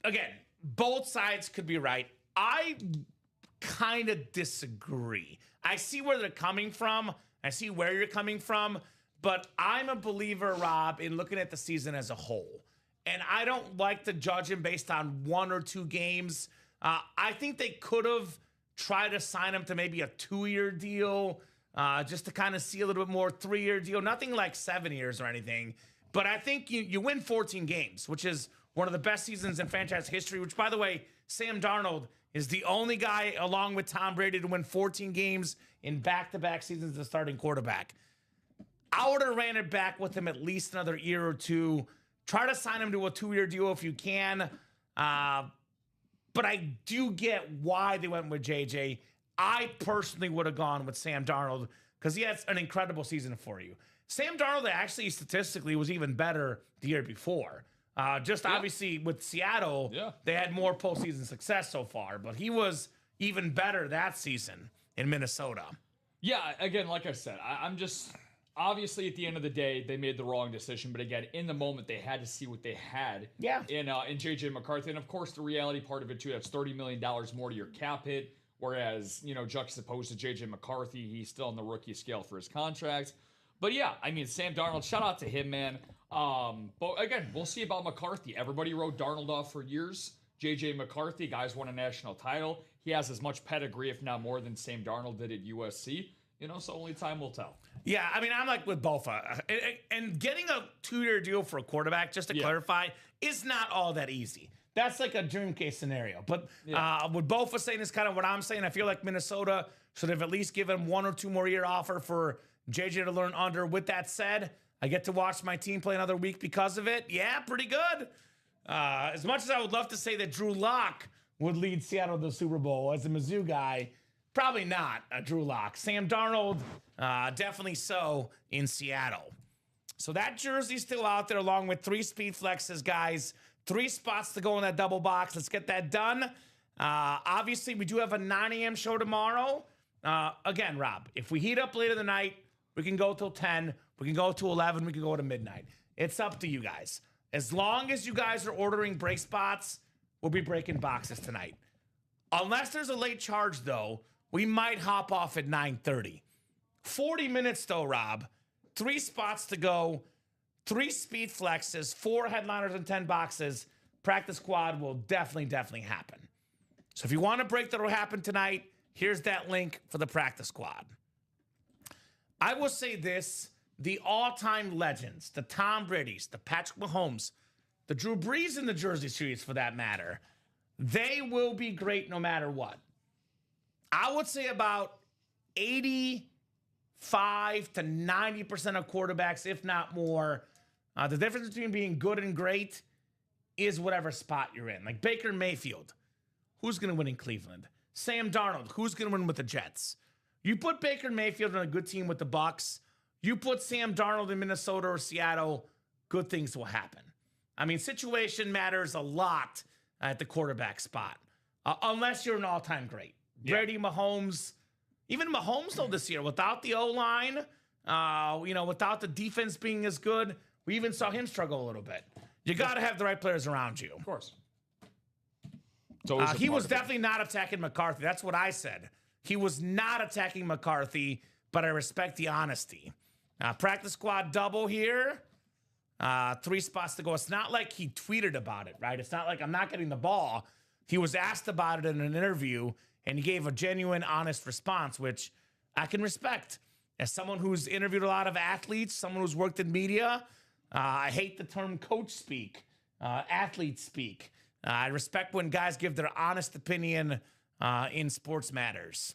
again, both sides could be right. I kind of disagree. I see where they're coming from. I see where you're coming from. But I'm a believer, Rob, in looking at the season as a whole. And I don't like to judge him based on 1 or 2 games. I think they could have tried to sign him to maybe a 2-year deal, just to kind of see a little bit more 3-year deal. Nothing like 7 years or anything. But I think you win 14 games, which is one of the best seasons in franchise history, which, by the way, Sam Darnold is the only guy, along with Tom Brady, to win 14 games in back-to-back seasons as a starting quarterback. I would have ran it back with him at least another year or 2. Try to sign him to a 2-year deal if you can. But I do get why they went with JJ. I personally would have gone with Sam Darnold because he had an incredible season for you. Sam Darnold actually statistically was even better the year before. Obviously with Seattle, they had more postseason success so far, but he was even better that season in Minnesota. Yeah, again, like I said, I'm just... Obviously, at the end of the day, they made the wrong decision. But again, in the moment, they had to see what they had in J.J. McCarthy. And, of course, the reality part of it, too, that's $30 million more to your cap hit. Whereas, you know, juxtaposed to J.J. McCarthy, he's still on the rookie scale for his contract. But, yeah, I mean, Sam Darnold, shout out to him, man. But, again, we'll see about McCarthy. Everybody wrote Darnold off for years. J.J. McCarthy, guys won a national title. He has as much pedigree, if not more, than Sam Darnold did at USC. You know, so only time will tell. Yeah, I mean, I'm like with Bofa. And getting a 2-year deal for a quarterback, just to clarify, is not all that easy. That's like a dream case scenario. But what Bofa saying is kind of what I'm saying. I feel like Minnesota should have at least given 1 or 2 more year offer for JJ to learn under. With that said, I get to watch my team play another week because of it. Yeah, pretty good. As much as I would love to say that Drew Lock would lead Seattle to the Super Bowl as a Mizzou guy, probably not Drew Lock. Sam Darnold, definitely so in Seattle. So that jersey's still out there along with 3 speed flexes, guys. 3 spots to go in that double box. Let's get that done. Obviously, we do have a 9 a.m. show tomorrow. Again, Rob, if we heat up later in the night, we can go till 10. We can go to 11. We can go to midnight. It's up to you guys. As long as you guys are ordering break spots, we'll be breaking boxes tonight. Unless there's a late charge, though, we might hop off at 9:30. 40 minutes, though, Rob. 3 spots to go. 3 speed flexes, 4 headliners, and 10 boxes. Practice squad will definitely happen. So if you want a break that will happen tonight, here's that link for the practice squad. I will say this, the all-time legends, the Tom Brady's, the Patrick Mahomes, the Drew Brees in the Jersey series for that matter, they will be great no matter what. I would say about 85 to 90% of quarterbacks, if not more, the difference between being good and great is whatever spot you're in. Like Baker Mayfield, who's going to win in Cleveland? Sam Darnold, who's going to win with the Jets? You put Baker Mayfield on a good team with the Bucs, you put Sam Darnold in Minnesota or Seattle, good things will happen. I mean, situation matters a lot at the quarterback spot, unless you're an all-time great. Yeah. Brady, Mahomes, even Mahomes though this year, without the O-line, without the defense being as good, we even saw him struggle a little bit. You got to have the right players around you. Of course. He was definitely not attacking McCarthy. That's what I said. He was not attacking McCarthy, but I respect the honesty. Practice squad double here. 3 spots to go. It's not like he tweeted about it, right? It's not like I'm not getting the ball. He was asked about it in an interview, and he gave a genuine, honest response, which I can respect. As someone who's interviewed a lot of athletes, someone who's worked in media, I hate the term coach speak, athlete speak. I respect when guys give their honest opinion in sports matters.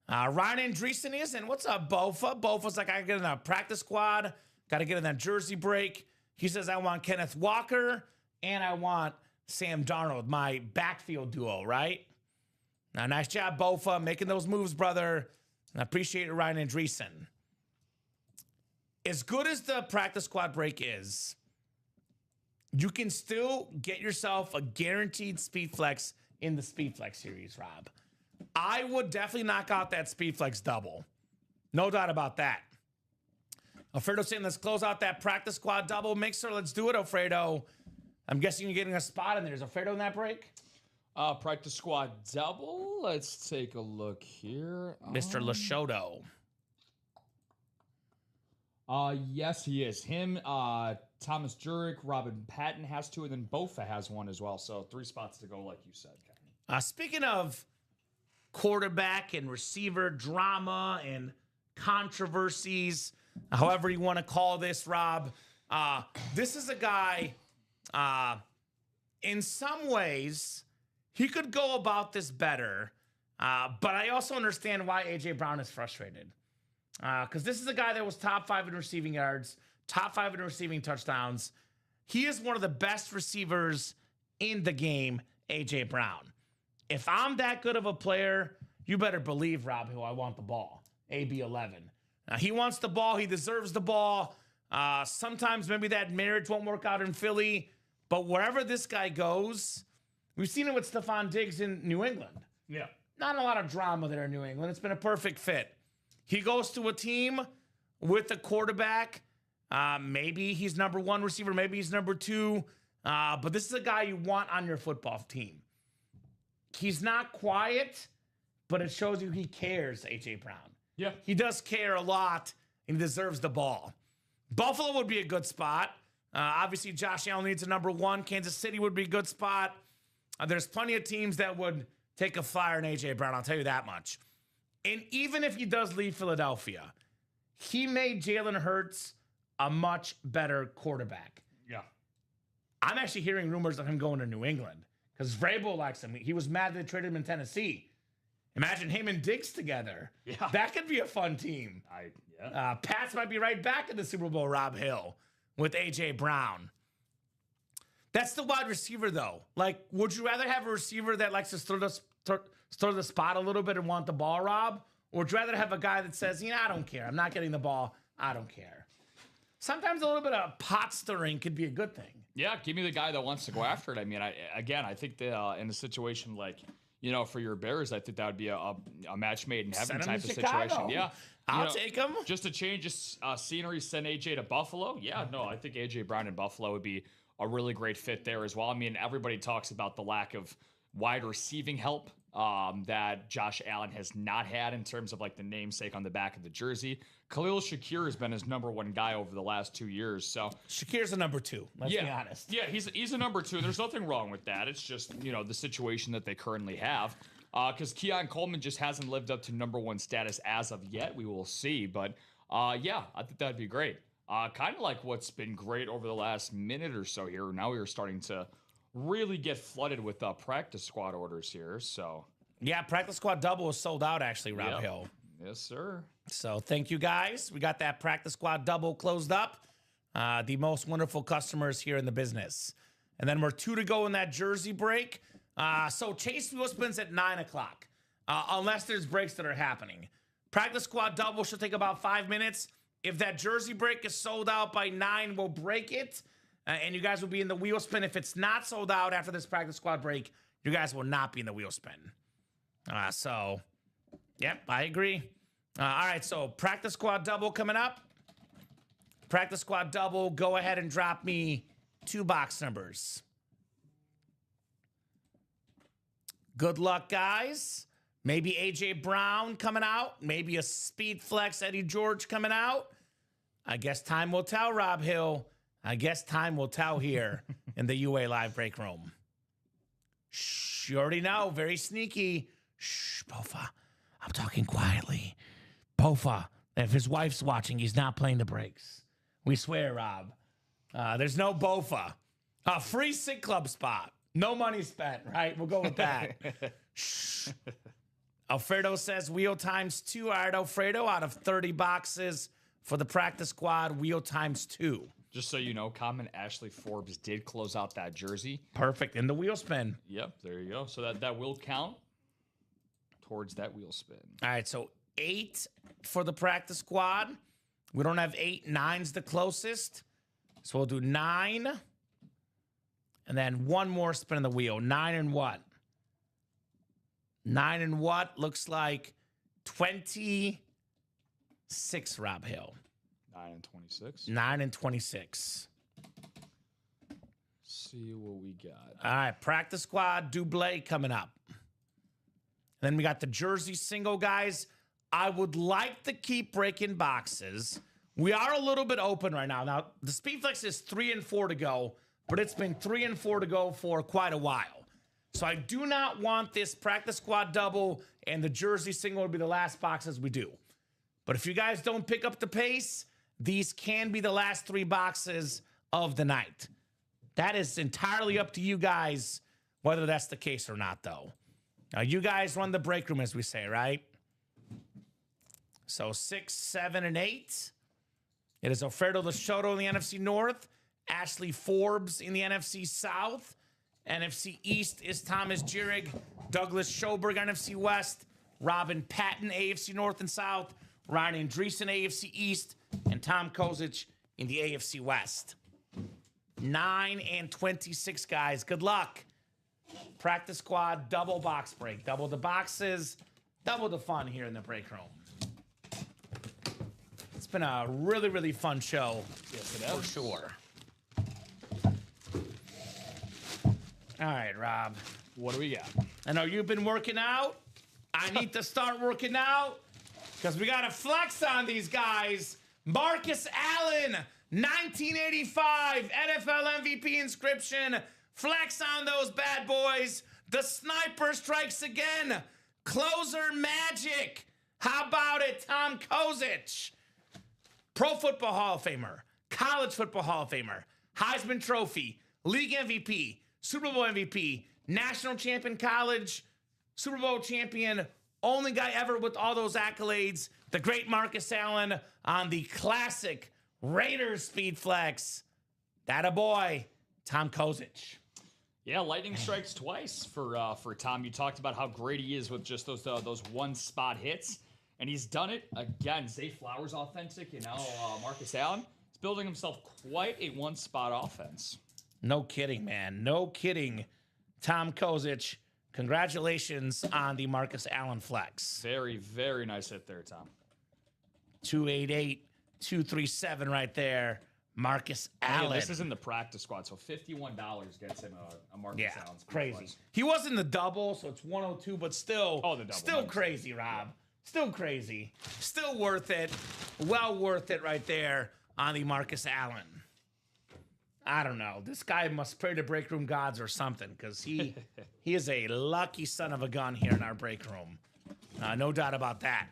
Ryan Andreessen is, and what's up, Bofa? Bofa's like, I gotta get in a practice squad, gotta get in that jersey break. He says, I want Kenneth Walker, and I want Sam Darnold, my backfield duo, right? Now, nice job, Bofa, making those moves, brother. I appreciate it, Ryan Andreessen. As good as the practice squad break is, you can still get yourself a guaranteed speed flex in the speed flex series, Rob. I would definitely knock out that speed flex double. No doubt about that. Alfredo saying, let's close out that practice squad double. Mixer, let's do it, Alfredo. I'm guessing you're getting a spot in there. Is Alfredo in that break? Practice squad double. Let's take a look here. Mr. Lashoto. Yes, he is. Him, Thomas Jurek, Robin Patton has 2, and then Bofa has 1 as well. So 3 spots to go, like you said, Kevin. Speaking of quarterback and receiver drama and controversies, however you want to call this, Rob, this is a guy, in some ways, he could go about this better, but I also understand why A.J. Brown is frustrated. Because this is a guy that was top 5 in receiving yards, top 5 in receiving touchdowns. He is one of the best receivers in the game, A.J. Brown. If I'm that good of a player, you better believe, Rob, who I want the ball. AB11. He wants the ball. He deserves the ball. Sometimes maybe that marriage won't work out in Philly, but wherever this guy goes, we've seen it with Stephon Diggs in New England. Yeah. Not a lot of drama there in New England. It's been a perfect fit. He goes to a team with a quarterback. Maybe he's number 1 receiver. Maybe he's number 2. But this is a guy you want on your football team. He's not quiet, but it shows you he cares, A.J. Brown. Yeah. He does care a lot, and he deserves the ball. Buffalo would be a good spot. Obviously, Josh Allen needs a number 1. Kansas City would be a good spot. There's plenty of teams that would take a flyer on A.J. Brown, I'll tell you that much. And even if he does leave Philadelphia, he made Jalen Hurts a much better quarterback. Yeah. I'm actually hearing rumors of him going to New England because Vrabel likes him. He was mad they traded him in Tennessee. Imagine him and Diggs together. Yeah. That could be a fun team. Pats might be right back in the Super Bowl, Rob Hill, with A.J. Brown. That's the wide receiver, though. Like, would you rather have a receiver that likes to stir the spot a little bit and want the ball, Rob? Or would you rather have a guy that says, I don't care. I'm not getting the ball. I don't care. Sometimes a little bit of pot stirring could be a good thing. Yeah, give me the guy that wants to go after it. I mean, I think that in a situation like, for your Bears, I think that would be a match made in heaven type of situation. Yeah. I'll take him. Just to change scenery, send AJ to Buffalo. Yeah, no, I think AJ Brown in Buffalo would be a really great fit there as well. I mean, everybody talks about the lack of wide receiving help that Josh Allen has not had in terms of like the namesake on the back of the jersey. Khalil Shakir has been his #1 guy over the last 2 years. So Shakir's a number 2. Let's be honest. Yeah, he's a number 2. And there's nothing wrong with that. It's just, the situation that they currently have. Because Keon Coleman just hasn't lived up to #1 status as of yet. We will see. But yeah, I think that'd be great. Kind of like what's been great over the last minute or so here. Now we are starting to really get flooded with practice squad orders here. So yeah, practice squad double is sold out actually, Rob Hill. Yes, sir. So thank you guys. We got that practice squad double closed up. The most wonderful customers here in the business. And then we're 2 to go in that jersey break. So Chase wheel spins at 9 o'clock, unless there's breaks that are happening. Practice squad double should take about 5 minutes. If that jersey break is sold out by 9, we'll break it. And you guys will be in the wheel spin. If it's not sold out after this practice squad break, you guys will not be in the wheel spin. So, yep, I agree. All right, so practice squad double coming up. Practice squad double, go ahead and drop me 2 box numbers. Good luck, guys. Maybe A.J. Brown coming out. Maybe a Speed Flex Eddie George coming out. I guess time will tell, Rob Hill. I guess time will tell here in the UA Live Break Room. Shh, you already know. Very sneaky. Shh, Bofa. I'm talking quietly. Bofa, if his wife's watching, he's not playing the breaks. We swear, Rob. There's no Bofa. A free Sick Club spot. No money spent, right? We'll go with that. Shh. Alfredo says wheel times 2. All right, Alfredo, out of 30 boxes for the practice squad, wheel times 2. Just so you know, Kamen Ashley Forbes did close out that jersey. Perfect. In the wheel spin. Yep, there you go. So that will count towards that wheel spin. All right, so 8 for the practice squad. We don't have 8. 9's the closest. So we'll do 9. And then one more spin of the wheel. 9 and what? 9 and what? Looks like 26, Rob Hill. 9 and 26. 9 and 26. See what we got. All right, practice squad Dublé coming up. Then we got the jersey single, guys. I would like to keep breaking boxes. We are a little bit open right now. Now, the Speedflex is 3 and 4 to go, but it's been 3 and 4 to go for quite a while. So I do not want this practice squad double and the jersey single to be the last boxes we do. But if you guys don't pick up the pace, these can be the last 3 boxes of the night. That is entirely up to you guys, whether that's the case or not, though. Now, you guys run the break room, as we say, right? So 6, 7, and 8. It is Alfredo Lachoto in the NFC North, Ashley Forbes in the NFC South. NFC East is Thomas Jierig, Douglas Schoberg, NFC West, Robin Patton, AFC North and South, Ryan Andreessen, AFC East, and Tom Kozic in the AFC West. 9 and 26, guys. Good luck. Practice squad, double box break. Double the boxes, double the fun here in the break room. It's been a really, really fun show. Yes, it For is. sure. All right, Rob. What do we got? I know you've been working out. I need to start working out because we got to flex on these guys. Marcus Allen, 1985 NFL MVP inscription. Flex on those bad boys. The sniper strikes again. Closer magic. How about it, Tom Kozic? Pro Football Hall of Famer, College Football Hall of Famer, Heisman Trophy, League MVP, Super Bowl MVP, National Champion College, Super Bowl champion, only guy ever with all those accolades, the great Marcus Allen on the classic Raiders Speed Flex. That a boy, Tom Kozic. Yeah, lightning strikes twice for Tom. You talked about how great he is with just those one spot hits, and he's done it again. Zay Flowers authentic, Marcus Allen is building himself quite a one spot offense. No kidding, man. No kidding. Tom Kozic, congratulations on the Marcus Allen flex. Very, very nice hit there, Tom. 288, 237 right there Marcus Yeah, Allen. this is in the practice squad, so $51 gets him a Marcus Yeah, Allen. crazy. He was in the double, so it's 102, but still, Oh, the double. still crazy, Rob. Still crazy. Still worth it. Well worth it right there on the Marcus Allen. I don't know. This guy must pray to break room gods or something, because he is a lucky son of a gun here in our break room. No doubt about that.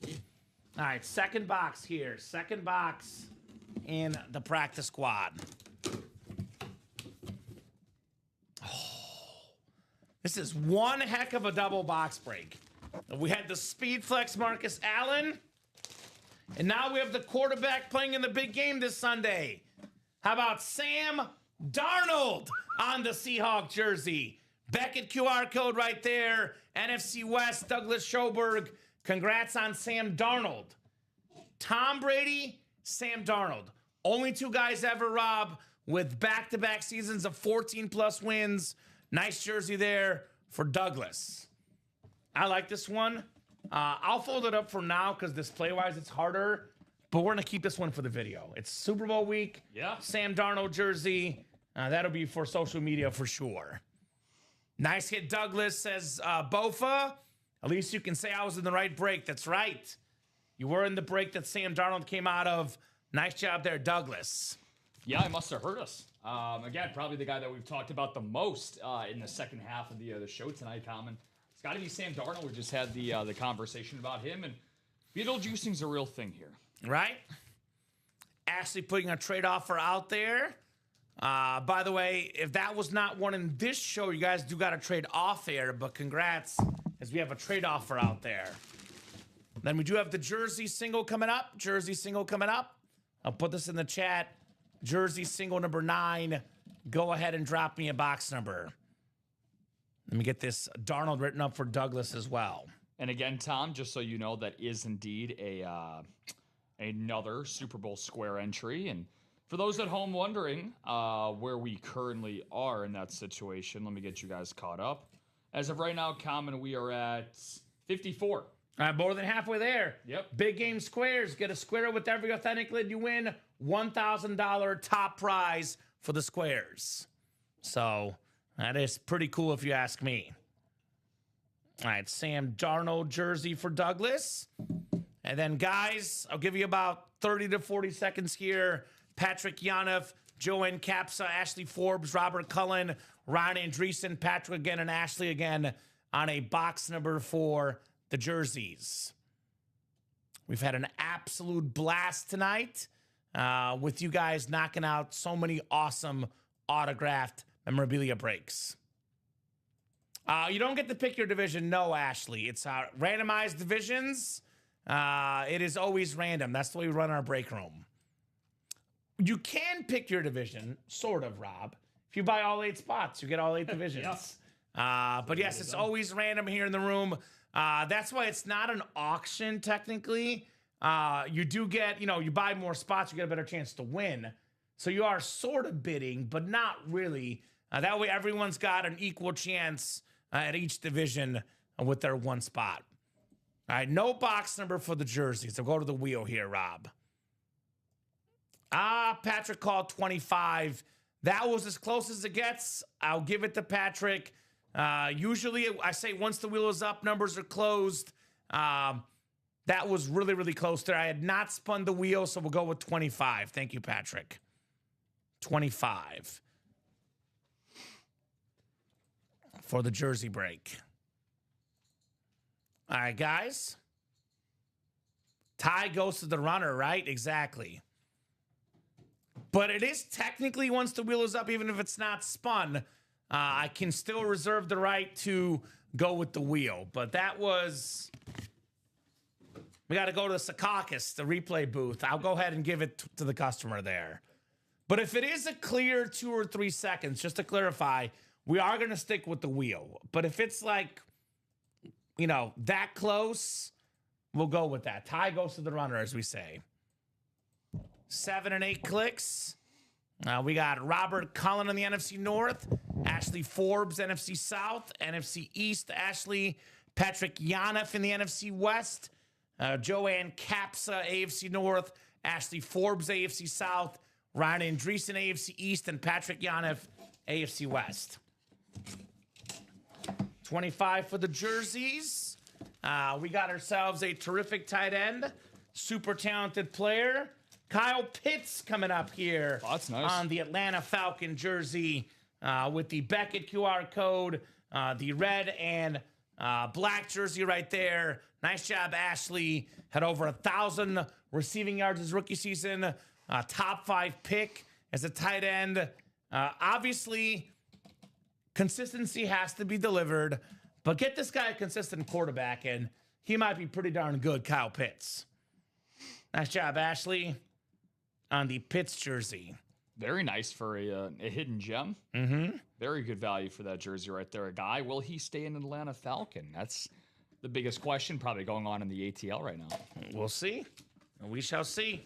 All right, second box here. Second box in the practice squad. This is one heck of a double box break. We had the Speed Flex Marcus Allen, and now we have the quarterback playing in the big game this Sunday. How about Sam Darnold on the Seahawk jersey? Beckett QR code right there. NFC West, Douglas Schoberg. Congrats on Sam Darnold. Tom Brady, Sam Darnold. Only two guys ever, Rob, with back-to-back seasons of 14-plus wins. Nice jersey there for Douglas. I like this one. I'll fold it up for now because display-wise it's harder, but we're going to keep this one for the video. It's Super Bowl week. Yeah. Sam Darnold jersey. That'll be for social media for sure. Nice hit, Douglas, says Bofa. At least you can say I was in the right break. That's right. You were in the break that Sam Darnold came out of. Nice job there, Douglas. Yeah, it must have hurt us. Again, probably the guy that we've talked about the most in the second half of the show tonight, Kamen. It's got to be Sam Darnold. We just had the conversation about him, and Beetlejuicing's a real thing here. Right? Ashley putting a trade offer out there. By the way, if that was not one in this show, you guys do got to trade off air, but congrats, as we have a trade offer out there. Then we do have the jersey single coming up. Jersey single coming up. I'll put this in the chat. Jersey single number 9. Go ahead and drop me a box number. Let me get this Darnold written up for Douglas as well. And again, Tom, just so you know, that is indeed another Super Bowl square entry. And for those at home wondering where we currently are in that situation, let me get you guys caught up. As of right now, Kamen, we are at 54. More than halfway there. Yep. Big game squares. Get a square with every authentic lid you win. $1,000 top prize for the squares. So that is pretty cool if you ask me. All right, Sam Darnold jersey for Douglas. And then, guys, I'll give you about 30 to 40 seconds here. Patrick Yanef, Joanne Capsa, Ashley Forbes, Robert Cullen, Ryan Andreessen, Patrick again, and Ashley again on a box number 4. The jerseys. We've had an absolute blast tonight with you guys knocking out so many awesome autographed memorabilia breaks. You don't get to pick your division, no, Ashley. It's randomized divisions. It is always random. That's the way we run our break room. You can pick your division, sort of, Rob. If you buy all 8 spots, you get all 8 divisions. Yes. But yes, it's always random here in the room. That's why it's not an auction, technically. You do get, you buy more spots, you get a better chance to win. So you are sort of bidding, but not really. That way everyone's got an equal chance at each division with their 1 spot. All right, no box number for the jerseys. So go to the wheel here, Rob. Patrick called 25. That was as close as it gets. I'll give it to Patrick. Usually I say once the wheel is up, numbers are closed. That was really, really close there. I had not spun the wheel, so we'll go with 25. Thank you, Patrick. 25 for the jersey break. All right, guys. Tie goes to the runner, right? Exactly. But it is technically once the wheel is up, even if it's not spun, I can still reserve the right to go with the wheel. But that was... We got to go to the Secaucus, the replay booth. I'll go ahead and give it to the customer there. But if it is a clear 2 or 3 seconds, just to clarify, we are going to stick with the wheel. But if it's like, that close, we'll go with that. Tie goes to the runner, as we say. 7 and 8 clicks. We got Robert Cullen in the NFC North, Ashley Forbes, NFC South, NFC East, Ashley, Patrick Yanef in the NFC West, Joanne Capsa, AFC North, Ashley Forbes, AFC South. Ryan Andreessen, AFC East. And Patrick Yanef, AFC West. 25 for the jerseys. We got ourselves a terrific tight end. Super talented player. Kyle Pitts coming up here. Oh, that's nice. On the Atlanta Falcon jersey with the Beckett QR code, the red and black jersey right there. Nice job, Ashley. Had over 1,000 receiving yards his rookie season. Top 5 pick as a tight end. Obviously, consistency has to be delivered, but get this guy a consistent quarterback, and he might be pretty darn good, Kyle Pitts. Nice job, Ashley, on the Pitts jersey. Very nice for a hidden gem. Mm-hmm. Very good value for that jersey right there. A guy, will he stay in Atlanta Falcon? That's the biggest question probably going on in the ATL right now. We'll see. We shall see.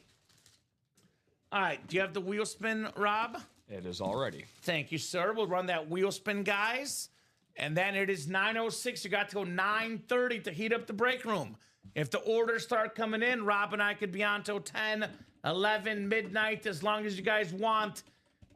All right, do you have the wheel spin, Rob? It is already. Thank you, sir. We'll run that wheel spin, guys. And then it is 9:06. You got to go 9:30 to heat up the break room. If the orders start coming in, Rob and I could be on till 10, 11, midnight, as long as you guys want.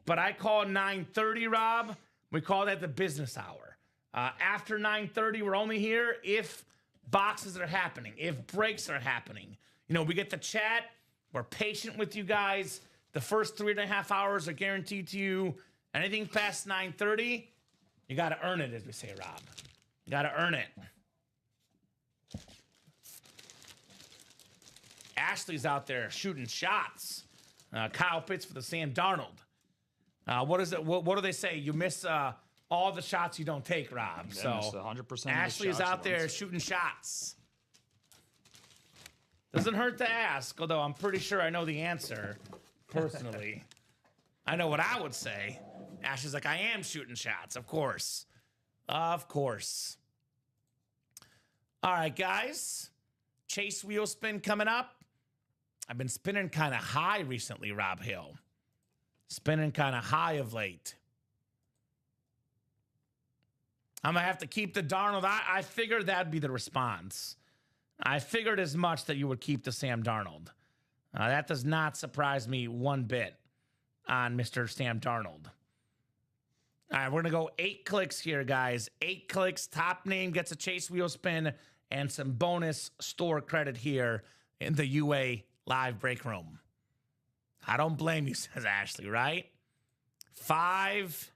But I call 9:30, Rob. We call that the business hour. After 9:30, we're only here if boxes are happening, if breaks are happening. You know, we get the chat. We're patient with you guys. The first 3.5 hours are guaranteed to you. Anything past 9:30, you got to earn it, as we say, Rob. You got to earn it. Ashley's out there shooting shots. Kyle Pitts for the Sam Darnold. What is it? What do they say? You miss all the shots you don't take, Rob. Yeah, So 100% Ashley is out there shooting shots. Doesn't hurt to ask, although I'm pretty sure I know the answer personally. I know what I would say. Ashley's like, I am shooting shots, of course. Of course. All right, guys. Chase wheel spin coming up. I've been spinning kind of high recently, Rob Hill. Spinning kind of high of late. I'm going to have to keep the Darnold. I figured that'd be the response. I figured as much that you would keep the Sam Darnold. That does not surprise me one bit on Mr. Sam Darnold. All right, we're going to go 8 clicks here, guys. 8 clicks. Top name gets a Chase wheel spin and some bonus store credit here in the UA live break room. I don't blame you, says Ashley, right? 5,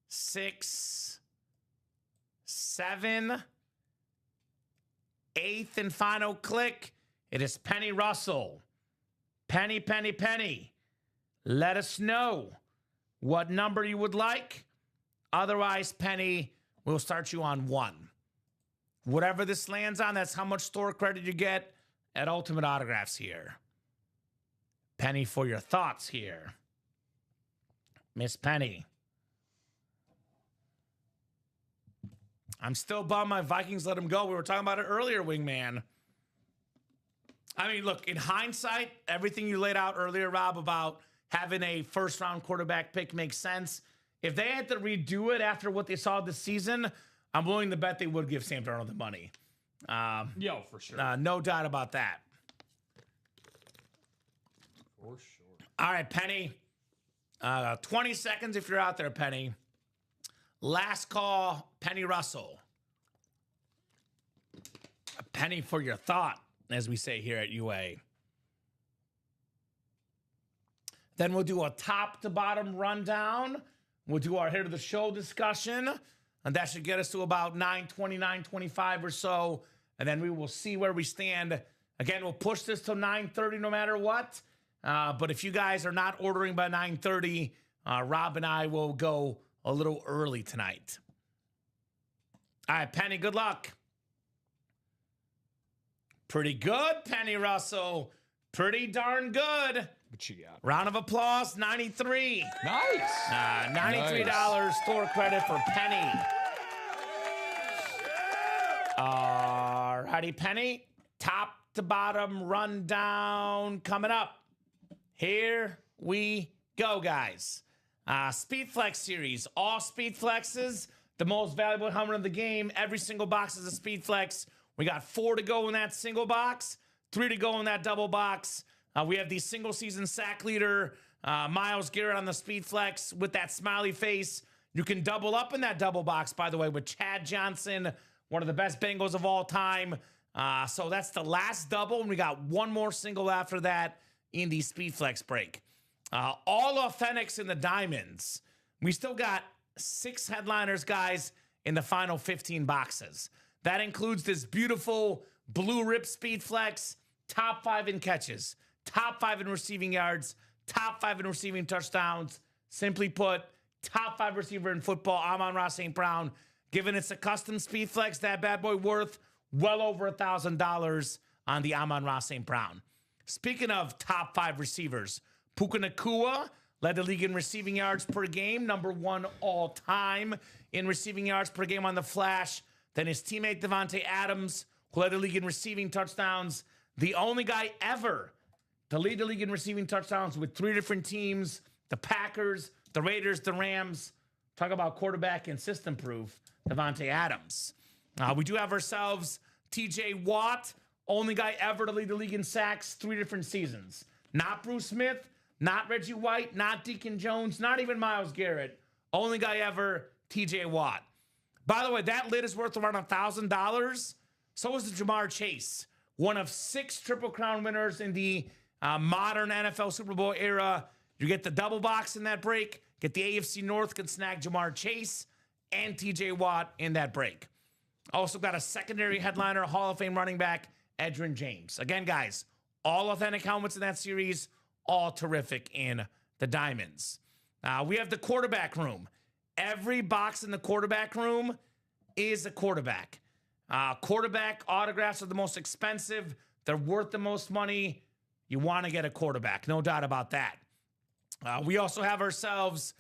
6, 7, 8th and final click. It is Penny Russell. Penny, Penny, Penny. Let us know what number you would like. Otherwise, Penny, we'll start you on 1. Whatever this lands on, that's how much store credit you get at Ultimate Autographs here. Penny for your thoughts here. Miss Penny. I'm still bummed my Vikings let him go. We were talking about it earlier, Wingman. I mean, look, in hindsight, everything you laid out earlier, Rob, about having a first-round quarterback pick makes sense. If they had to redo it after what they saw this season, I'm willing to bet they would give Sam Darnold the money. For sure. No doubt about that. For sure. All right, Penny. 20 seconds if you're out there, Penny. Last call, Penny Russell. A penny for your thought, as we say here at UA. Then we'll do a top to bottom rundown. We'll do our head of the show discussion. And that should get us to about 9:20, 9:25 or so. And then we will see where we stand. Again, we'll push this till 9:30 no matter what. But if you guys are not ordering by 9:30, Rob and I will go a little early tonight. All right, Penny, good luck. Pretty good, Penny Russell. Pretty darn good. What you got? Round of applause, 93. Nice. $93 store credit for Penny. All righty, Penny. Top to bottom rundown coming up. Here we go, guys. Speed Flex series. All Speed Flexes. The most valuable helmet of the game. Every single box is a Speed Flex. We got 4 to go in that single box. 3 to go in that double box. We have the single season sack leader, Myles Garrett on the speed flex with that smiley face. You can double up in that double box, by the way, with Chad Johnson, one of the best Bengals of all time. So that's the last double, and we got one more single after that in the speed flex break. All authentics in the diamonds. We still got 6 headliners, guys, in the final 15 boxes. That includes this beautiful blue rip speed flex, top 5 in catches, top 5 in receiving yards, top 5 in receiving touchdowns. Simply put, top 5 receiver in football, Amon-Ra St. Brown. Given it's a custom speed flex, that bad boy worth well over $1,000 on the Amon-Ra St. Brown. Speaking of top 5 receivers, Puka Nacua led the league in receiving yards per game, number 1 all time in receiving yards per game on the Flash. Then his teammate Devontae Adams, who led the league in receiving touchdowns, the only guy ever to lead the league in receiving touchdowns with 3 different teams, the Packers, the Raiders, the Rams. Talk about quarterback and system proof, Devontae Adams. We do have ourselves TJ Watt, only guy ever to lead the league in sacks 3 different seasons. Not Bruce Smith, not Reggie White, not Deacon Jones, not even Myles Garrett. Only guy ever, TJ Watt. By the way, that lid is worth around $1,000. So is the Jamar Chase, one of 6 Triple Crown winners in the modern NFL Super Bowl era. You get the double box in that break. Get the AFC North can snag Jamar Chase and TJ Watt in that break. Also got a secondary headliner, Hall of Fame running back, Edgerrin James. Again, guys, all authentic helmets in that series, all terrific in the diamonds. We have the quarterback room. Every box in the quarterback room is a quarterback. Quarterback autographs are the most expensive. They're worth the most money. You want to get a quarterback, no doubt about that. We also have ourselves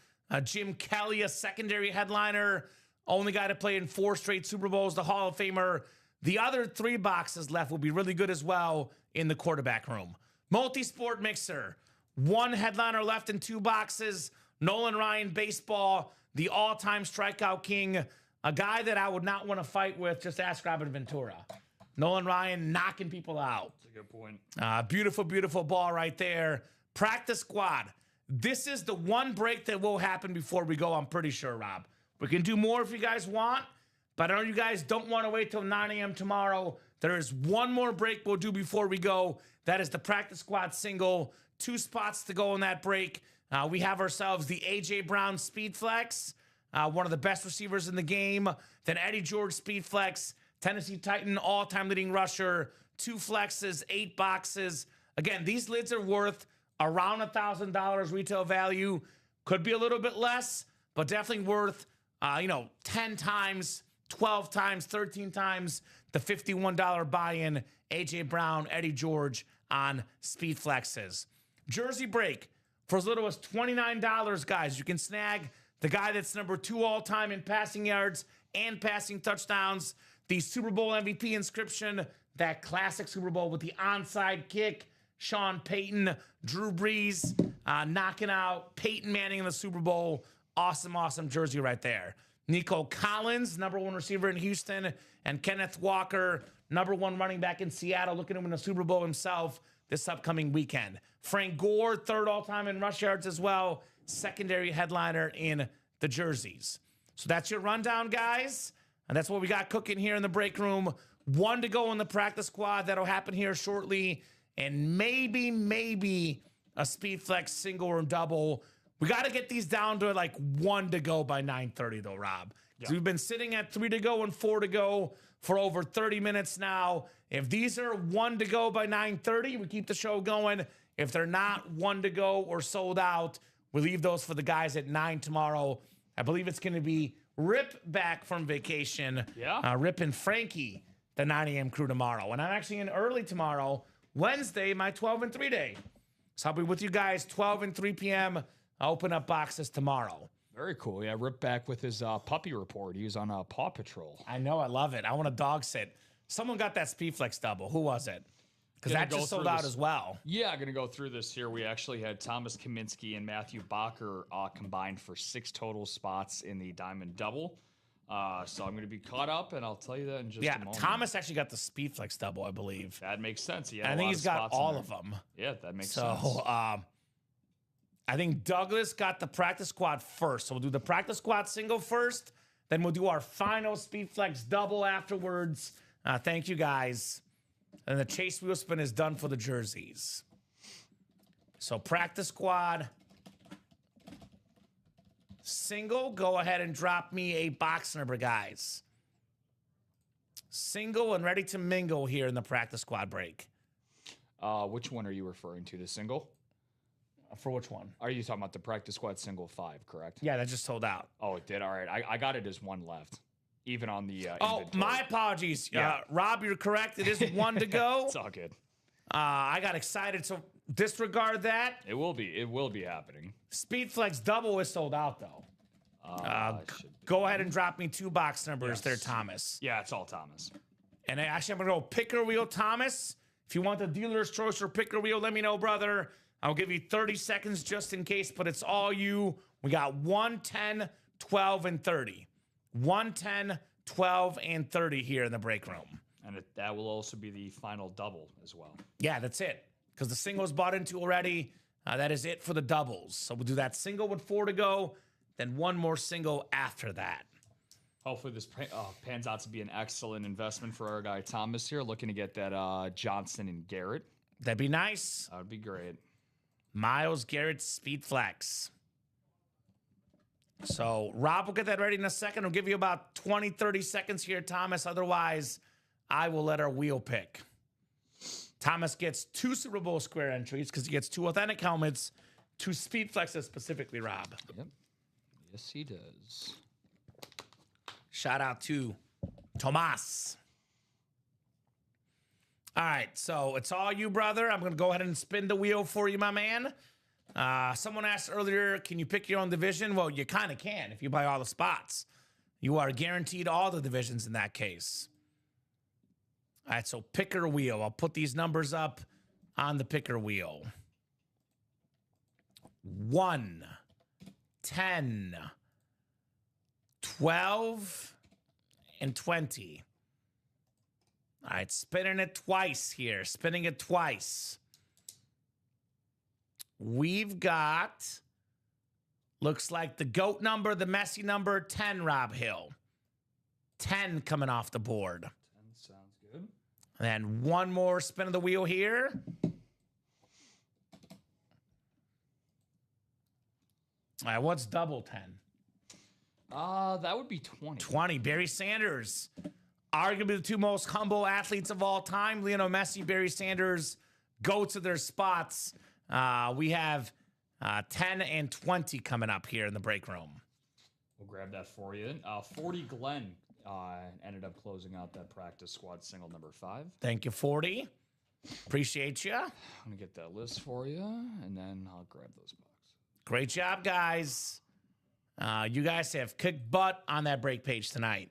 Jim Kelly, a secondary headliner, only guy to play in 4 straight Super Bowls, the Hall of Famer. The other 3 boxes left will be really good as well in the quarterback room. Multi-sport mixer, 1 headliner left in 2 boxes. Nolan Ryan, baseball, the all-time strikeout king, a guy that I would not want to fight with. Just ask Robert Ventura. Nolan Ryan knocking people out. That's a good point. Beautiful, beautiful ball right there. Practice squad. This is the one break that will happen before we go, I'm pretty sure, Rob. We can do more if you guys want, but I know you guys don't want to wait till 9 a.m. tomorrow. There is one more break we'll do before we go. That is the practice squad single. 2 spots to go in that break. We have ourselves the A.J. Brown Speed Flex, one of the best receivers in the game. Then Eddie George Speed Flex, Tennessee Titan all-time leading rusher, 2 flexes, 8 boxes. Again, these lids are worth around $1,000 retail value. Could be a little bit less, but definitely worth, 10 times, 12 times, 13 times the $51 buy-in. A.J. Brown, Eddie George on Speed Flexes. Jersey break for as little as $29, guys. You can snag the guy that's number 2 all-time in passing yards and passing touchdowns. The Super Bowl MVP inscription, that classic Super Bowl with the onside kick. Sean Payton, Drew Brees knocking out Peyton Manning in the Super Bowl. Awesome, awesome jersey right there. Nico Collins, number 1 receiver in Houston, and Kenneth Walker, number 1 running back in Seattle, looking to win the Super Bowl himself this upcoming weekend. Frank Gore, 3rd all-time in rush yards as well, secondary headliner in the jerseys. So that's your rundown, guys, and that's what we got cooking here in the break room. 1 to go in the practice squad. That'll happen here shortly. And maybe a speed flex single or double. We got to get these down to like 1 to go by 9:30 though, Rob. Because we've been sitting at 3 to go and 4 to go for over 30 minutes now. If these are 1 to go by 9:30, we keep the show going. If they're not 1 to go or sold out, we leave those for the guys at 9 tomorrow. I believe it's going to be Rip back from vacation. Yeah. Rip and Frankie, the 9 a.m. crew tomorrow. And I'm actually in early tomorrow, Wednesday, my 12 and 3 day. So I'll be with you guys 12 and 3 p.m. I'll open up boxes tomorrow. Very cool. Yeah, Rip back with his puppy report. He was on Paw Patrol. I know. I love it. I want a dog sit. Someone got that Speedflex double. Who was it? Because that just sold out as well. Yeah, I'm going to go through this here. We actually had Thomas Kaminsky and Matthew Bacher combined for 6 total spots in the Diamond Double. So I'm going to be caught up, and I'll tell you that in just a Yeah, moment. Thomas actually got the speed flex double, I believe. That makes sense. And I think he's got all of them. Yeah, that makes sense. So I think Douglas got the practice squad first. So we'll do the practice squad single first. Then we'll do our final speed flex double afterwards. Thank you, guys. And the chase wheel spin is done for the jerseys. So practice squad single. Go ahead and drop me a box number, guys. Single and ready to mingle here in the practice squad break. Which one are you referring to? The single? For which one? Are you talking about the practice squad single 5, correct? Yeah, that just sold out. Oh, it did? All right. I got it as one left, even on the Oh, inventory. my apologies. Yeah. Rob, you're correct. It is one to go. It's all good. I got excited, so disregard that. It will be happening. Speed Flex double is sold out, though. Go ahead and drop me 2 box numbers there, Thomas. Yeah, it's all Thomas. And actually, I'm going to go picker wheel, Thomas. If you want the dealer's choice or picker wheel, let me know, brother. I'll give you 30 seconds just in case, but it's all you. We got 1, 10, 12, and 30. 1, 10, 12, and 30 here in the break room. And that will also be the final double as well. Yeah, that's it. Because the single's bought into already. That is it for the doubles. So we'll do that single with 4 to go, then one more single after that. Hopefully this pans out to be an excellent investment for our guy Thomas here, looking to get that Johnson and Garrett. That'd be nice. That would be great. Miles Garrett Speed Flex. So Rob will get that ready in a second. I'll give you about 20, 30 seconds here, Thomas. Otherwise, I will let our wheel pick. Thomas gets 2 Super Bowl square entries because he gets 2 authentic helmets, 2 Speed Flexes specifically, Rob. Yep. Yes, he does. Shout out to Tomas. All right, so it's all you, brother. I'm going to go ahead and spin the wheel for you, my man. Someone asked earlier, can you pick your own division? Well, you kind of can if you buy all the spots. You are guaranteed all the divisions in that case. All right, so picker wheel. I'll put these numbers up on the picker wheel. 1, 10, 12, and 20. All right, spinning it twice here. Spinning it twice. We've got, looks like the GOAT number, the Messi number, 10, Rob Hill. 10 coming off the board. 10 sounds good. And then one more spin of the wheel here. All right, what's double 10? That would be 20. 20, Barry Sanders. Arguably the 2 most humble athletes of all time. Lionel Messi, Barry Sanders go to their spots. We have 10 and 20 coming up here in the break room. We'll grab that for you. 40 Glenn ended up closing out that practice squad single number 5. Thank you, 40. Appreciate you. I'm going to get that list for you, and then I'll grab those boxes. Great job, guys. You guys have kicked butt on that break page tonight.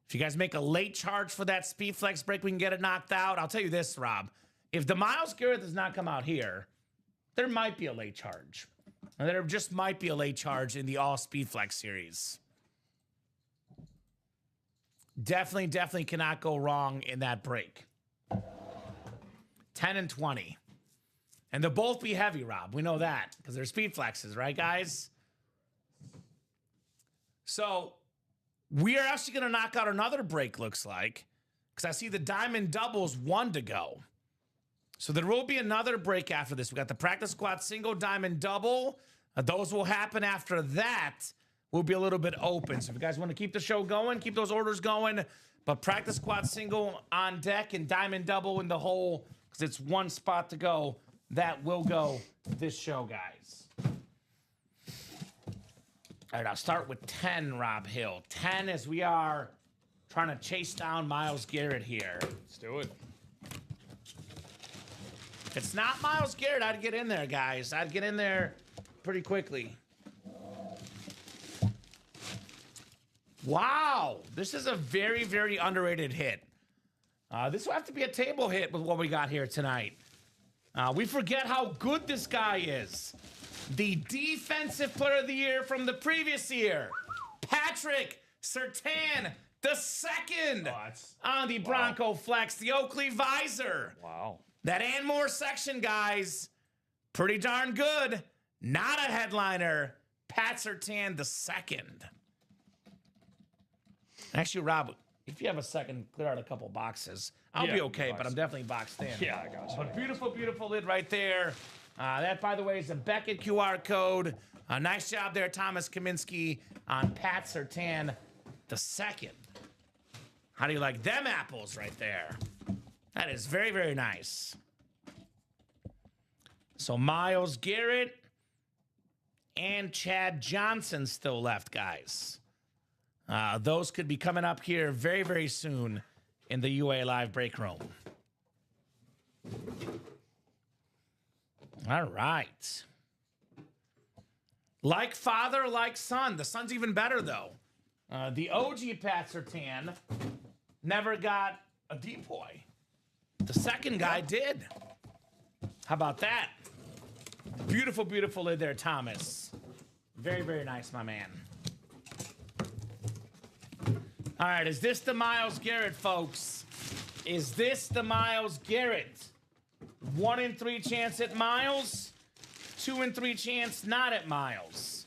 If you guys make a late charge for that Speed Flex break, we can get it knocked out. I'll tell you this, Rob. If the Miles Garrett does not come out here, there might be a late charge. And there just might be a late charge in the All Speed Flex series. Definitely cannot go wrong in that break. 10 and 20. And they'll both be heavy, Rob. We know that because they're Speed Flexes, right, guys? So we are actually going to knock out another break, looks like, because I see the diamond doubles 1 to go. So there will be another break after this. We got the practice squad single, diamond double. Those will happen after that. We'll be a little bit open. So if you guys want to keep the show going, keep those orders going. But practice squad single on deck and diamond double in the hole, because it's 1 spot to go. That will go this show, guys. All right, I'll start with 10, Rob Hill. 10 as we are trying to chase down Miles Garrett here. Let's do it. If it's not Miles Garrett, I'd get in there, guys. I'd get in there pretty quickly. Wow, this is a very underrated hit. This will have to be a table hit with what we got here tonight. We forget how good this guy is. The defensive player of the year from the previous year, Patrick Sertan the second Oh, that's- on the Bronco Flex, the Oakley visor. Wow. That and more section, guys. Pretty darn good. Not a headliner. Pat Sertan the second. Actually, Rob, if you have a second, clear out a couple boxes. I'll be Yeah, okay, but box. I'm definitely boxed in. Yeah, I got you. But beautiful, beautiful lid right there. That, by the way, is a Beckett QR code. Nice job there, Thomas Kaminsky, on Pat Sertan the second. How do you like them apples right there? That is very, very nice. So Myles Garrett and Chad Johnson still left, guys. Those could be coming up here very, very soon in the UA Live break room. All right. Like father, like son. The son's even better, though. The OG Pat Sertan never got a depoy. The second guy did. How about that? Beautiful, beautiful lid there, Thomas. Very, very nice, my man. All right, is this the Myles Garrett, folks? Is this the Myles Garrett? 1 in 3 chance at Myles, 2 in 3 chance not at Myles.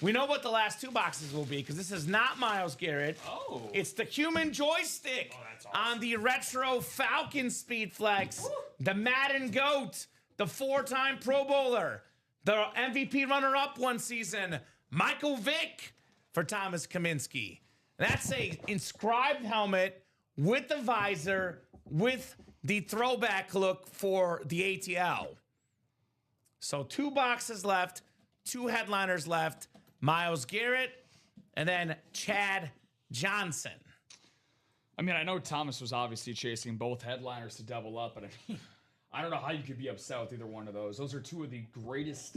We know what the last 2 boxes will be because this is not Myles Garrett. Oh. It's the human joystick that's awesome. on the Retro Falcon Speed Flex, the Madden GOAT, the 4-time Pro Bowler, the MVP runner-up one season, Michael Vick for Thomas Kaminsky. That's a inscribed helmet with the visor, with the throwback look for the ATL. So 2 boxes left, 2 headliners left, Myles Garrett, and then Chad Johnson. I mean, I know Thomas was obviously chasing both headliners to double up, but I mean, I don't know how you could be upset with either one of those. Those are 2 of the greatest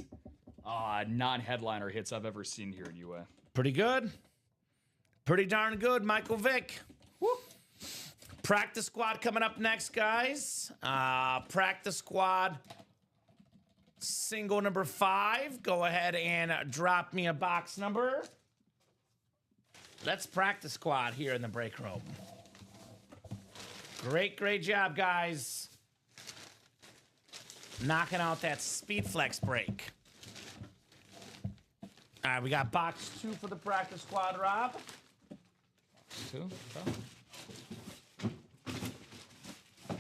non-headliner hits I've ever seen here in UA. Pretty good. Pretty darn good, Michael Vick. Woo. Practice squad coming up next, guys. Practice squad single number 5. Go ahead and drop me a box number. Let's practice squad here in the break room. Great, great job, guys. Knocking out that speed flex break. All right, we got box 2 for the practice squad, Rob. 2? Okay.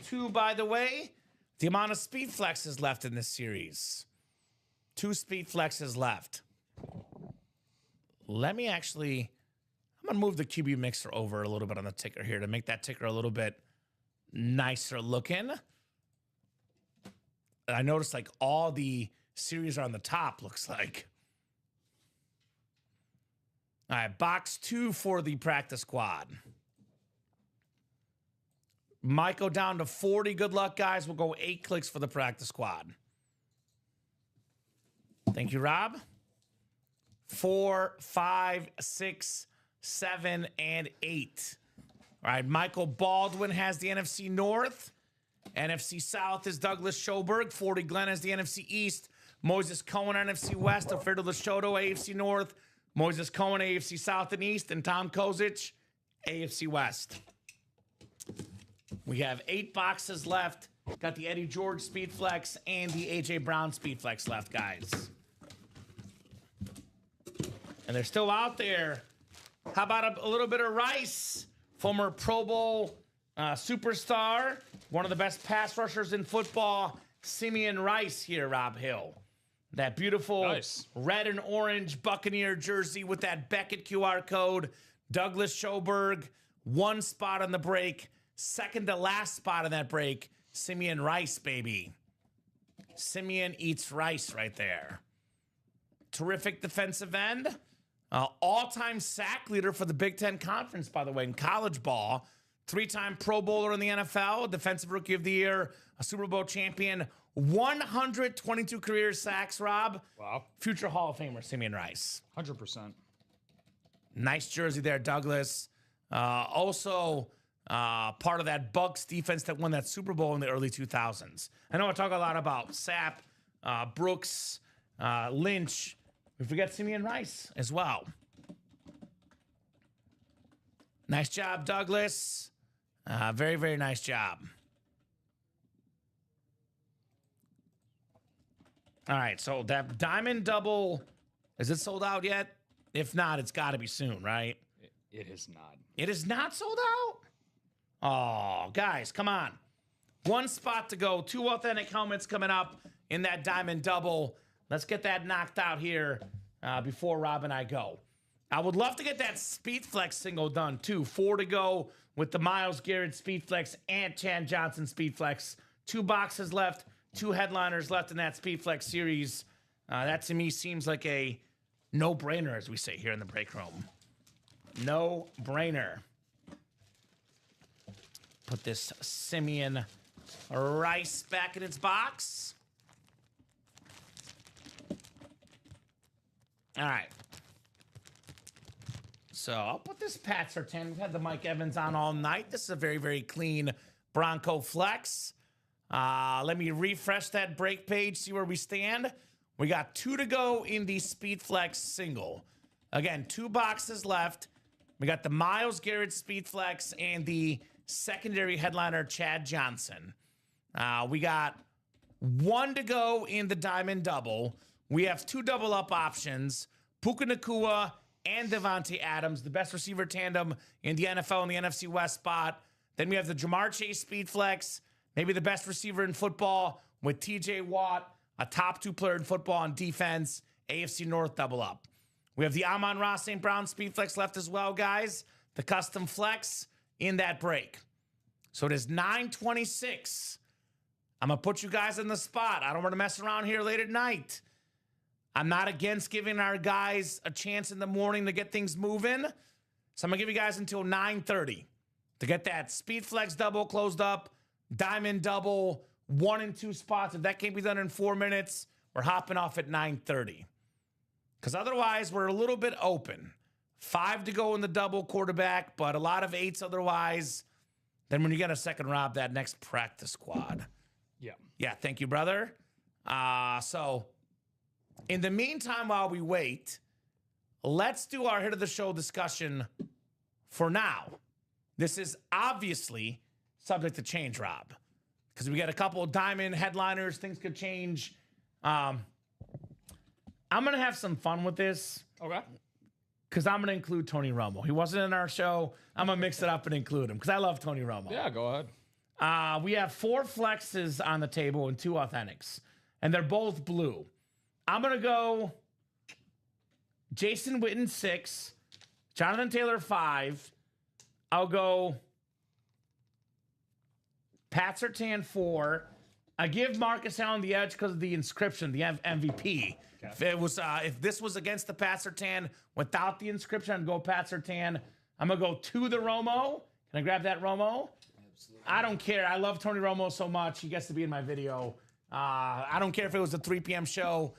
2, by the way, the amount of speed flexes left in this series. 2 speed flexes left. Let me actually, I'm gonna move the QB mixer over a little bit on the ticker here to make that ticker a little bit nicer looking. I noticed like all the series are on the top, looks like. All right, box 2 for the practice squad. Might go down to 40. Good luck, guys. We'll go 8 clicks for the practice squad. Thank you, Rob. 4, 5, 6, 7, and 8. All right, Michael Baldwin has the NFC North. NFC South is Douglas Schoberg. 40 Glenn has the NFC East. Moses Cohen, NFC West. Alfredo Lachoto, AFC North. Moses Cohen, AFC South and East. And Tom Kozic, AFC West. We have 8 boxes left. Got the Eddie George Speed Flex and the AJ Brown Speed Flex left, guys. And they're still out there. How about a little bit of Rice? Former Pro Bowl superstar. One of the best pass rushers in football. Simeon Rice here, Rob Hill. That beautiful Nice. red and orange Buccaneer jersey with that Beckett QR code. Douglas Schoberg, 1 spot on the break. Second to last spot on that break, Simeon Rice, baby. Simeon eats rice right there. Terrific defensive end. All-time sack leader for the Big Ten Conference, by the way, in college ball. 3-time Pro Bowler in the NFL, Defensive Rookie of the Year, a Super Bowl champion, 122 career sacks, Rob. Wow. Future Hall of Famer, Simeon Rice. 100%. Nice jersey there, Douglas. Also, part of that Bucs defense that won that Super Bowl in the early 2000s. I know I talk a lot about Sapp, Brooks, Lynch. We forget Simeon Rice as well. Nice job, Douglas. Very, very nice job. All right, so that diamond double, is it sold out yet? If not, it's got to be soon, right? It is not. It is not sold out? Oh, guys, come on. One spot to go. 2 authentic helmets coming up in that diamond double. Let's get that knocked out here before Rob and I go. I would love to get that Speed Flex single done, too. 4 to go with the Myles Garrett Speed Flex and Chan Johnson Speed Flex. 2 boxes left, 2 headliners left in that Speed Flex series. That, to me, seems like a no-brainer, as we say here in the break room. No-brainer. Put this Simeon Rice back in its box. All right. So I'll put this Pat Surtain. We've had the Mike Evans on all night. This is a very, very clean Bronco Flex. Let me refresh that break page, see where we stand. We got 2 to go in the Speed Flex single. Again, 2 boxes left. We got the Myles Garrett Speed Flex and the secondary headliner Chad Johnson. We got 1 to go in the Diamond Double. We have 2 double up options. Puka Nacua and Devontae Adams, the best receiver tandem in the NFL and the NFC West spot. Then we have the Jamar Chase Speed Flex, maybe the best receiver in football with TJ Watt, a top 2 player in football on defense, AFC North double up. We have the Amon-Ra St. Brown Speed Flex left as well, guys. The custom flex in that break. So it is 9:26. I'm going to put you guys in the spot. I don't want to mess around here late at night. I'm not against giving our guys a chance in the morning to get things moving. So I'm going to give you guys until 9:30 to get that Speed Flex double closed up, Diamond double, 1 and 2 spots. If that can't be done in 4 minutes, we're hopping off at 9:30. Because otherwise, we're a little bit open. 5 to go in the double quarterback, but a lot of 8s otherwise. Then when you get a second Rob, that next practice squad. Yeah. Yeah, thank you, brother. So in the meantime, while we wait, let's do our hit of the show discussion for now. This is obviously subject to change, Rob, because we got a couple of diamond headliners. Things could change. I'm going to have some fun with this. Okay. Because I'm going to include Tony Romo. He wasn't in our show. I'm going to mix it up and include him because I love Tony Romo. Yeah, go ahead. We have 4 flexes on the table and 2 authentics, and they're both blue. I'm going to go Jason Witten 6, Jonathan Taylor 5. I'll go Pat Surtain 4. I give Marcus Allen the edge because of the inscription, the MVP. Okay. If this was against the Pat Surtain without the inscription, I'd go Pat Surtain. I'm going to go to the Romo. Can I grab that Romo? Absolutely. I don't care. I love Tony Romo so much. He gets to be in my video. I don't care if it was a 3 p.m. show.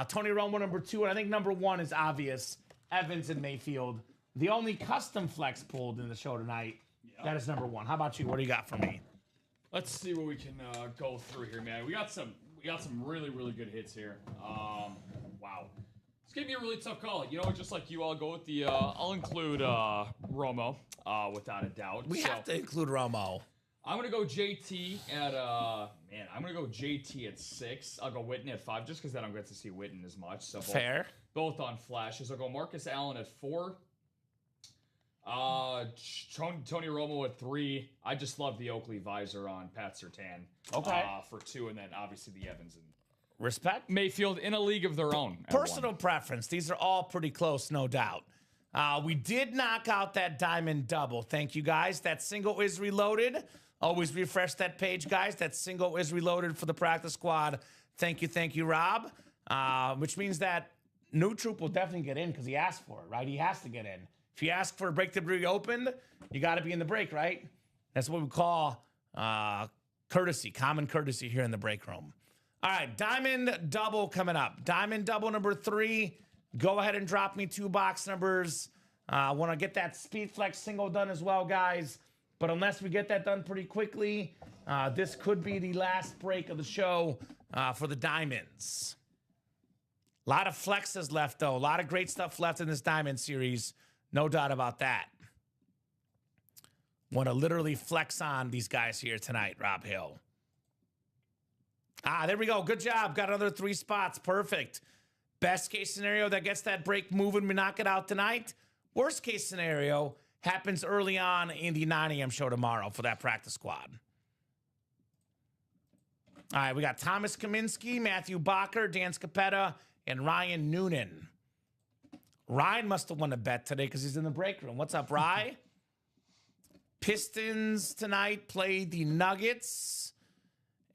Tony Romo number 2, and I think number 1 is obvious. Evans and Mayfield. The only custom flex pulled in the show tonight. Yep. That is number 1. How about you? What do you got for me? Let's see what we can go through here, man. We got some really, really good hits here. Wow. It's gonna be a really tough call. You know, just like you, I'll go with the. I'll include Romo, without a doubt. We have to include Romo. I'm gonna go JT at I'm gonna go JT at 6. I'll go Witten at 5, just because I don't get to see Witten as much. So fair. Both on flashes. I'll go Marcus Allen at 4. Tony Romo at 3. I just love the Oakley visor on Pat Surtain. Okay. For 2, and then obviously the Evans and respect. Mayfield in a league of their own. Personal preference. These are all pretty close, no doubt. We did knock out that diamond double. Thank you, guys. That single is reloaded. Always refresh that page, guys. That single is reloaded for the practice squad. Thank you, Rob. Which means that New Troop will definitely get in because he asked for it, right? He has to get in. If you ask for a break to be opened, you got to be in the break, right? That's what we call courtesy, common courtesy here in the break room. All right, Diamond Double coming up. Diamond Double number 3. Go ahead and drop me 2 box numbers. I want to get that Speed Flex single done as well, guys. But unless we get that done pretty quickly, this could be the last break of the show for the Diamonds. A lot of flexes left, though. A lot of great stuff left in this Diamond series. No doubt about that. Want to literally flex on these guys here tonight, Rob Hill. There we go. Good job. Got another 3 spots. Perfect. Best case scenario, that gets that break moving. We knock it out tonight. Worst case scenario happens early on in the 9 a.m. show tomorrow for that practice squad. All right, we got Thomas Kaminsky, Matthew Bacher, Dan Scapetta, and Ryan Noonan. Ryan must have won a bet today because he's in the break room. What's up, Rye? Pistons tonight played the Nuggets,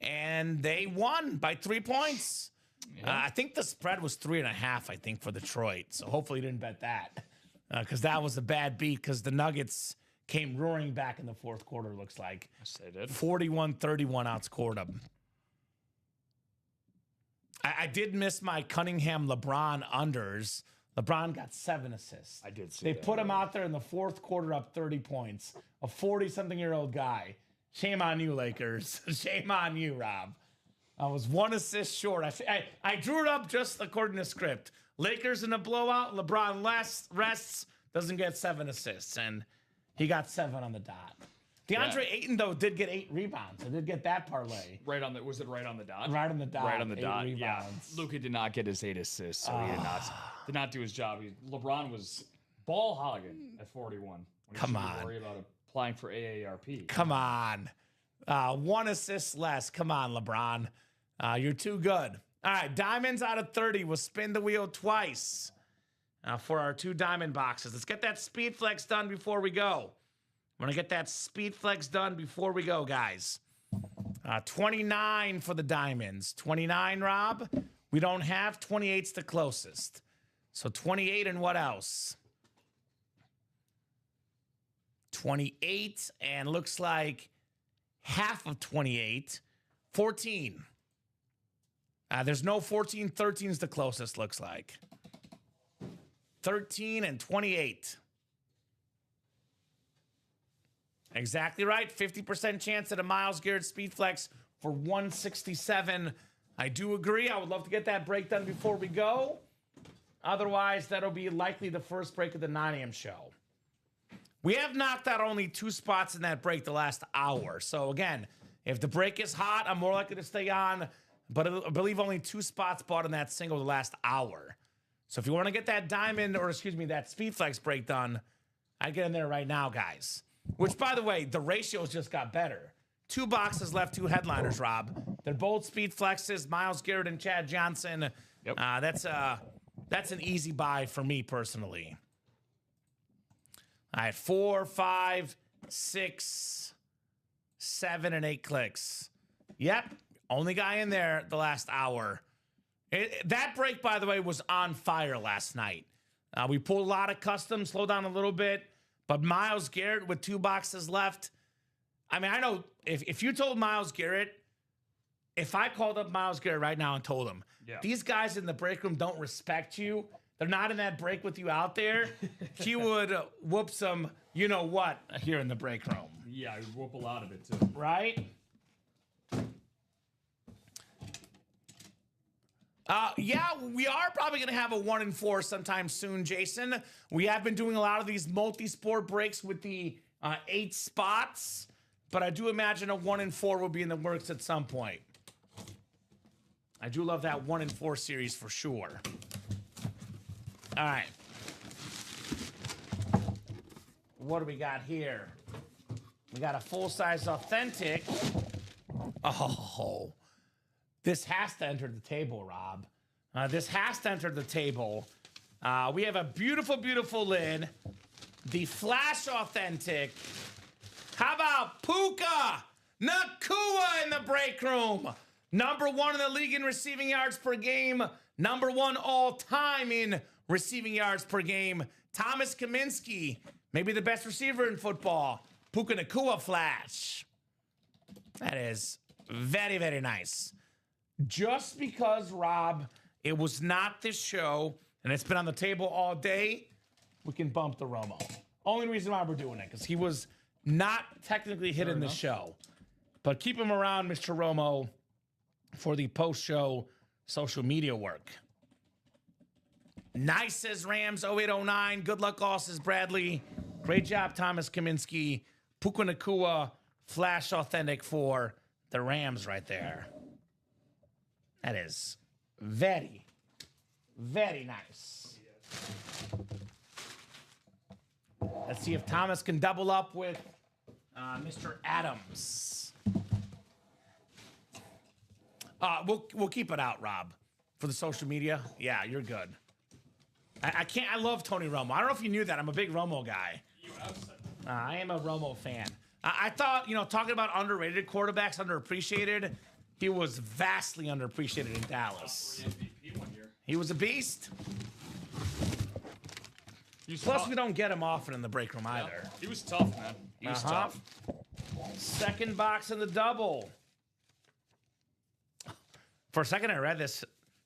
and they won by 3 points. Yeah. I think the spread was 3.5, I think, for Detroit. So hopefully you didn't bet that because that was a bad beat because the Nuggets came roaring back in the fourth quarter, looks like. Yes, they did. 41-31 outscored them. I did miss my Cunningham LeBron unders. LeBron got 7 assists. I did see They that. put him out there in the fourth quarter up 30 points. A 40-something-year-old guy. Shame on you, Lakers. Shame on you, Rob. I was 1 assist short. I drew it up just according to script. Lakers in a blowout. LeBron rests, doesn't get 7 assists, and he got 7 on the dot. DeAndre Ayton, though, did get 8 rebounds. I did get that parlay. Was it right on the dot? Right on the dot. Right on the 8 dot. rebounds. Yeah. Luka did not get his 8 assists, so he did not do his job. LeBron was ball hogging at 41. When Come he on. Worry about applying for AARP. Come on. 1 assist less. Come on, LeBron. You're too good. All right, diamonds out of 30. We'll spin the wheel twice for our 2 diamond boxes. Let's get that speed flex done before we go. I'm going to get that speed flex done before we go, guys. 29 for the diamonds. 29, Rob. We don't have 28's the closest. So 28 and what else? 28 and looks like half of 28. 14. There's no 14. 13 is the closest, looks like. 13 and 28. Exactly right. 50% chance at a Myles Garrett speed flex for 167. I do agree. I would love to get that break done before we go. Otherwise, that'll be likely the first break of the 9 a.m. show. We have knocked out only 2 spots in that break the last hour. So again, if the break is hot, I'm more likely to stay on. But I believe only 2 spots bought in that single the last hour. So if you want to get that diamond, or excuse me, that speed flex break done, I'd get in there right now, guys. Which, by the way, the ratios just got better. 2 boxes left, 2 headliners, Rob. They're both speed flexes, Myles Garrett and Chad Johnson. Yep. That's an easy buy for me personally. All right, 4, 5, 6, 7, and 8 clicks. Yep, only guy in there the last hour. That break, by the way, was on fire last night. We pulled a lot of custom, slowed down a little bit. But Myles Garrett with 2 boxes left. I mean, I know if you told Myles Garrett, if I called up Myles Garrett right now and told him, these guys in the break room don't respect you, they're not in that break with you out there, he would whoop some, you know what, here in the break room. Yeah, I would whoop a lot of it too. Right? Yeah, we are probably going to have a 1 and 4 sometime soon, Jason. We have been doing a lot of these multi-sport breaks with the 8 spots, but I do imagine a 1 and 4 will be in the works at some point. I do love that 1 and 4 series for sure. All right. What do we got here? We got a full-size authentic. Oh, this has to enter the table, Rob. This has to enter the table. We have a beautiful, beautiful lid. The Flash Authentic. How about Puka Nacua in the break room? Number 1 in the league in receiving yards per game. Number 1 all time in receiving yards per game. Thomas Kaminsky, maybe the best receiver in football. Puka Nacua Flash. That is very, very nice. Just because, Rob, it was not this show, and it's been on the table all day, we can bump the Romo. Only reason why we're doing it, because he was not technically hit in the show. But keep him around, Mr. Romo, for the post-show social media work. Nice, says Rams 0809. Good luck, all, says Bradley. Great job, Thomas Kaminsky. Puka Nacua Flash Authentic for the Rams right there. That is very, very nice. Let's see if Thomas can double up with Mr. Adams. We'll keep it out, Rob, for the social media. Yeah, you're good. I can't. I love Tony Romo. I don't know if you knew that. I'm a big Romo guy. I am a Romo fan. I thought, talking about underrated quarterbacks, underappreciated, he was vastly underappreciated in Dallas. He was a beast. Plus, we don't get him often in the break room either. He was tough, man. He was tough. Second box in the double. For a second, I read this.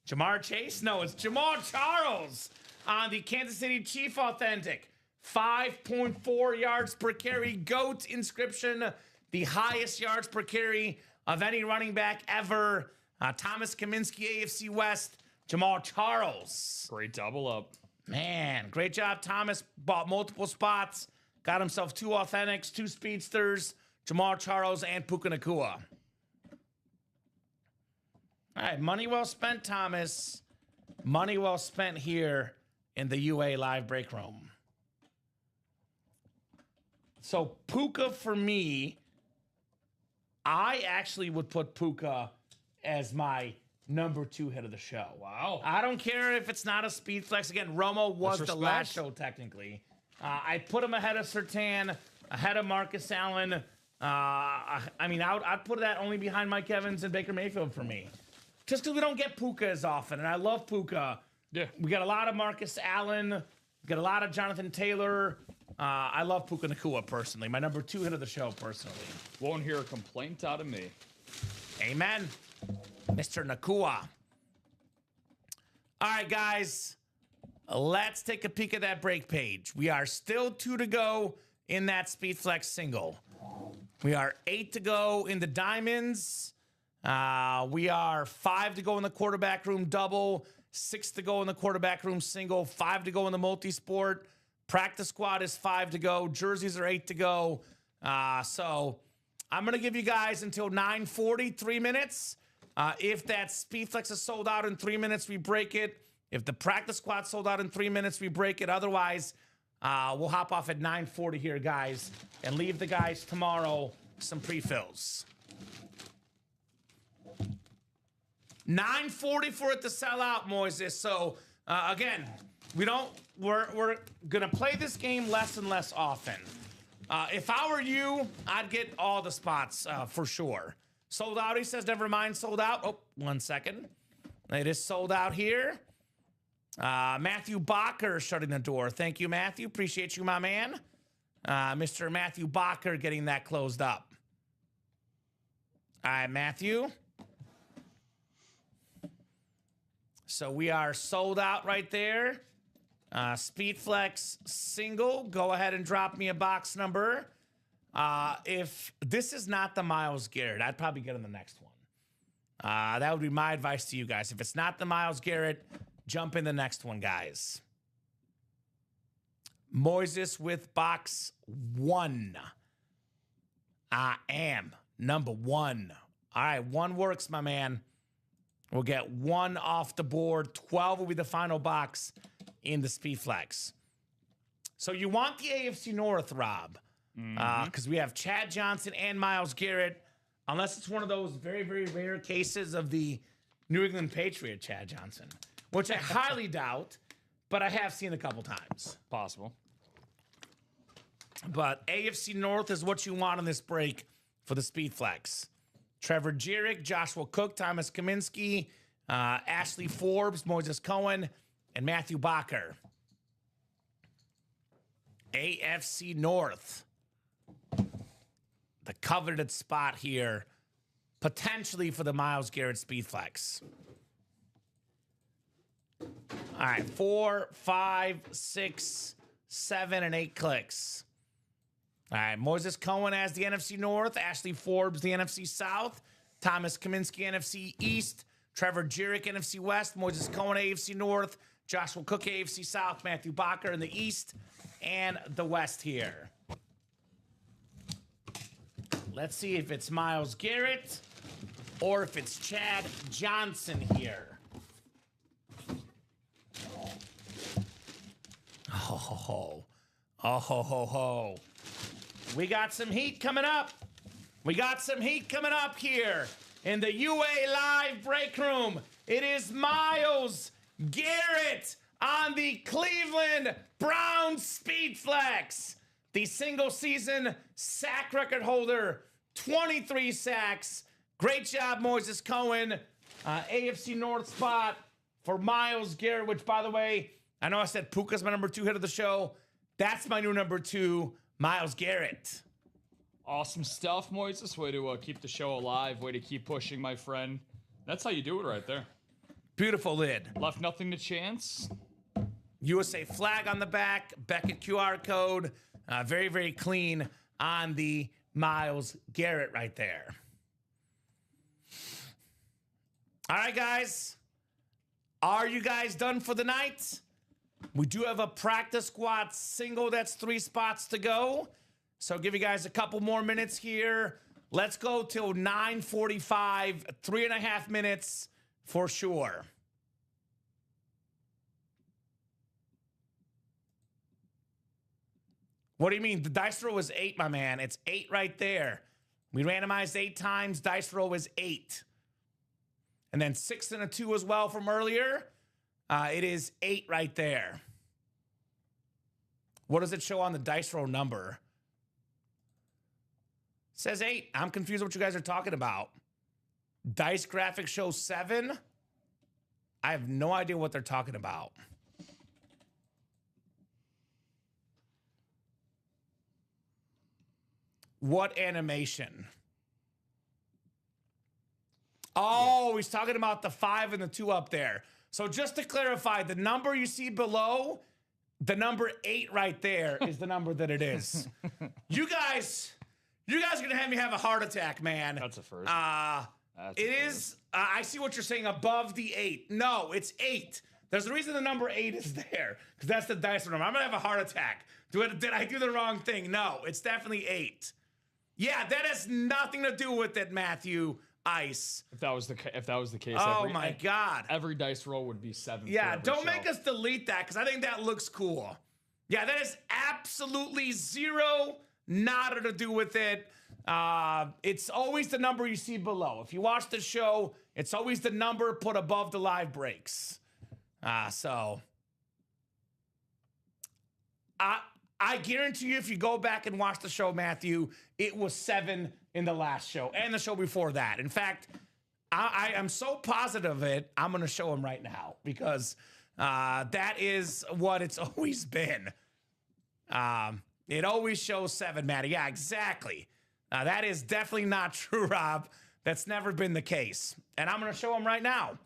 Jamar Chase? No, it's Jamal Charles on the Kansas City Chief Authentic. 5.4 yards per carry. GOAT inscription. The highest yards per carry of any running back ever. Thomas Kaminsky, AFC West. Jamal Charles. Great double up. Man, great job, Thomas. Bought multiple spots. Got himself 2 Authentics, 2 Speedsters, Jamal Charles, and Puka Nacua. All right, money well spent, Thomas. Money well spent here in the UA live break room. So Puka for me, I actually would put Puka as my number 2 hit of the show. Wow. I don't care if it's not a speed flex. Again, Romo was the last show technically. I put him ahead of Surtain, ahead of Marcus Allen. I'd put that only behind Mike Evans and Baker Mayfield for me. Just because we don't get Puka as often, and I love Puka. Yeah. We got a lot of Marcus Allen. We got a lot of Jonathan Taylor. I love Puka Nacua personally. My number 2 hit of the show personally. Won't hear a complaint out of me. Amen. Mr. Nacua. All right, guys. Let's take a peek at that break page. We are still 2 to go in that Speedflex single. We are 8 to go in the diamonds. We are 5 to go in the quarterback room double, 6 to go in the quarterback room single, 5 to go in the multi-sport. Practice squad is 5 to go. Jerseys are 8 to go. So I'm going to give you guys until 9:40, 3 minutes. If that Speedflex is sold out in 3 minutes, we break it. If the practice squad sold out in 3 minutes, we break it. Otherwise, we'll hop off at 9:40 here, guys, and leave the guys tomorrow some pre-fills. 9:40 for it to sell out, Moises. So again, we're gonna play this game less and less often. If I were you, I'd get all the spots for sure. Sold out, he says. Never mind, sold out. Oh, 1 second. It is sold out here. Matthew Bacher shutting the door. Thank you, Matthew. Appreciate you, my man. Mr. Matthew Bacher getting that closed up. All right, Matthew. So we are sold out right there. Speedflex single. Go ahead and drop me a box number. If this is not the Myles Garrett, I'd probably get in the next one. That would be my advice to you guys. If it's not the Myles Garrett, jump in the next one, guys. Moises with box 1. I am number 1. All right, 1 works, my man. We'll get 1 off the board. 12 will be the final box in the Speedflex. So you want the AFC North, Rob, because we have Chad Johnson and Myles Garrett, unless it's one of those very, very rare cases of the New England Patriot Chad Johnson, which I highly doubt, but I have seen a couple times. Possible. But AFC North is what you want on this break for the Speedflex. Trevor Jerick, Joshua Cook, Thomas Kaminsky, Ashley Forbes, Moises Cohen, and Matthew Bacher. AFC North. The coveted spot here, potentially for the Myles Garrett Speedflex. All right, 4, 5, 6, 7, and 8 clicks. All right, Moises Cohen as the NFC North, Ashley Forbes the NFC South, Thomas Kaminsky NFC East, Trevor Jerick NFC West, Moises Cohen AFC North, Joshua Cook AFC South, Matthew Bacher in the East and the West here. Let's see if it's Myles Garrett or if it's Chad Johnson here. Oh, ho, ho. Oh, ho, ho, ho. We got some heat coming up. We got some heat coming up here in the UA Live break room. It is Myles Garrett on the Cleveland Browns Speed Flex. The single season sack record holder, 23 sacks. Great job, Moises Cohen. AFC North spot for Myles Garrett, which, by the way, I know I said Puka's my number 2 hit of the show. That's my new number 2, Myles Garrett. Awesome stuff, Moises. Way to keep the show alive. Way to keep pushing, my friend. That's how you do it right there. Beautiful lid. Left nothing to chance. USA flag on the back. Beckett QR code. Very, very clean on the Myles Garrett right there. All right, guys. Are you guys done for the night? We do have a practice squad single. That's 3 spots to go. So I'll give you guys a couple more minutes here. Let's go till 9:45, 3.5 minutes for sure. What do you mean? The dice roll was 8, my man. It's 8 right there. We randomized 8 times. Dice roll was 8. And then 6 and a 2 as well from earlier. It is 8 right there. What does it show on the dice roll number? It says 8. I'm confused what you guys are talking about. Dice graphic shows 7. I have no idea what they're talking about. What animation? Oh, he's talking about the 5 and the 2 up there. So just to clarify, the number you see below, the number 8 right there is the number that it is. You guys are gonna have me have a heart attack, man. That's a first. It is. I see what you're saying. Above the 8. No, it's 8. There's a reason the number 8 is there, because that's the dice number. I'm gonna have a heart attack. Did I do the wrong thing? No, it's definitely 8. Yeah, that has nothing to do with it, Matthew Ice. If that was the case, Oh my God. every dice roll would be 7. Yeah, don't make us delete that, because I think that looks cool. Yeah, that is absolutely zero, nada to do with it. It's always the number you see below. If you watch the show, it's always the number put above the live breaks. I guarantee you, if you go back and watch the show, Matthew, it was 7 in the last show and the show before that. In fact, I am so positive of it, I'm going to show him right now, because that is what it's always been. It always shows 7, Matty. Yeah, exactly. That is definitely not true, Rob. That's never been the case. And I'm going to show him right now,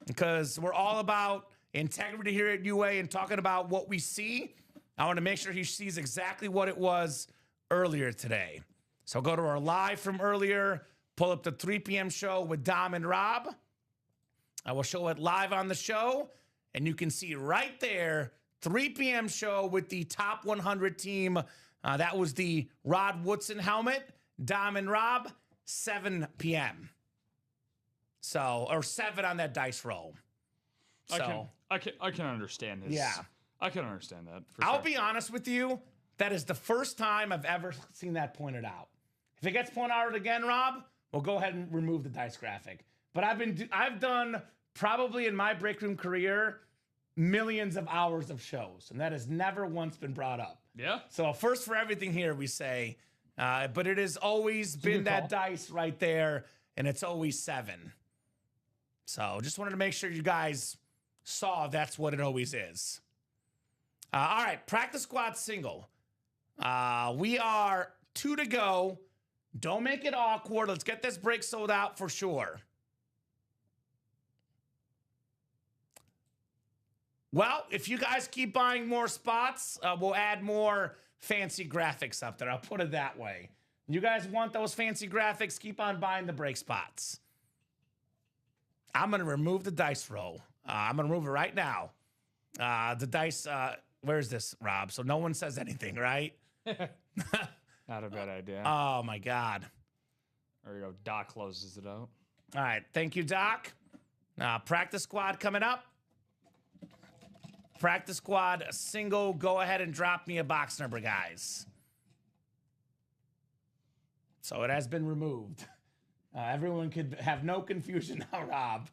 because we're all about integrity here at UA and talking about what we see. I want to make sure he sees exactly what it was earlier today. So go to our live from earlier, pull up the 3 p.m. show with Dom and Rob. I will show it live on the show, and you can see right there, 3 p.m. show with the top 100 team. That was the Rod Woodson helmet, Dom and Rob, 7 p.m. So, or 7 on that dice roll. So I can understand this. Yeah. I can understand that. I'll be honest with you. That is the first time I've ever seen that pointed out. If it gets pointed out again, Rob, we'll go ahead and remove the dice graphic. But I've done probably in my break room career millions of hours of shows, and that has never once been brought up. Yeah. So first for everything here, we say, but it has always been that dice right there, and it's always 7. So just wanted to make sure you guys saw that's what it always is. All right, practice squad single. We are 2 to go. Don't make it awkward. Let's get this break sold out for sure. Well, if you guys keep buying more spots, we'll add more fancy graphics up there. I'll put it that way. You guys want those fancy graphics, keep on buying the break spots. I'm going to remove the dice roll. I'm going to remove it right now. The dice... where's this, Rob? So no one says anything, right? Not a bad idea. Oh, my God. There you go. Doc closes it out. All right. Thank you, Doc. Practice squad coming up. Practice squad single. Go ahead and drop me a box number, guys. So it has been removed. Everyone could have no confusion now, Rob.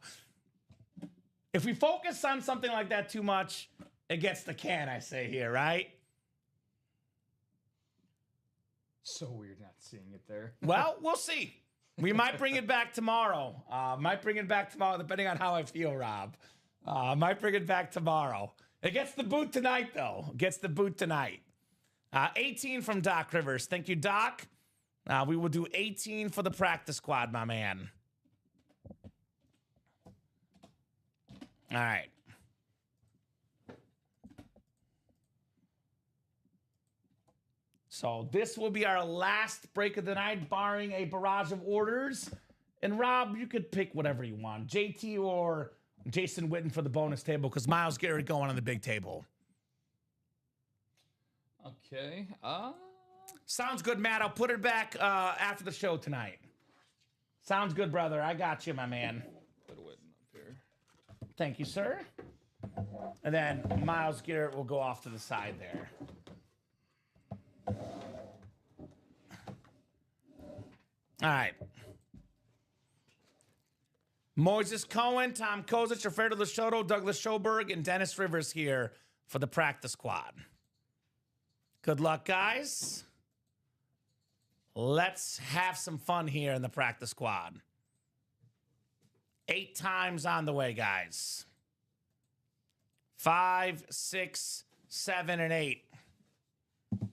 If we focus on something like that too much, it gets the can, I say here, right? So weird not seeing it there. Well, we'll see. We might bring it back tomorrow. Depending on how I feel, Rob. Might bring it back tomorrow. It gets the boot tonight, though. Gets the boot tonight. 18 from Doc Rivers. Thank you, Doc. We will do 18 for the practice squad, my man. All right. So this will be our last break of the night, barring a barrage of orders. And Rob, you could pick whatever you want. JT or Jason Witten for the bonus table, because Myles Garrett going on the big table. Okay. Sounds good, Matt. I'll put it back after the show tonight. Sounds good, brother. I got you, my man. Put Witten up here. Thank you, sir. And then Myles Garrett will go off to the side there. All right. Moises Cohen, Tom Kozic, Alfredo Lachotto, Douglas Schoberg, and Dennis Rivers here for the practice squad. Good luck, guys. Let's have some fun here in the practice squad. 8 times on the way, guys. 5, 6, 7, and 8. All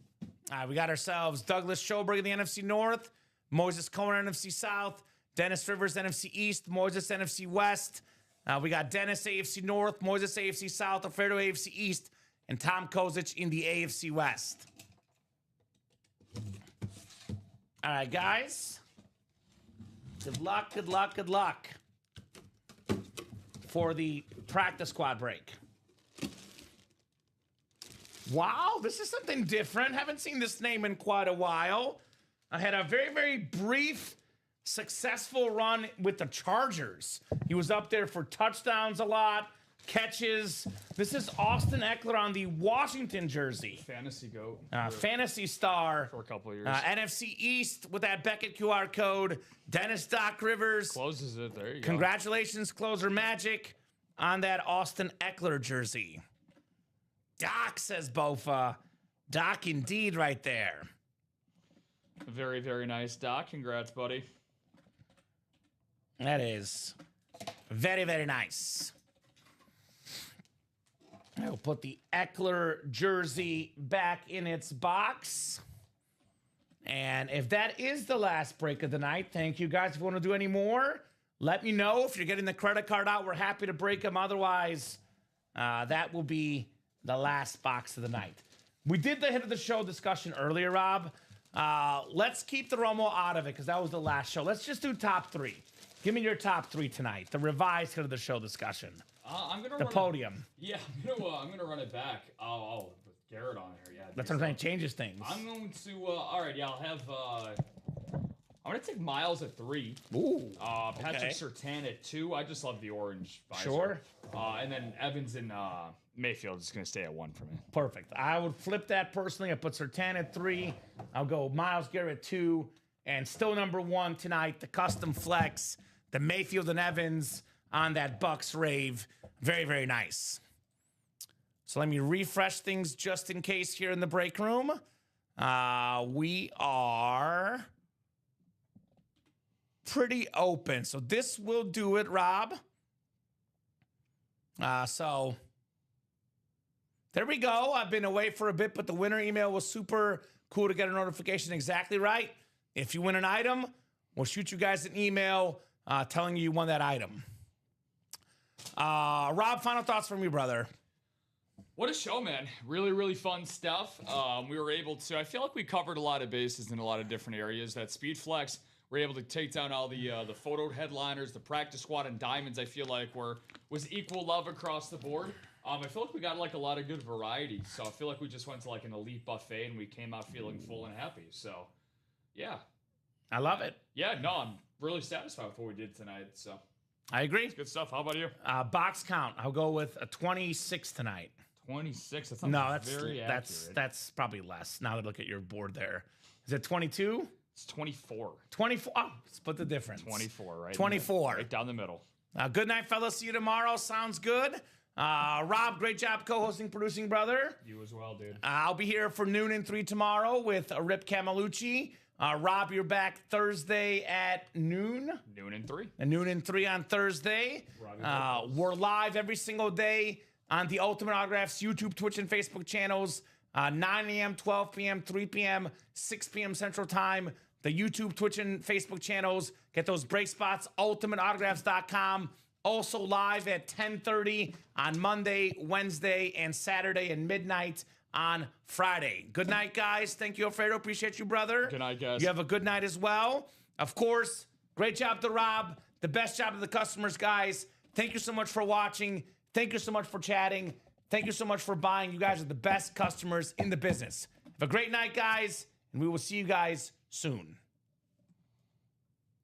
right, we got ourselves Douglas Schoberg in the NFC North, Moises Cohen, NFC South, Dennis Rivers, NFC East, Moises, NFC West. We got Dennis, AFC North, Moises, AFC South, Alfredo, AFC East, and Tom Kozic in the AFC West. All right, guys. Good luck, good luck, good luck for the practice squad break. Wow, this is something different. Haven't seen this name in quite a while. I had a very, very brief, successful run with the Chargers. He was up there for touchdowns a lot, catches. This is Austin Eckler on the Washington jersey. Fantasy goat. Fantasy star. For a couple of years. NFC East with that Beckett QR code. Dennis Doc Rivers. Closes it. There you go. Congratulations, Closer Magic, on that Austin Eckler jersey. Doc, says Bofa. Doc indeed right there. Very, very nice, Doc. Congrats, buddy. That is very, very nice. I will put the Eckler jersey back in its box. And if that is the last break of the night, thank you guys. If you want to do any more, let me know. If you're getting the credit card out, we're happy to break them. Otherwise, that will be the last box of the night. We did the hit of the show discussion earlier, Rob. Let's keep the Romo out of it because that was the last show. Let's just do top 3. Give me your top 3 tonight. The revised hit of the show discussion. I'm gonna the run podium. I'm gonna run it back. Oh, with Garrett on here. Yeah, that's what I'm saying. Changes things. I'm going to. All right. Yeah, I'll have. I'm gonna take Miles at 3. Ooh. Patrick Surtain at 2. I just love the orange visor. Sure. And then Evans and Mayfield is gonna stay at 1 for me. Perfect. I would flip that personally. I put Surtain at 3. I'll go Myles Garrett at 2, and still number 1 tonight. The custom flex, the Mayfield and Evans on that Bucks rave. Very, very nice. So let me refresh things just in case here in the break room. We are pretty open. So this will do it, Rob. So there we go. I've been away for a bit, but the winner email was super cool to get a notification exactly right. If you win an item, we'll shoot you guys an email telling you won that item. Rob, final thoughts from you, brother. What a show, man. Really, really fun stuff. We were able to, I feel like we covered a lot of bases in a lot of different areas. That Speed Flex, we're able to take down all the photo headliners, the practice squad, and diamonds. I feel like was equal love across the board. I feel like we got like a lot of good variety. So I feel like we just went to like an elite buffet and we came out feeling full and happy. So, yeah. I love it. Yeah, no, I'm really satisfied with what we did tonight. So I agree. good stuff. How about you? Box count. I'll go with a 26 tonight. 26. That No, sounds very accurate. that's probably less. Now that I look at your board there. Is it 22? It's 24. 24. Oh, split the difference. 24, right? 24. Right down the middle. Good night, fellas. See you tomorrow. Sounds good. Rob, great job co-hosting, producing, brother. You as well, dude. I'll be here for noon and 3 tomorrow with Rip Camelucci. Rob, you're back Thursday at noon. Noon and 3. And noon and 3 on Thursday. We're live every single day on the Ultimate Autographs YouTube, Twitch, and Facebook channels. 9 a.m., 12 p.m., 3 p.m., 6 p.m. Central Time. The YouTube, Twitch, and Facebook channels. Get those break spots, ultimateautographs.com. Also live at 10:30 on Monday, Wednesday, and Saturday, and midnight on Friday. Good night, guys. Thank you, Alfredo. Appreciate you, brother. Good night, guys. You have a good night as well. Of course, great job to Rob. The best job to the customers, guys. Thank you so much for watching. Thank you so much for chatting. Thank you so much for buying. You guys are the best customers in the business. Have a great night, guys, and we will see you guys soon.